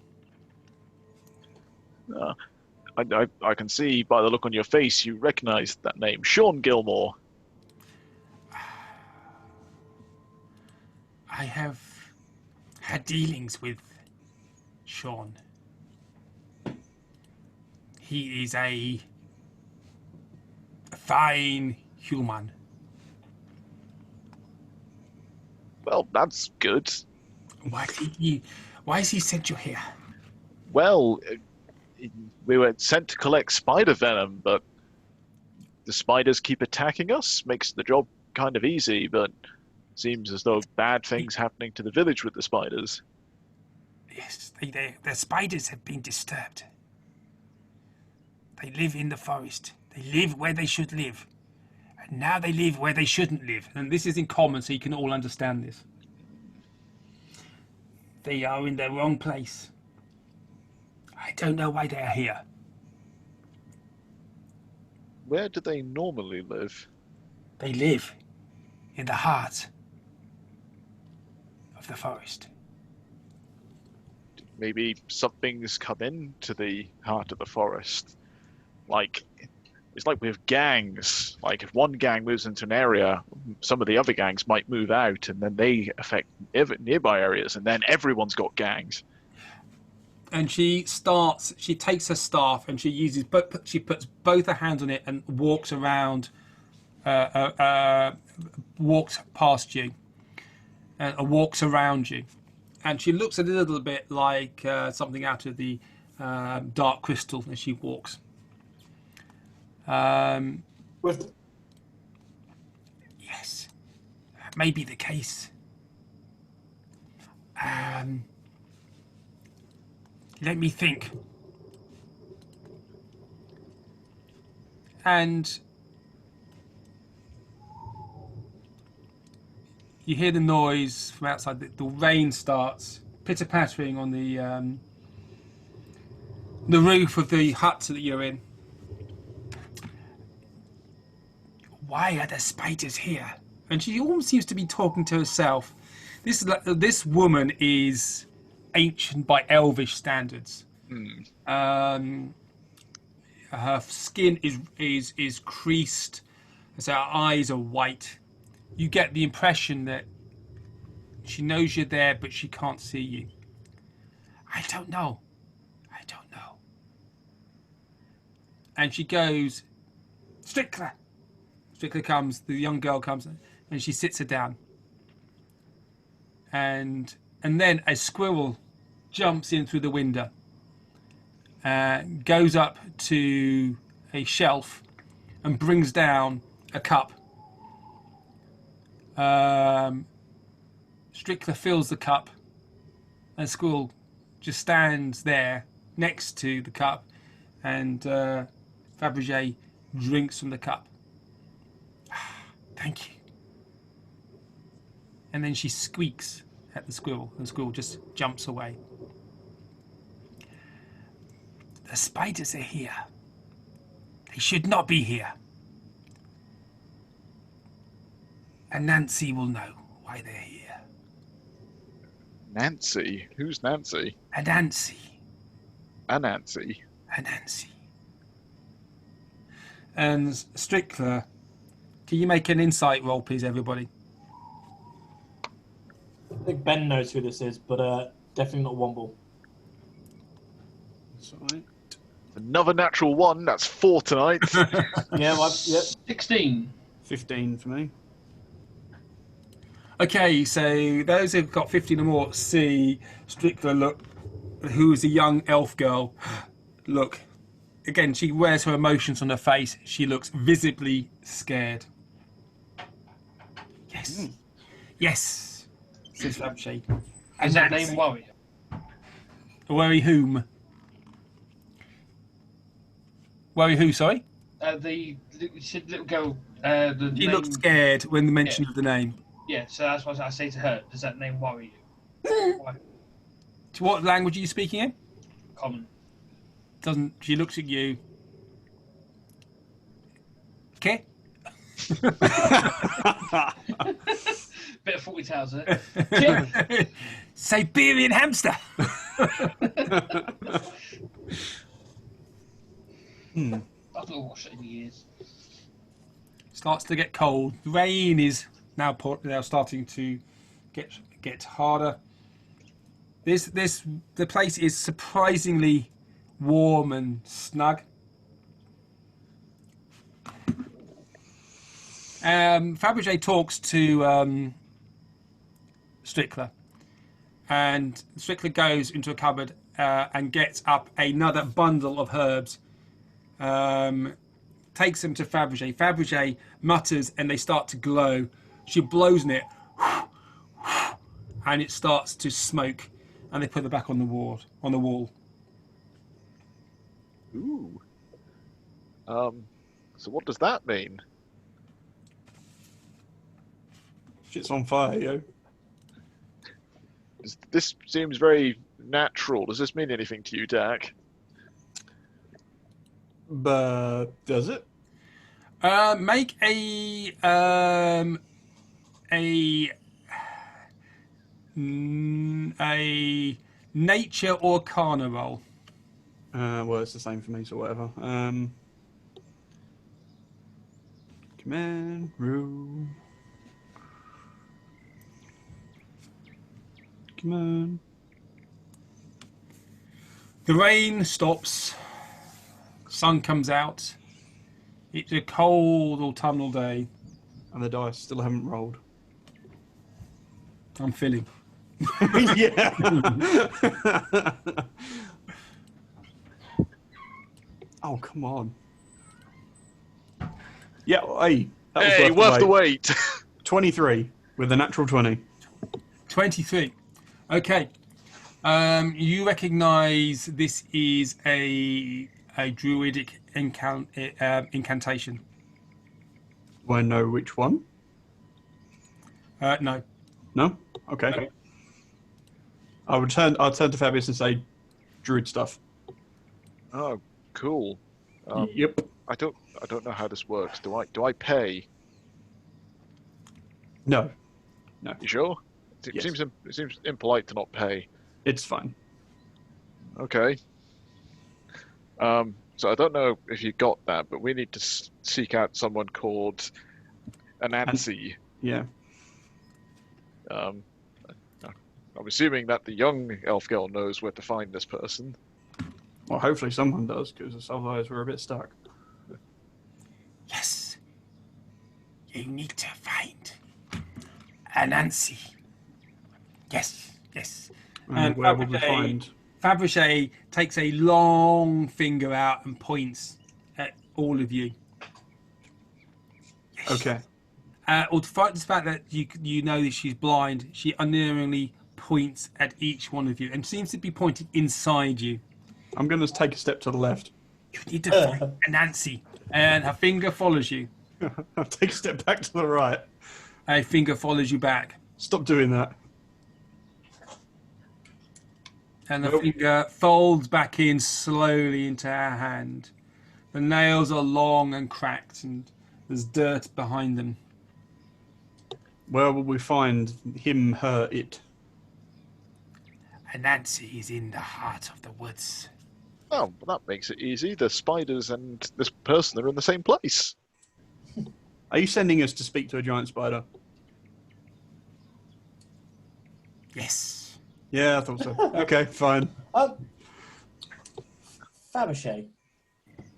I can see by the look on your face you recognise that name. Sean Gilmore. I have had dealings with Sean. He is a fine human. Well, that's good. Why has he sent you here? Well, we were sent to collect spider venom, but the spiders keep attacking us. Makes the job kind of easy, but seems as though bad things happening to the village with the spiders. Yes, the spiders have been disturbed. They live in the forest. They live where they should live. And now they live where they shouldn't live. And this is in common, so you can all understand this. They are in the wrong place. I don't know why they are here. Where do they normally live? They live in the heart of the forest. Maybe something's come into the heart of the forest. Like, it's like we have gangs. Like, if one gang moves into an area, some of the other gangs might move out, and then they affect nearby areas, and then everyone's got gangs. And she takes her staff and she puts both her hands on it and walks around, walks past you, and walks around you. And she looks a little bit like something out of the Dark Crystal as she walks. With Yes, that may be the case. Let me think. And you hear the noise from outside. The rain starts pitter-pattering on the roof of the hut that you're in. Why are the spiders here? And she almost seems to be talking to herself. This woman is ancient by elvish standards. her skin is creased, so her eyes are white. You get the impression that she knows you're there, but she can't see you. I don't know. I don't know. And she goes, Strickler. Strickler comes, the young girl comes, and she sits her down. And then a squirrel jumps in through the window, goes up to a shelf and brings down a cup. Strickler fills the cup, and Squirrel just stands there next to the cup, and Fabergé drinks from the cup. Thank you. And then she squeaks at the squirrel, and the squirrel just jumps away. The spiders are here. They should not be here. And Nancy will know why they're here. Nancy? Who's Nancy? Anansi. Anansi. Anansi. And Strickler, can you make an insight roll, please, everybody? I think Ben knows who this is, but definitely not Womble. That's all right. Another natural one. That's 4 tonight. Yeah, well, yep. 16. 15 for me. Okay, so those who've got 15 or more see Strickler look, who is a young elf girl. Look, again, she wears her emotions on her face. She looks visibly scared. Yes. Yes, says Fabergé. Is that name Warrior? Worry whom? Worry who, sorry? You said little girl. She looked scared when the mention of the name. Yeah, so that's what I say to her. Does that name worry you? Why? What language are you speaking in? Common. Doesn't she looks at you? Okay. Bit of 40 tales there. Yeah. Siberian hamster. I've not watched it in years. Starts to get cold. The rain is now starting to get harder. The place is surprisingly warm and snug. Fabergé talks to Strickler, and Strickler goes into a cupboard and gets up another bundle of herbs. Takes them to Fabergé. Fabergé mutters, and they start to glow. She blows in it, and it starts to smoke. And they put them back on the wall. Ooh. So what does that mean? Shit's on fire, yo. This seems very natural. Does this mean anything to you, Dak? But does it? Make a nature or arcana roll. Well, it's the same for me, so whatever. Command room. Come on. The rain stops. Sun comes out. It's a cold autumnal day. And the dice still haven't rolled. I'm feeling. Yeah. Oh, come on. Yeah, hey. That was Hey, worth the wait. 23 with a natural 20. 23. Okay. You recognise this is a druidic incantation. Do I know which one? No. No? Okay. I'll turn to Fabius and say druid stuff. Oh, cool. Yep. I don't know how this works. Do I pay? No. You sure? It Yes. seems impolite to not pay. It's fine. Okay. So I don't know if you got that, but we need to seek out someone called Anansi. Yeah. Um, I'm assuming that the young elf girl knows where to find this person. Well, hopefully someone does, because otherwise we're a bit stuck. Yes. You need to find Anansi. Yes, yes. And where will we find? Fabergé takes a long finger out and points at all of you. Okay. Or despite the fact that you know that she's blind, she unerringly points at each one of you and seems to be pointing inside you. I'm going to take a step to the left. You need to find Anansi, and her finger follows you. I'll take a step back to the right. A finger follows you back, Stop doing that. and the Nope. finger folds back in slowly into her hand. The nails are long and cracked, and there's dirt behind them. Where will we find him, her, it? Anansi is in the heart of the woods. Oh, well, that makes it easy. The spiders and this person are in the same place. Are you sending us to speak to a giant spider? Yes. Yeah, I thought so. Okay, fine. Fabergé,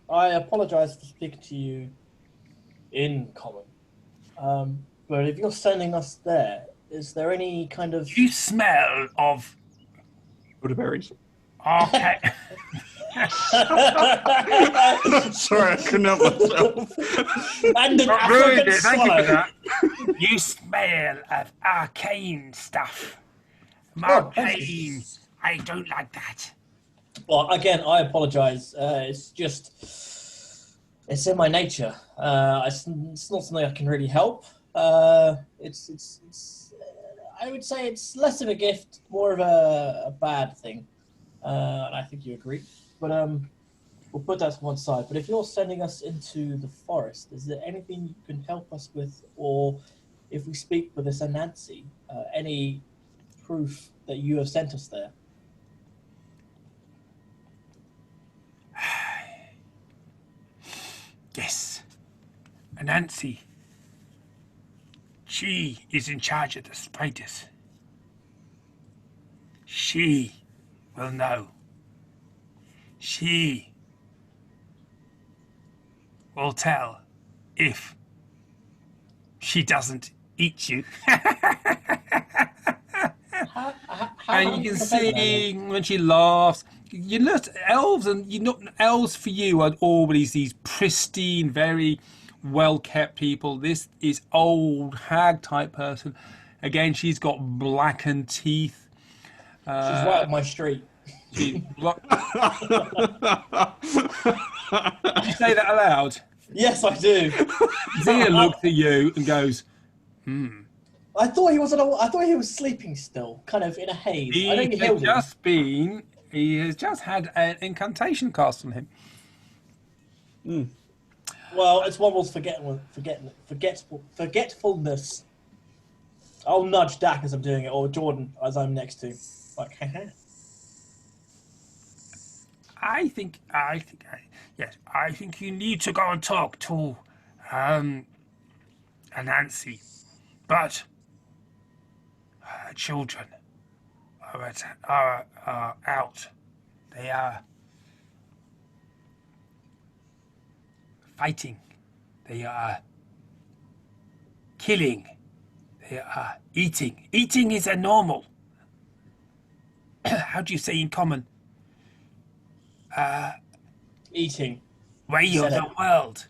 I apologise for speaking to you in common. But if you're sending us there, is there any kind of... You smell of Elderberries. arcane. Sorry, I couldn't help myself. and an Ruined African it. Thank you swallow. for that. You smell of arcane stuff. Oh, thank you. Arcane. I don't like that. Well, again, I apologise. It's just... It's in my nature. It's not something I can really help. It's I would say it's less of a gift, more of a bad thing. And I think you agree. But we'll put that to one side. But if you're sending us into the forest, is there anything you can help us with? Or if we speak with this Anansi, any proof that you have sent us there? Yes. Anansi. She is in charge of the spiders. She will know. She will tell if she doesn't eat you. How And you can see when she laughs, you look elves, and you know elves for you are always these pristine, very well kept people. This is old hag type person. Again, she's got blackened teeth. She's right up my street. Did you say that aloud? Yes, I do. Zia looks at you and goes, I thought he was sleeping still, kind of in a haze. I know you healed him. he has just had an incantation cast on him. Well, it's one was forgetfulness. I'll nudge Dak as I'm doing it, or Jordan as I'm next to. Like, I think you need to go and talk to Anansi, but her children are out. They are fighting. They are killing. They are eating. Eating is a normal. How do you say in common? eating. Way of Said the it. world.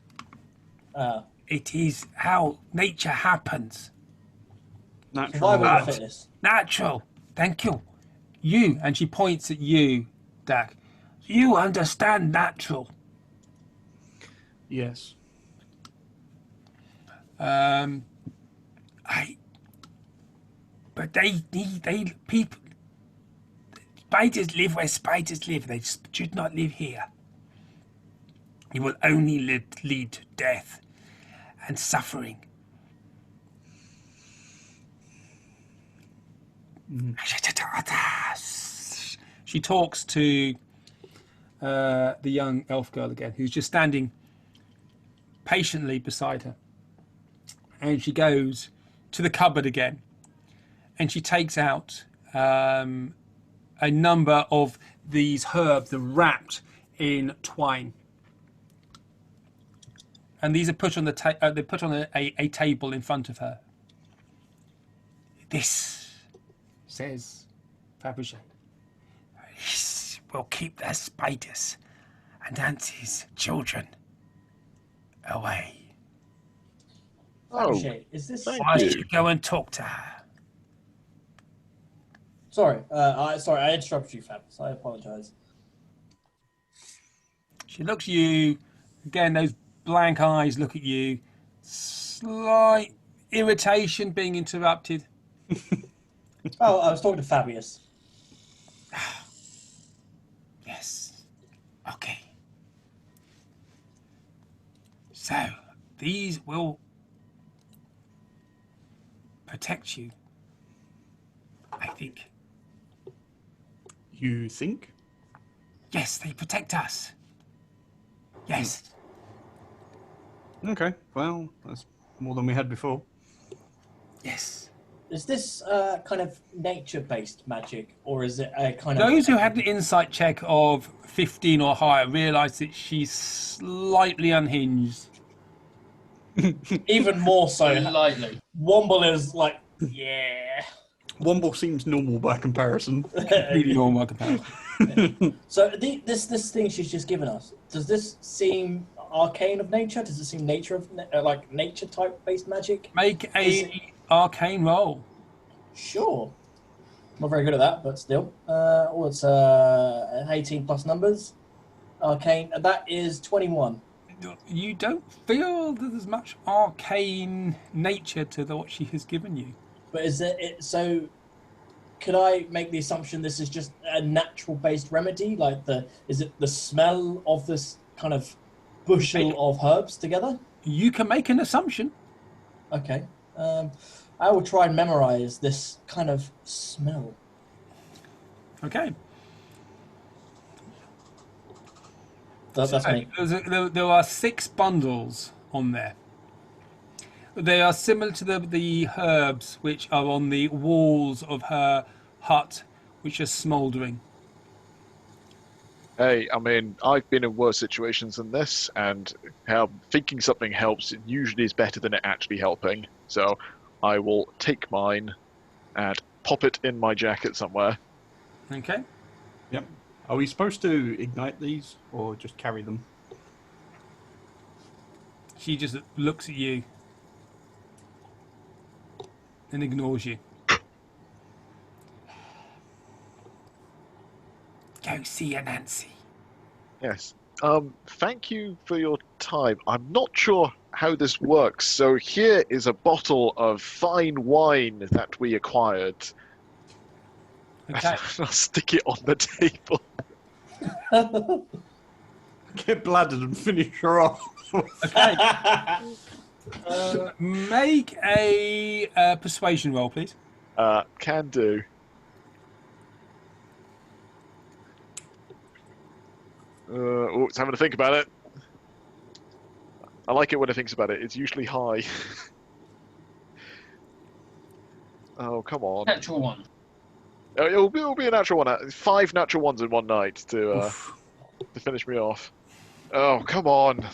Uh, It is how nature happens. Natural. survival and But- fitness. Natural. Thank you. You, and she points at you, Dak. You understand natural. Yes. But they people. Spiders live where spiders live. They should not live here. You will only lead to death and suffering. She talks to the young elf girl again, who's just standing patiently beside her. And she goes to the cupboard again, and she takes out a number of these herbs that are wrapped in twine. And these are put on they're put on a table in front of her. This, says Fabergé, this will keep the spiders and Nancy's children away. Oh, Fabergé, is this? thank Why don't you. you go and talk to her? Sorry, I interrupted you, Fabs. I apologise. She looks at you again. Those blank eyes look at you. Slight irritation being interrupted. Oh, I was talking to Fabius. Yes. Okay. So these will protect you, I think. You think? Yes, they protect us. Yes. Okay, well, that's more than we had before. Yes. Is this kind of nature-based magic, or is it a kind of? Those who had an insight check of 15 or higher realise that she's slightly unhinged. Even more so? Lightly. Womble is like, yeah. Womble seems normal by comparison. Really normal comparison. So this thing she's just given us, does this seem arcane of nature? Does it seem nature of like nature type based magic? Make Is a arcane roll. Sure. Not very good at that, but still. It's 18 plus numbers. Arcane. That is 21. You don't feel that there's much arcane nature to what she has given you. But is so? Could I make the assumption this is just a natural based remedy? Like is it the smell of this kind of bushel of herbs together? You can make an assumption. Okay. I will try and memorize this kind of smell. Okay. That's me. There are 6 bundles on there. They are similar to the herbs which are on the walls of her hut, which are smouldering. Hey, I mean, I've been in worse situations than this, and how thinking something helps usually is better than it actually helping. So I will take mine and pop it in my jacket somewhere. Okay. Yep. Are we supposed to ignite these or just carry them? She just looks at you and ignores you. Go see her, Nancy. Yes. Thank you for your time. I'm not sure how this works. So here is a bottle of fine wine that we acquired. Okay. I'll stick it on the table. Get bladdered and finish her off. Okay. Make a persuasion roll, please. Can do. It's having to think about it. I like it when it thinks about it. It's usually high. Oh, come on. Natural one. It'll be a natural one. 5 natural ones in one night to finish me off. Oh, come on.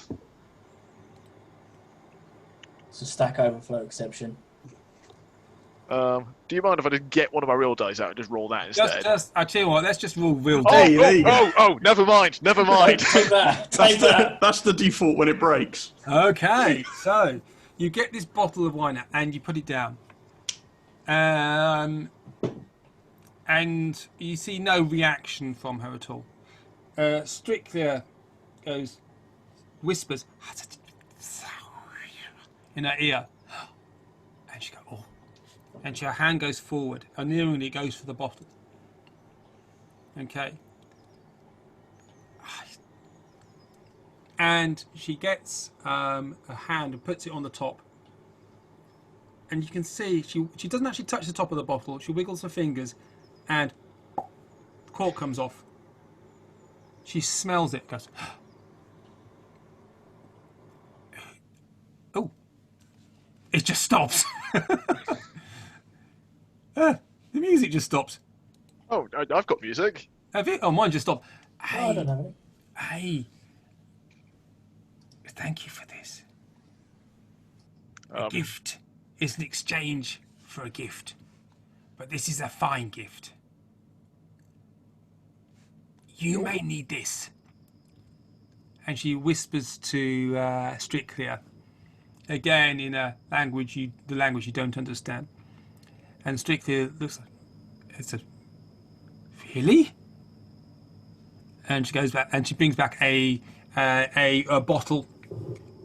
It's a stack overflow exception. Do you mind if I just get one of my real dice out and just roll that instead? I tell you what, let's just roll real Oh, dice. Hey, there you go. never mind. Take that. Take that. That's the default when it breaks. Okay, so you get this bottle of wine out and you put it down. And you see no reaction from her at all. Strictly whispers in her ear. And she goes, oh. And her hand goes forward, unerringly goes for the bottle. Okay. And she gets a hand and puts it on the top. And you can see she doesn't actually touch the top of the bottle. She wiggles her fingers and the cork comes off. She smells it, goes, oh, it just stops. The music just stops. Oh, I've got music. Have you? Oh, mine just stopped. No, I don't have any. Hey, thank you for this. A gift is an exchange for a gift, but this is a fine gift. You may need this. And she whispers to Strictlia, again in a language the language you don't understand. And Strictlia looks like, it's a, really? And she goes back and she brings back a bottle,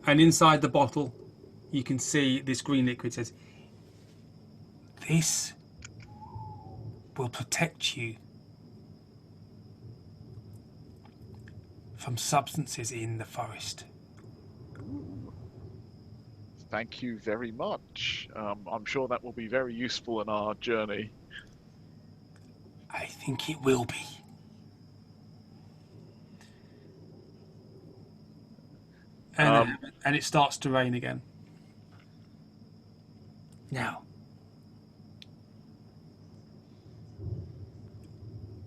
and inside the bottle you can see this green liquid. It says, this will protect you from substances in the forest. Thank you very much. I'm sure that will be very useful in our journey. I think it will be. And it starts to rain again. Now,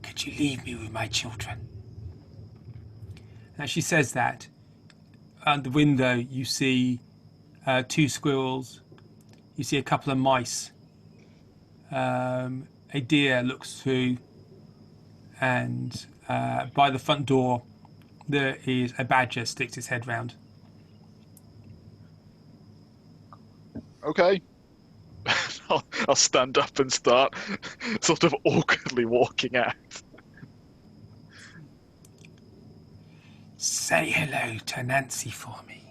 could you leave me with my children? As she says that, at the window you see 2 squirrels, you see a couple of mice, a deer looks through, and by the front door there is a badger sticks its head round. Okay. I'll stand up and start sort of awkwardly walking out. Say hello to Nancy for me.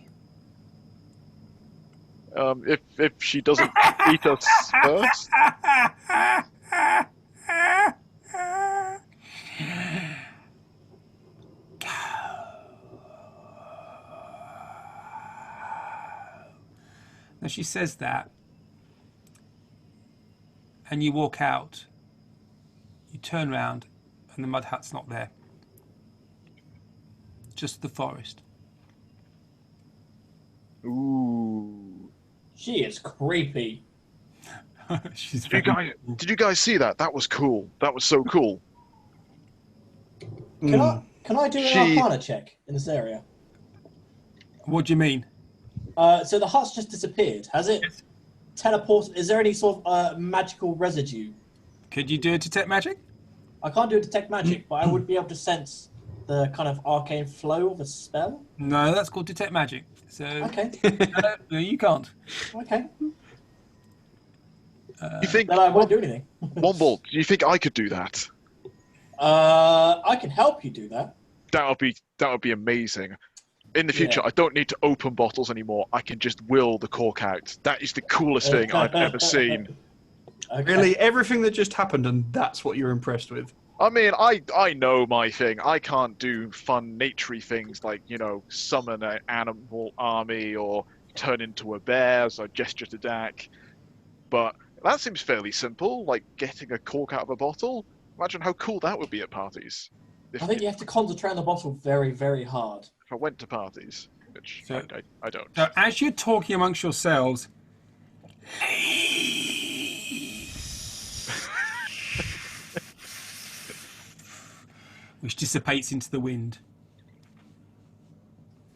If she doesn't eat us first. Now she says that, and you walk out, you turn round, and the mud hut's not there. Just the forest. Ooh. She is creepy. She's Did you guys see that? That was cool. That was so cool. Can I do an Arcana check in this area? What do you mean? So the hut's just disappeared. Has it teleported? Is there any sort of magical residue? Could you do a detect magic? I can't do a detect magic, but I would be able to sense the kind of arcane flow of a spell. No, that's called detect magic. So Okay. no, you can't. Okay. You think Then I won't do anything. Womble, do you think I could do that? I can help you do that. That would be amazing. In the future, I don't need to open bottles anymore. I can just will the cork out. That is the coolest thing I've ever seen. Okay. Really, everything that just happened, and that's what you're impressed with? I mean, I know my thing. I can't do fun naturey things like, summon an animal army or turn into a bear as I gesture to Dak. But that seems fairly simple, like getting a cork out of a bottle. Imagine how cool that would be at parties. I think you have to concentrate on the bottle very, very hard. If I went to parties, which So- I don't. So as you're talking amongst yourselves, which dissipates into the wind.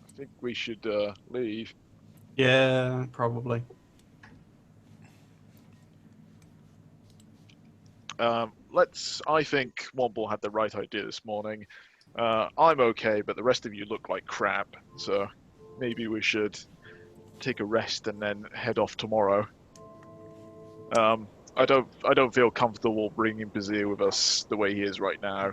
I think we should leave. Yeah, probably. I think Womble had the right idea this morning. I'm okay, but the rest of you look like crap, so maybe we should take a rest and then head off tomorrow. I don't feel comfortable bringing Bazir with us the way he is right now.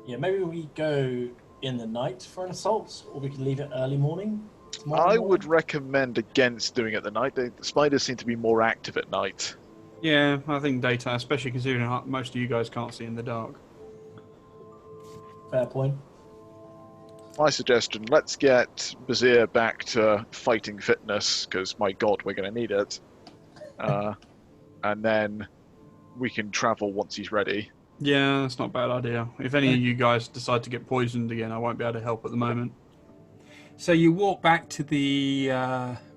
Yeah, maybe we go in the night for an assault, or we can leave it early morning. tomorrow I morning? would recommend against doing it at the night. The spiders seem to be more active at night. Yeah, I think daytime, especially considering most of you guys can't see in the dark. Fair point. My suggestion, let's get Bazir back to fighting fitness, because my god, we're going to need it. And then we can travel once he's ready. Yeah, that's not a bad idea. If any of you guys decide to get poisoned again, I won't be able to help at the moment. So you walk back to the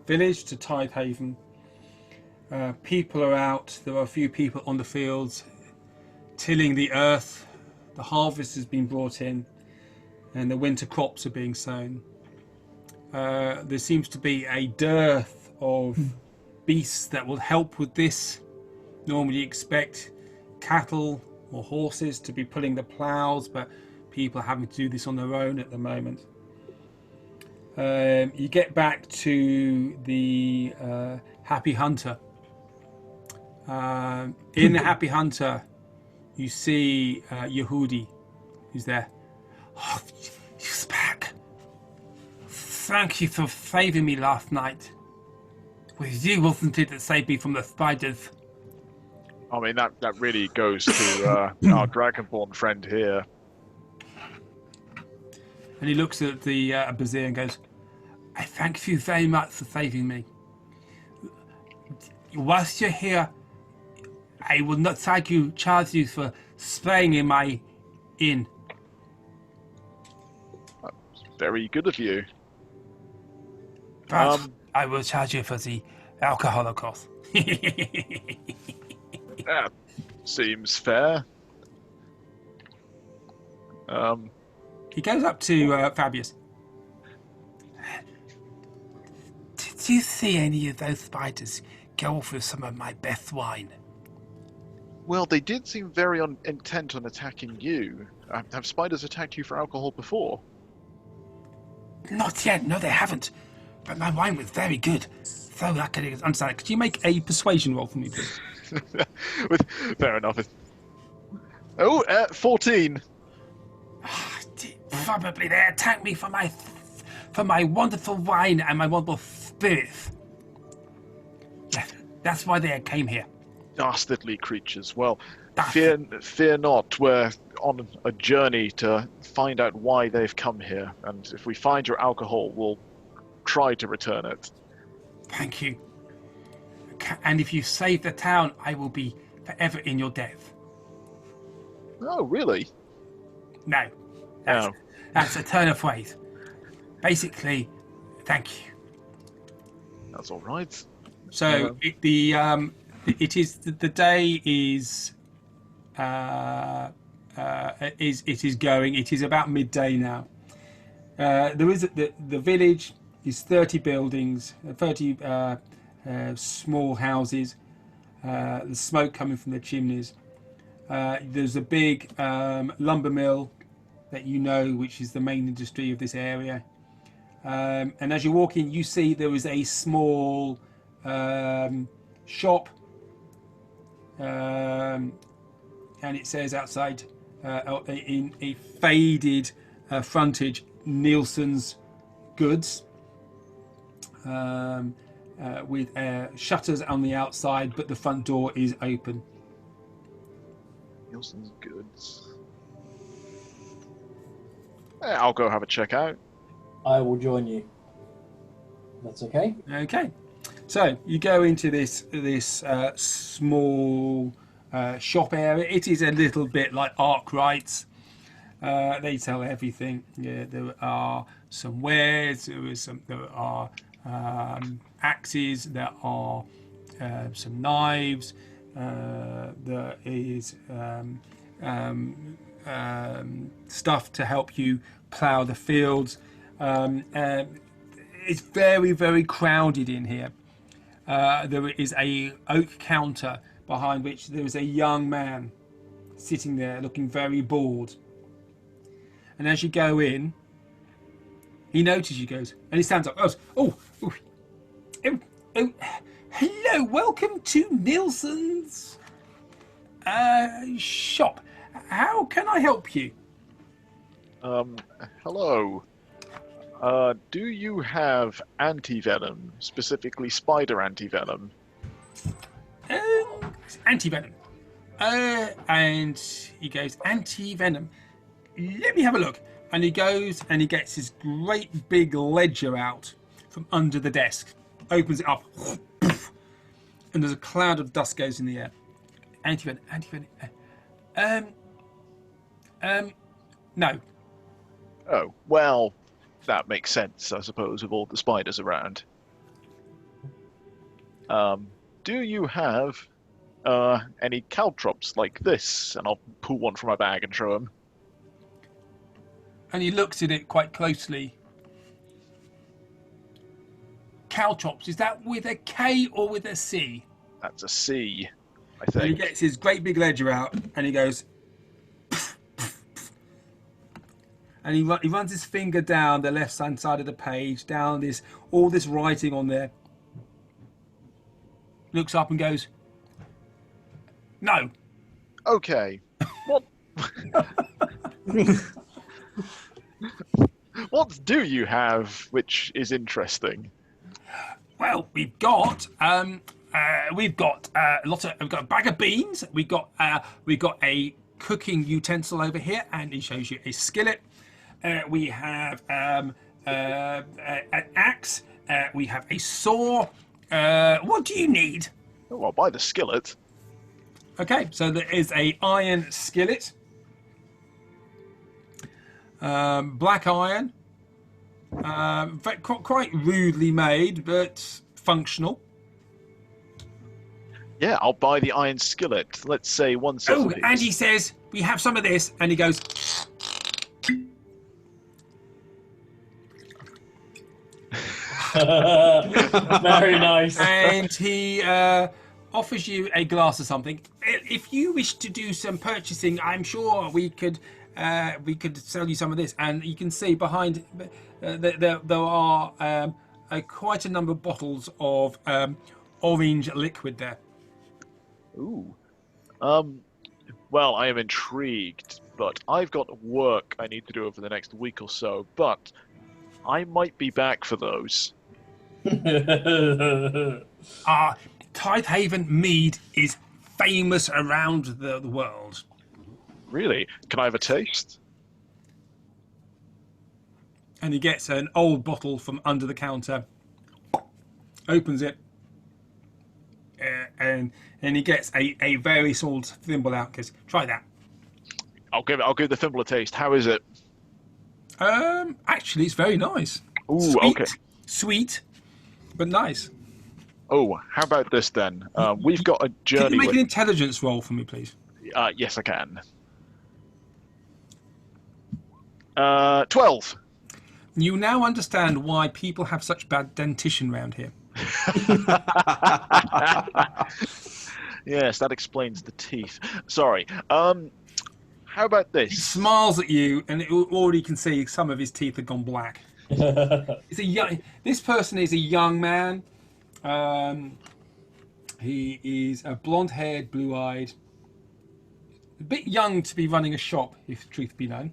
village, to Tidehaven. People are out. There are a few people on the fields tilling the earth. The harvest has been brought in and the winter crops are being sown. There seems to be a dearth of beasts that will help with this. Normally you expect cattle or horses to be pulling the ploughs, but people are having to do this on their own at the moment. You get back to the Happy Hunter. In the Happy Hunter, you see Yehudi, who's there. Oh, he's back. Thank you for saving me last night. It was you, wasn't it, that saved me from the spiders? I mean, that really goes to our Dragonborn friend here. And he looks at the Bazir and goes, I thank you very much for saving me. Whilst you're here, I will not charge you for staying in my inn. Very good of you. But I will charge you for the alcohol, of course. That seems fair. He goes up to Fabius. Did you see any of those spiders go off with some of my best wine? Well, they did seem very intent on attacking you. Have spiders attacked you for alcohol before? Not yet. No, they haven't. But my wine was very good. So I can understand it. Could you make a persuasion roll for me, please? Fair enough. 14. Probably they attacked me for my wonderful wine and my wonderful spirits. Yes, that's why they came here. Dastardly creatures. Well, fear not. We're on a journey to find out why they've come here, and if we find your alcohol, we'll try to return it. Thank you. And if you save the town, I will be forever in your debt. Oh, really? No. That's a turn of phrase. Basically, thank you. That's all right. So it is the day is it is going. It is about midday now. There is the village is 30 buildings, 30 small houses. The smoke coming from the chimneys. There's a big lumber mill that you know, which is the main industry of this area. And as you walk in, you see there is a small shop, and it says outside in a faded frontage, Nielsen's Goods, with shutters on the outside, but the front door is open. Nielsen's Goods. I'll go have a check out. I will join you. That's okay. Okay, so you go into this small shop area. It is a little bit like Arkwright's. They sell everything. Yeah, there are some wares. There are axes. There are some knives. There is stuff to help you plough the fields. It's very, very crowded in here. There is a oak counter behind which there is a young man sitting there looking very bored. And as you go in, he notices you, goes, and he stands up. Oh, hello, welcome to Nielsen's shop. How can I help you? Hello. Do you have anti-venom, specifically spider anti-venom? Anti-venom. And he goes, anti-venom. Let me have a look. And he goes and he gets his great big ledger out from under the desk, opens it up, and there's a cloud of dust goes in the air. Anti-venom. No. Oh, well, that makes sense, I suppose, with all the spiders around. Do you have any caltrops like this? And I'll pull one from my bag and show him. And he looks at it quite closely. Caltrops, is that with a K or with a C? That's a C, I And he think. gets his great big ledger out and he goes, and he runs his finger down the left hand side of the page, down all this writing on there. Looks up and goes, no. Okay. What? What do you have which is interesting? Well, we've got a bag of beans. We've got a cooking utensil over here, and he shows you a skillet. We have an axe. We have a saw. What do you need? Oh, I'll buy the skillet. Okay, so there is a iron skillet, black iron, quite rudely made, but functional. Yeah, I'll buy the iron skillet. Let's say one set Oh, of these. and he says, we have some of this, and he goes, Very nice. and he offers you a glass of something. If you wish to do some purchasing, I'm sure we could sell you some of this. And you can see behind there are quite a number of bottles of orange liquid there. Ooh. Well, I am intrigued, but I've got work I need to do over the next week or so, but I might be back for those. Tidehaven mead is famous around the world. Really? Can I have a taste? And he gets an old bottle from under the counter, opens it, and he gets a very small thimble out. Goes, try that. I'll give the thimble a taste. How is it? Actually, it's very nice. Ooh, Sweet, okay. Sweet, but nice. Oh, how about this then? We've got a Can journey. you make an intelligence roll for me, please? Yes, I can. 12. You now understand why people have such bad dentition around here. Yes, that explains the teeth. Sorry. How about He this? smiles at you, and it already can see some of his teeth have gone black. This person is a young man. He is a blonde-haired, blue-eyed, a bit young to be running a shop, if truth be known.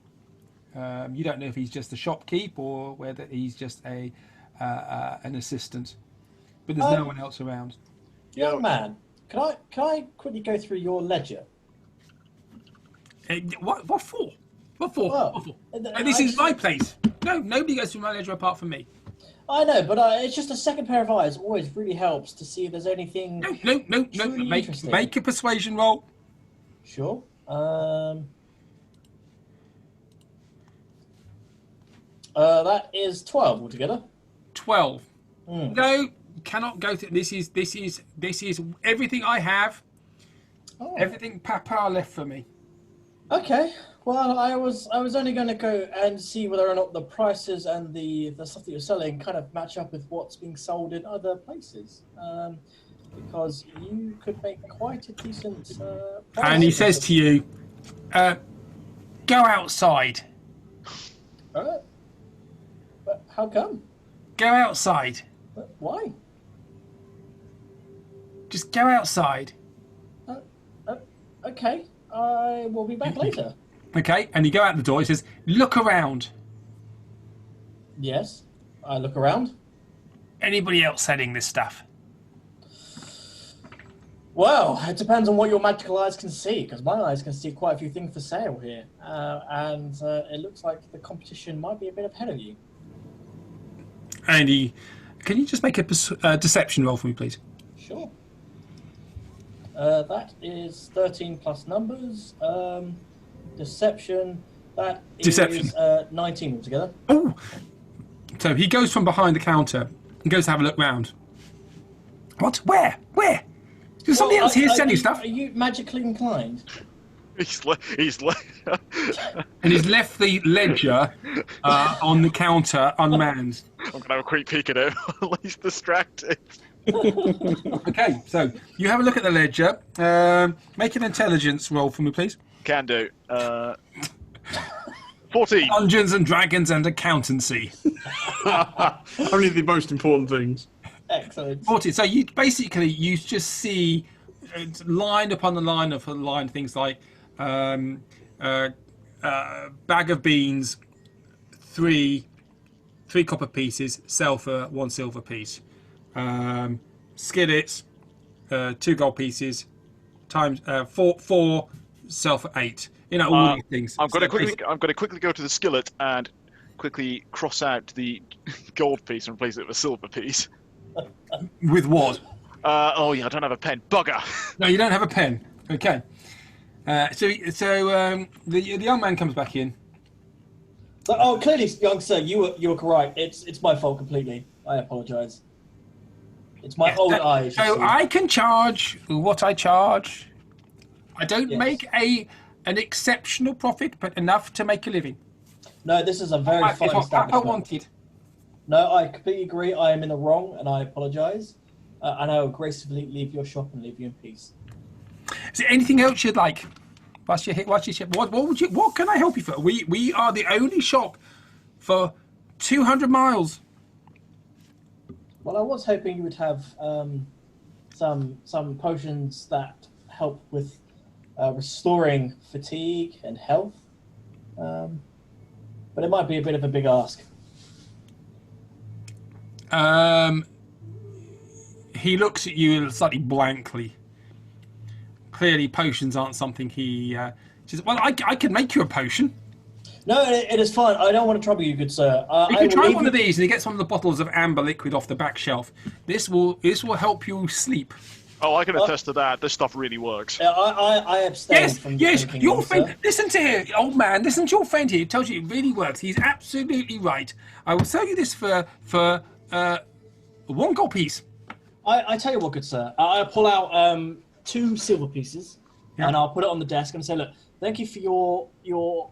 You don't know if he's just a shopkeep or whether he's just an assistant. But there's no one else around. Young man, can I quickly go through your ledger? What for? What for? Well, What for? I This is just- my place. No, nobody goes through my ledger apart from me. I know, but it's just a second pair of eyes always really helps to see if there's anything. No. Truly interesting. Make a persuasion roll. Sure. That is 12 altogether. 12. Hmm. No, you cannot go through. This is everything I have. Oh. Everything Papa left for me. Okay. Well, I was only going to go and see whether or not the prices and the stuff that you're selling kind of match up with what's being sold in other places. Because you could make quite a decent. Price. And he says to you, "Go outside. All right. But how come? Go outside. But why? Just go outside." Okay. I will be back later. Okay. And you go out the door. He says, "Look around. Yes. I look around. Anybody else selling this stuff?" Well, it depends on what your magical eyes can see, because my eyes can see quite a few things for sale here, and it looks like the competition might be a bit ahead of you. And can you just make a deception roll for me, please? Sure. That is 13 plus numbers. Deception. That Deception. is 19 altogether. Oh! So he goes from behind the counter and goes to have a look round. What? Where? There's somebody else here selling stuff. Are you magically inclined? He's And he's left the ledger on the counter unmanned. I'm gonna have a quick peek at him. At least distracted. Okay, so you have a look at the ledger. Make an intelligence roll for me, please. Can do. 14. Dungeons and Dragons and accountancy. Only the most important things. Excellent. 40. So you just see line upon the line of things like bag of beans, three copper pieces, sell for 1 silver piece. Skillets, 2 gold pieces, times 4 sell for 8. You know, all these things. I'm gonna quickly go to the skillet and quickly cross out the gold piece and replace it with a silver piece. With what? Oh yeah, I don't have a pen. Bugger. No, you don't have a pen. Okay. So the young man comes back in. Oh, clearly, young sir, you were correct. It's my fault completely. I apologise. It's my old eyes. So I can charge what I charge. I don't Yes. make an exceptional profit, but enough to make a living. No, this is a very If fine Papa establishment. wanted. No, I completely agree. I am in the wrong, and I apologise. And I will gracefully leave your shop and leave you in peace. Is there anything else you'd like? What can I help you for? We are the only shop for 200 miles. Well, I was hoping you would have some potions that help with restoring fatigue and health. But it might be a bit of a big ask. He looks at you slightly blankly. Clearly, potions aren't something he says. Well, I can make you a potion. No, it is fine. I don't want to trouble you, good sir. You can try one of these, and he gets one of the bottles of amber liquid off the back shelf. This will help you sleep. Oh, I can attest to that. This stuff really works. I abstain Yes, from yes. drinking, Your good friend. sir. Listen to here, old man. Listen to your friend here. He tells you it really works. He's absolutely right. I will sell you this for 1 gold piece. I tell you what, good sir. I pull out 2 silver pieces, Yeah. and I'll put it on the desk and say, look, thank you for your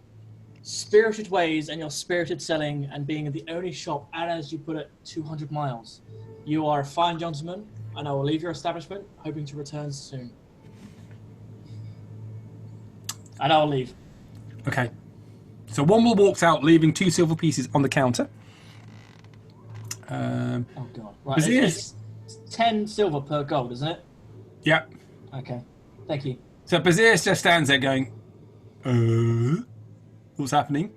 spirited ways and your spirited selling and being the only shop at, as you put it, 200 miles. You are a fine gentleman, and I will leave your establishment, hoping to return soon. And I'll leave. Okay. So Womble walks out, leaving 2 silver pieces on the counter. Oh, God. Right, Is it- it's 10 silver per gold, isn't it? Yeah. Okay. Thank you. So Bazir just stands there going, what's happening?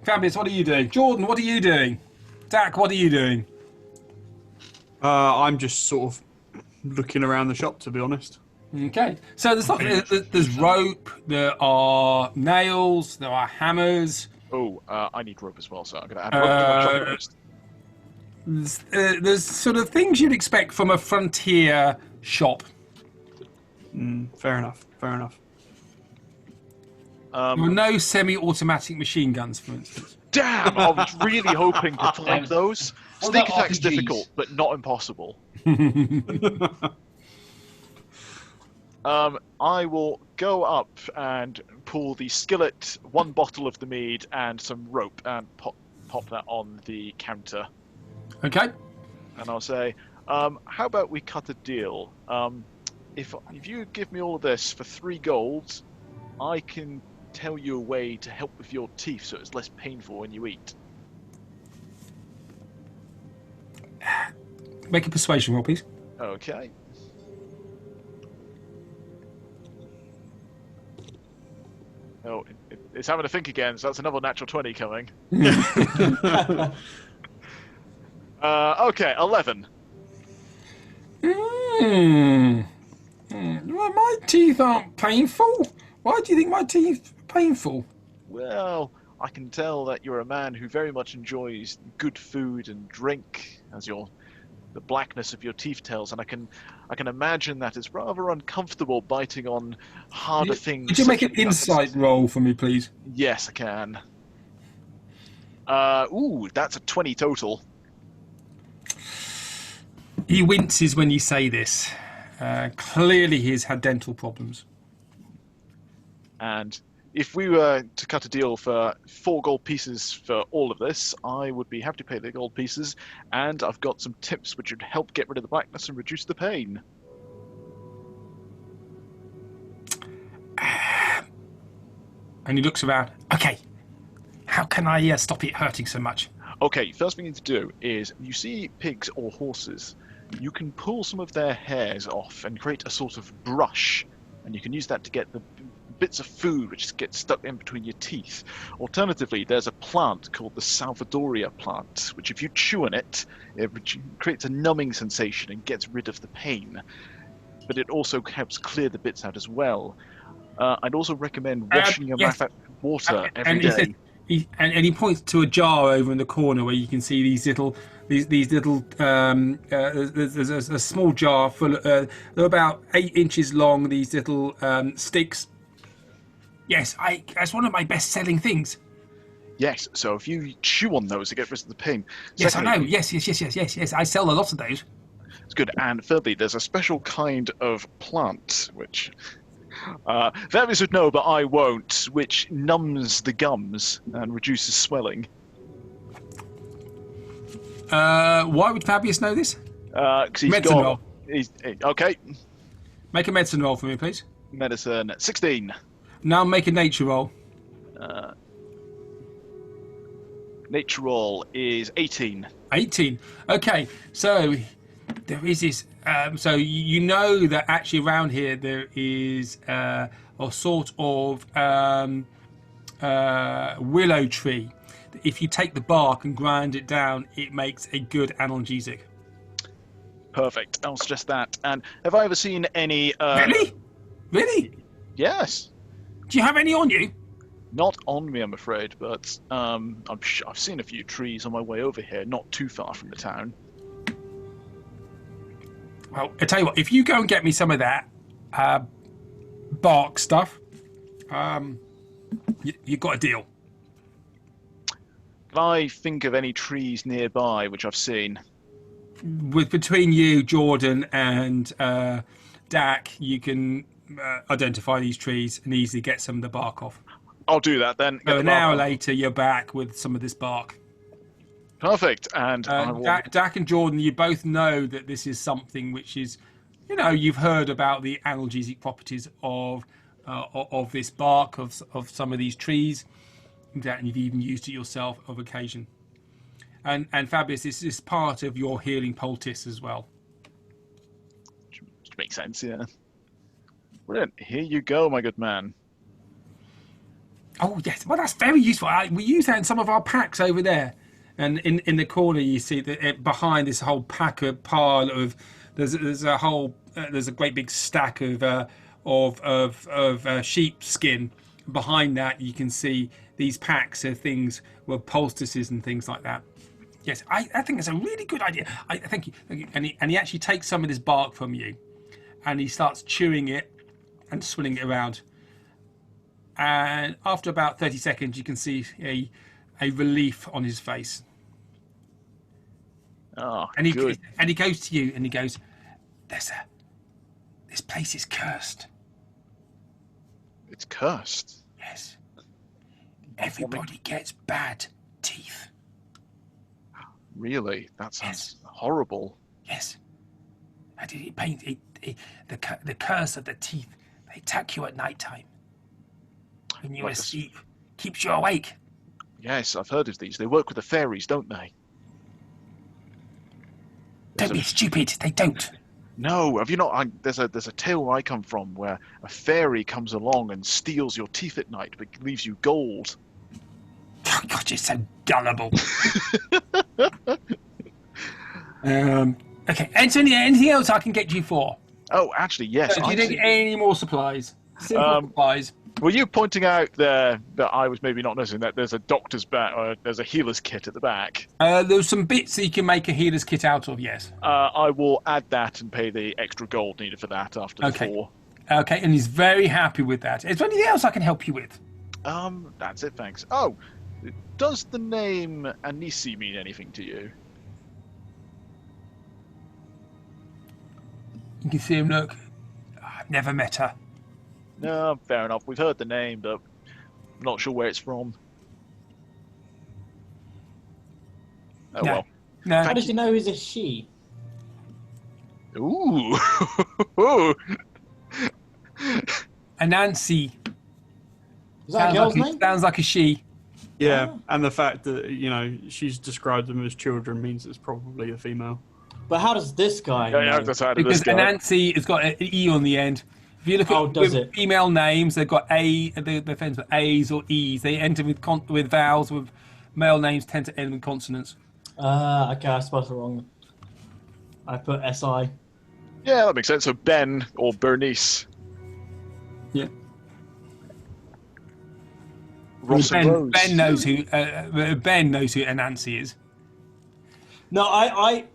Fabius, what are you doing? Jordan, what are you doing? Dak, what are you doing? I'm just sort of looking around the shop, to be honest. Okay. So there's rope, there are nails, there are hammers. Oh, I need rope as well, so I'm gonna add rope to my shopping list. There's sort of things you'd expect from a frontier shop. Fair enough. Fair enough. There are no semi-automatic machine guns, for instance. Damn! I was really hoping to find those. What Sneak about attack's RPGs? difficult, but not impossible. I will go up and pull the skillet, 1 bottle of the mead, and some rope, and pop that on the counter. Okay. And I'll say, how about we cut a deal? If you give me all of this for 3 golds, I can tell you a way to help with your teeth so it's less painful when you eat. Make a persuasion roll, please. Okay. Oh, it's having to think again, so that's another natural 20 coming. Okay, 11. Well, my teeth aren't painful. Why do you think my teeth are painful? Well, I can tell that you're a man who very much enjoys good food and drink, as your the blackness of your teeth tails, and I can imagine that it's rather uncomfortable biting on harder things. Could you make such an as nuts. insight roll for me, please? Yes, I can. That's a 20 total. He winces when you say this. Clearly, he's had dental problems. And if we were to cut a deal for 4 gold pieces for all of this, I would be happy to pay the gold pieces, and I've got some tips which would help get rid of the blackness and reduce the pain. And he looks around. Okay, how can I stop it hurting so much? Okay, first thing you need to do is, you see pigs or horses, you can pull some of their hairs off and create a sort of brush, and you can use that to get the bits of food which get stuck in between your teeth. Alternatively, there's a plant called the Salvadoria plant, which if you chew on it, it creates a numbing sensation and gets rid of the pain. But it also helps clear the bits out as well. I'd also recommend washing your mouth out with water every day. And he points to a jar over in the corner where you can see these little, there's a small jar full of, they're about 8 inches long, these little sticks. Yes, that's one of my best-selling things. Yes, so if you chew on those to get rid of the pain. Yes, Secondly, I know. Yes. I sell a lot of those. It's good. And thirdly, there's a special kind of plant, which Fabius would know, but I won't, which numbs the gums and reduces swelling. Why would Fabius know this? 'Cause he's Medicine got, roll. Okay, Make a medicine roll for me, please. medicine, 16. Now make a nature roll. Nature roll is 18. 18. Okay, so there is this. So you know that actually around here there is a sort of willow tree. If you take the bark and grind it down, it makes a good analgesic. Perfect, I'll suggest that. And have I ever seen any... Really? Yes. Do you have any on you? Not on me, I'm afraid, but I've seen a few trees on my way over here, not too far from the town. Well, I tell you what, if you go and get me some of that bark stuff, you've got a deal. Can I think of any trees nearby which I've seen? Between you, Jordan, and Dak, you can identify these trees and easily get some of the bark off. I'll do that then. So an hour later, you're back with some of this bark. Perfect. And I will... Dak and Jordan, you both know that this is something which is, you've heard about the analgesic properties of this bark, of some of these trees, and you've even used it yourself of occasion. And Fabius, this is part of your healing poultice as well. Which makes sense, yeah. Brilliant. Here you go, my good man. Oh, yes. Well, that's very useful. We use that in some of our packs over there. And in the corner, you see that behind this whole pile of... There's a great big stack of sheep skin. Behind that, you can see these packs of things with poultices and things like that. Yes, I think it's a really good idea. Thank you. And he actually takes some of this bark from you, and he starts chewing it and swilling it around. And after about 30 seconds, you can see a relief on his face. Oh, and good. He goes to you and he goes, this place is cursed. It's cursed. Yes. Everybody gets bad teeth. Really? That sounds horrible. Yes. And the curse of the teeth, they attack you at night time. When you're asleep, keeps you awake. Yes, I've heard of these. They work with the fairies, don't they? Don't be stupid. They don't. No, have you not? There's a tale where I come from where a fairy comes along and steals your teeth at night, but leaves you gold. Oh, God, you're so gullible. Okay. Anthony, anything else I can get you for? Oh, actually, yes. Do you need any more supplies? Simple supplies. Were you pointing out there that I was maybe not noticing that there's a doctor's bag or there's a healer's kit at the back? There's some bits that you can make a healer's kit out of, yes. I will add that and pay the extra gold needed for that after the Okay. 4. Okay, and he's very happy with that. Is there anything else I can help you with? That's it, thanks. Oh, does the name Anisi mean anything to you? You can see him look. I've never met her. No, fair enough. We've heard the name, but I'm not sure where it's from. Oh No. well. No. How did you know he's a she? Ooh. Anansi. Is that a girl's name? Sounds like a she. Yeah, Oh. and the fact that she's described them as children means it's probably a female. But how does this guy Yeah, know? that's out of Because this guy. Anansi has got an E on the end. If you look Oh, at does with it? female names, they've got A, they're friends with A's or E's. They enter with vowels, with male names tend to end with consonants. Okay, I suppose I'm wrong. I put SI. Yeah, that makes sense. So Ben or Bernice. Yeah. Ross and Rose. Ben knows who Anansi is. No,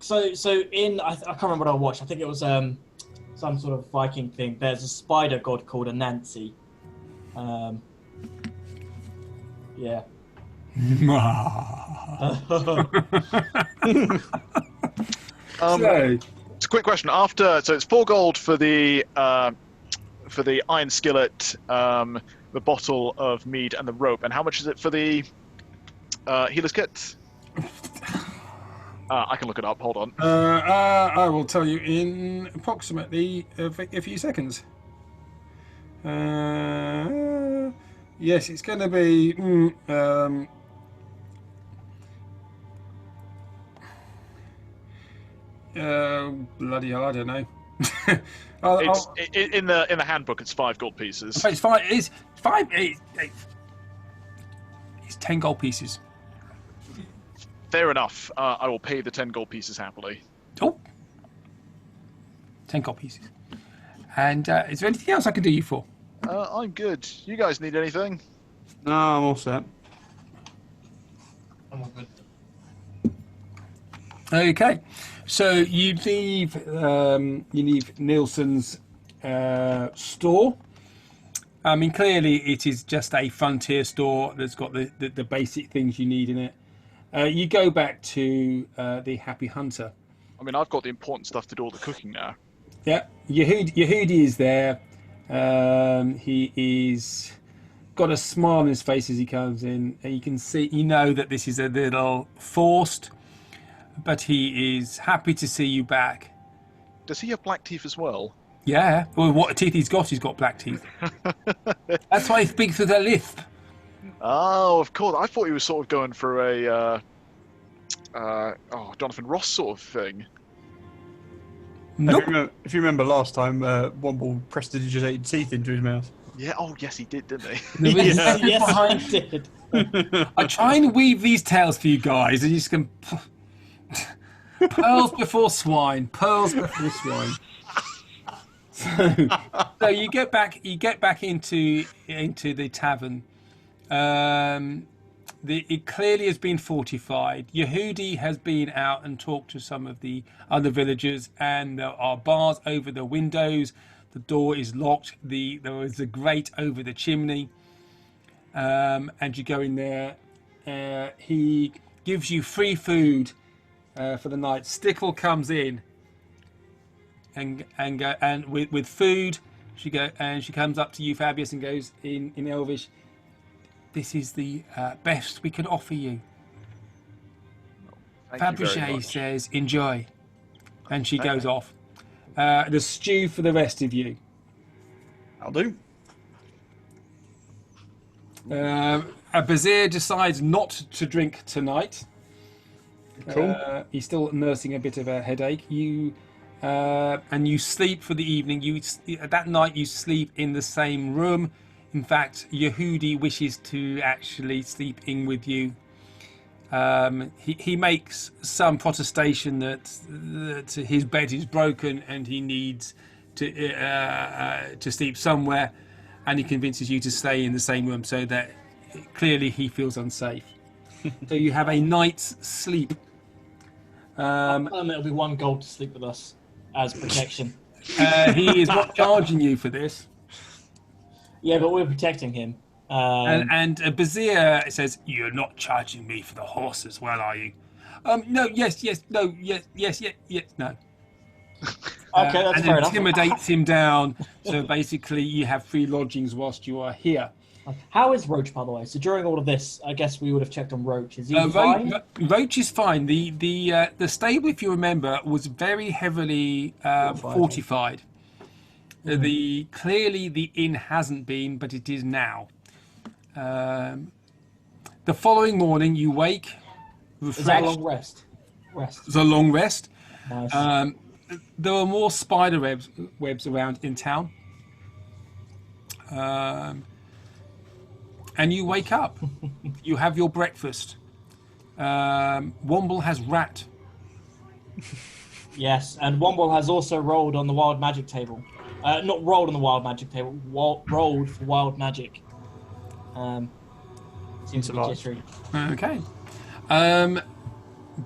so in I can't remember what I watched. I think it was some sort of Viking thing. There's a spider god called Anansi. Yeah. So, It's a quick question. So it's 4 gold for the iron skillet, the bottle of mead, and the rope. And how much is it for the healer's kit? I can look it up. Hold on. I will tell you in approximately a few seconds. Yes, it's going to be. Bloody hell, I don't know. It's in the handbook. It's 5 gold pieces. It's 5. It's 5. It's 10 gold pieces. Fair enough. I will pay the 10 gold pieces happily. Oh, 10 gold pieces. And is there anything else I can do you for? I'm good. You guys need anything? No, I'm all set. I'm all good. Okay, so you leave Nielsen's store. I mean, clearly it is just a frontier store that's got the basic things you need in it. You go back to the Happy Hunter. I mean, I've got the important stuff to do all the cooking now. Yeah, Yehudi is there. He is got a smile on his face as he comes in. And you can see, that this is a little forced, but he is happy to see you back. Does he have black teeth as well? Yeah, well, what teeth he's got black teeth. That's why he speaks with a lisp. Oh, of course. I thought he was sort of going for a Jonathan Ross sort of thing. Nope. If you remember last time, Womble prestidigitated teeth into his mouth. Yeah. Oh, yes, he did, didn't he? Yeah. Yes, I did. I try and weave these tales for you guys, and you just can pearls before swine, pearls before swine. So you get back into the tavern. It clearly has been fortified. Yehudi has been out and talked to some of the other villagers, and there are bars over the windows. The door is locked. There is a grate over the chimney, and you go in there. He gives you free food for the night. Stickle comes in and with food. She comes up to you, Fabius, and goes in Elvish. This is the best we can offer you. Thank you very Fabergé much. says, enjoy. And she goes off. The stew for the rest of you. I'll do. Bazir decides not to drink tonight. Cool. He's still nursing a bit of a headache. And you sleep for the evening. That night you sleep in the same room. In fact, Yehudi wishes to actually sleep in with you. He makes some protestation that his bed is broken and he needs to sleep somewhere. and he convinces you to stay in the same room so that clearly he feels unsafe. So you have a night's sleep. It'll be 1 gold to sleep with us as protection. He is not charging you for this. Yeah, but we're protecting him. And Bazir says, "You're not charging me for the horse as well, are you?" No, yes, no, yes, no. Okay, that's and fair enough. intimidates him down. So basically, you have free lodgings whilst you are here. How is Roach, by the way? So during all of this, I guess we would have checked on Roach. Is he fine? Roach is fine. The stable, if you remember, was very heavily fortified. Clearly the inn hasn't been, but it is now. The following morning, you wake, refreshed. Is that a long rest? It's a long rest. Nice. There are more spider webs around in town. And you wake up. You have your breakfast. Womble has rat. Yes, and Womble has also rolled on the wild magic table. Not rolled on the wild magic table, rolled for wild magic. Seems to be jittery. Okay.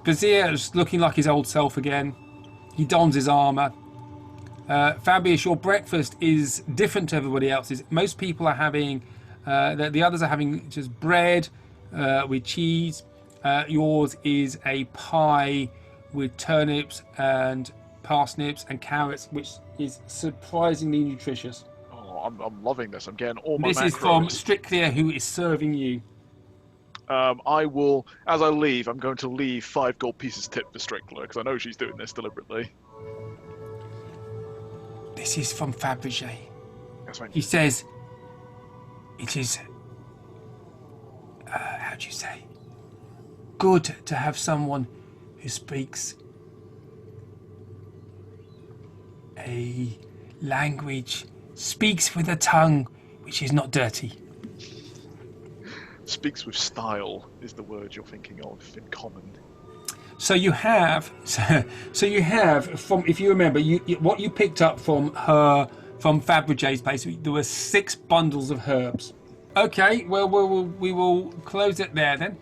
Bazir is looking like his old self again. He dons his armour. Fabius, your breakfast is different to everybody else's. Most people are having, the others are having just bread with cheese. Yours is a pie with turnips and parsnips and carrots, which is surprisingly nutritious. Oh, I'm loving this. I'm getting all my This macros. is from Strictlia, who is serving you. I will, as I leave, I'm going to leave 5 gold pieces tip for Strickler, because I know she's doing this deliberately. This is from Fabergé. Yes, thank He you. says, it is, how do you say, good to have someone who speaks a language, speaks with a tongue which is not dirty. Speaks with style is the word you're thinking of in common. So you have, so you have from, if you remember, what you picked up from Fabergé's place. There were 6 bundles of herbs. Okay, well we will close it there then.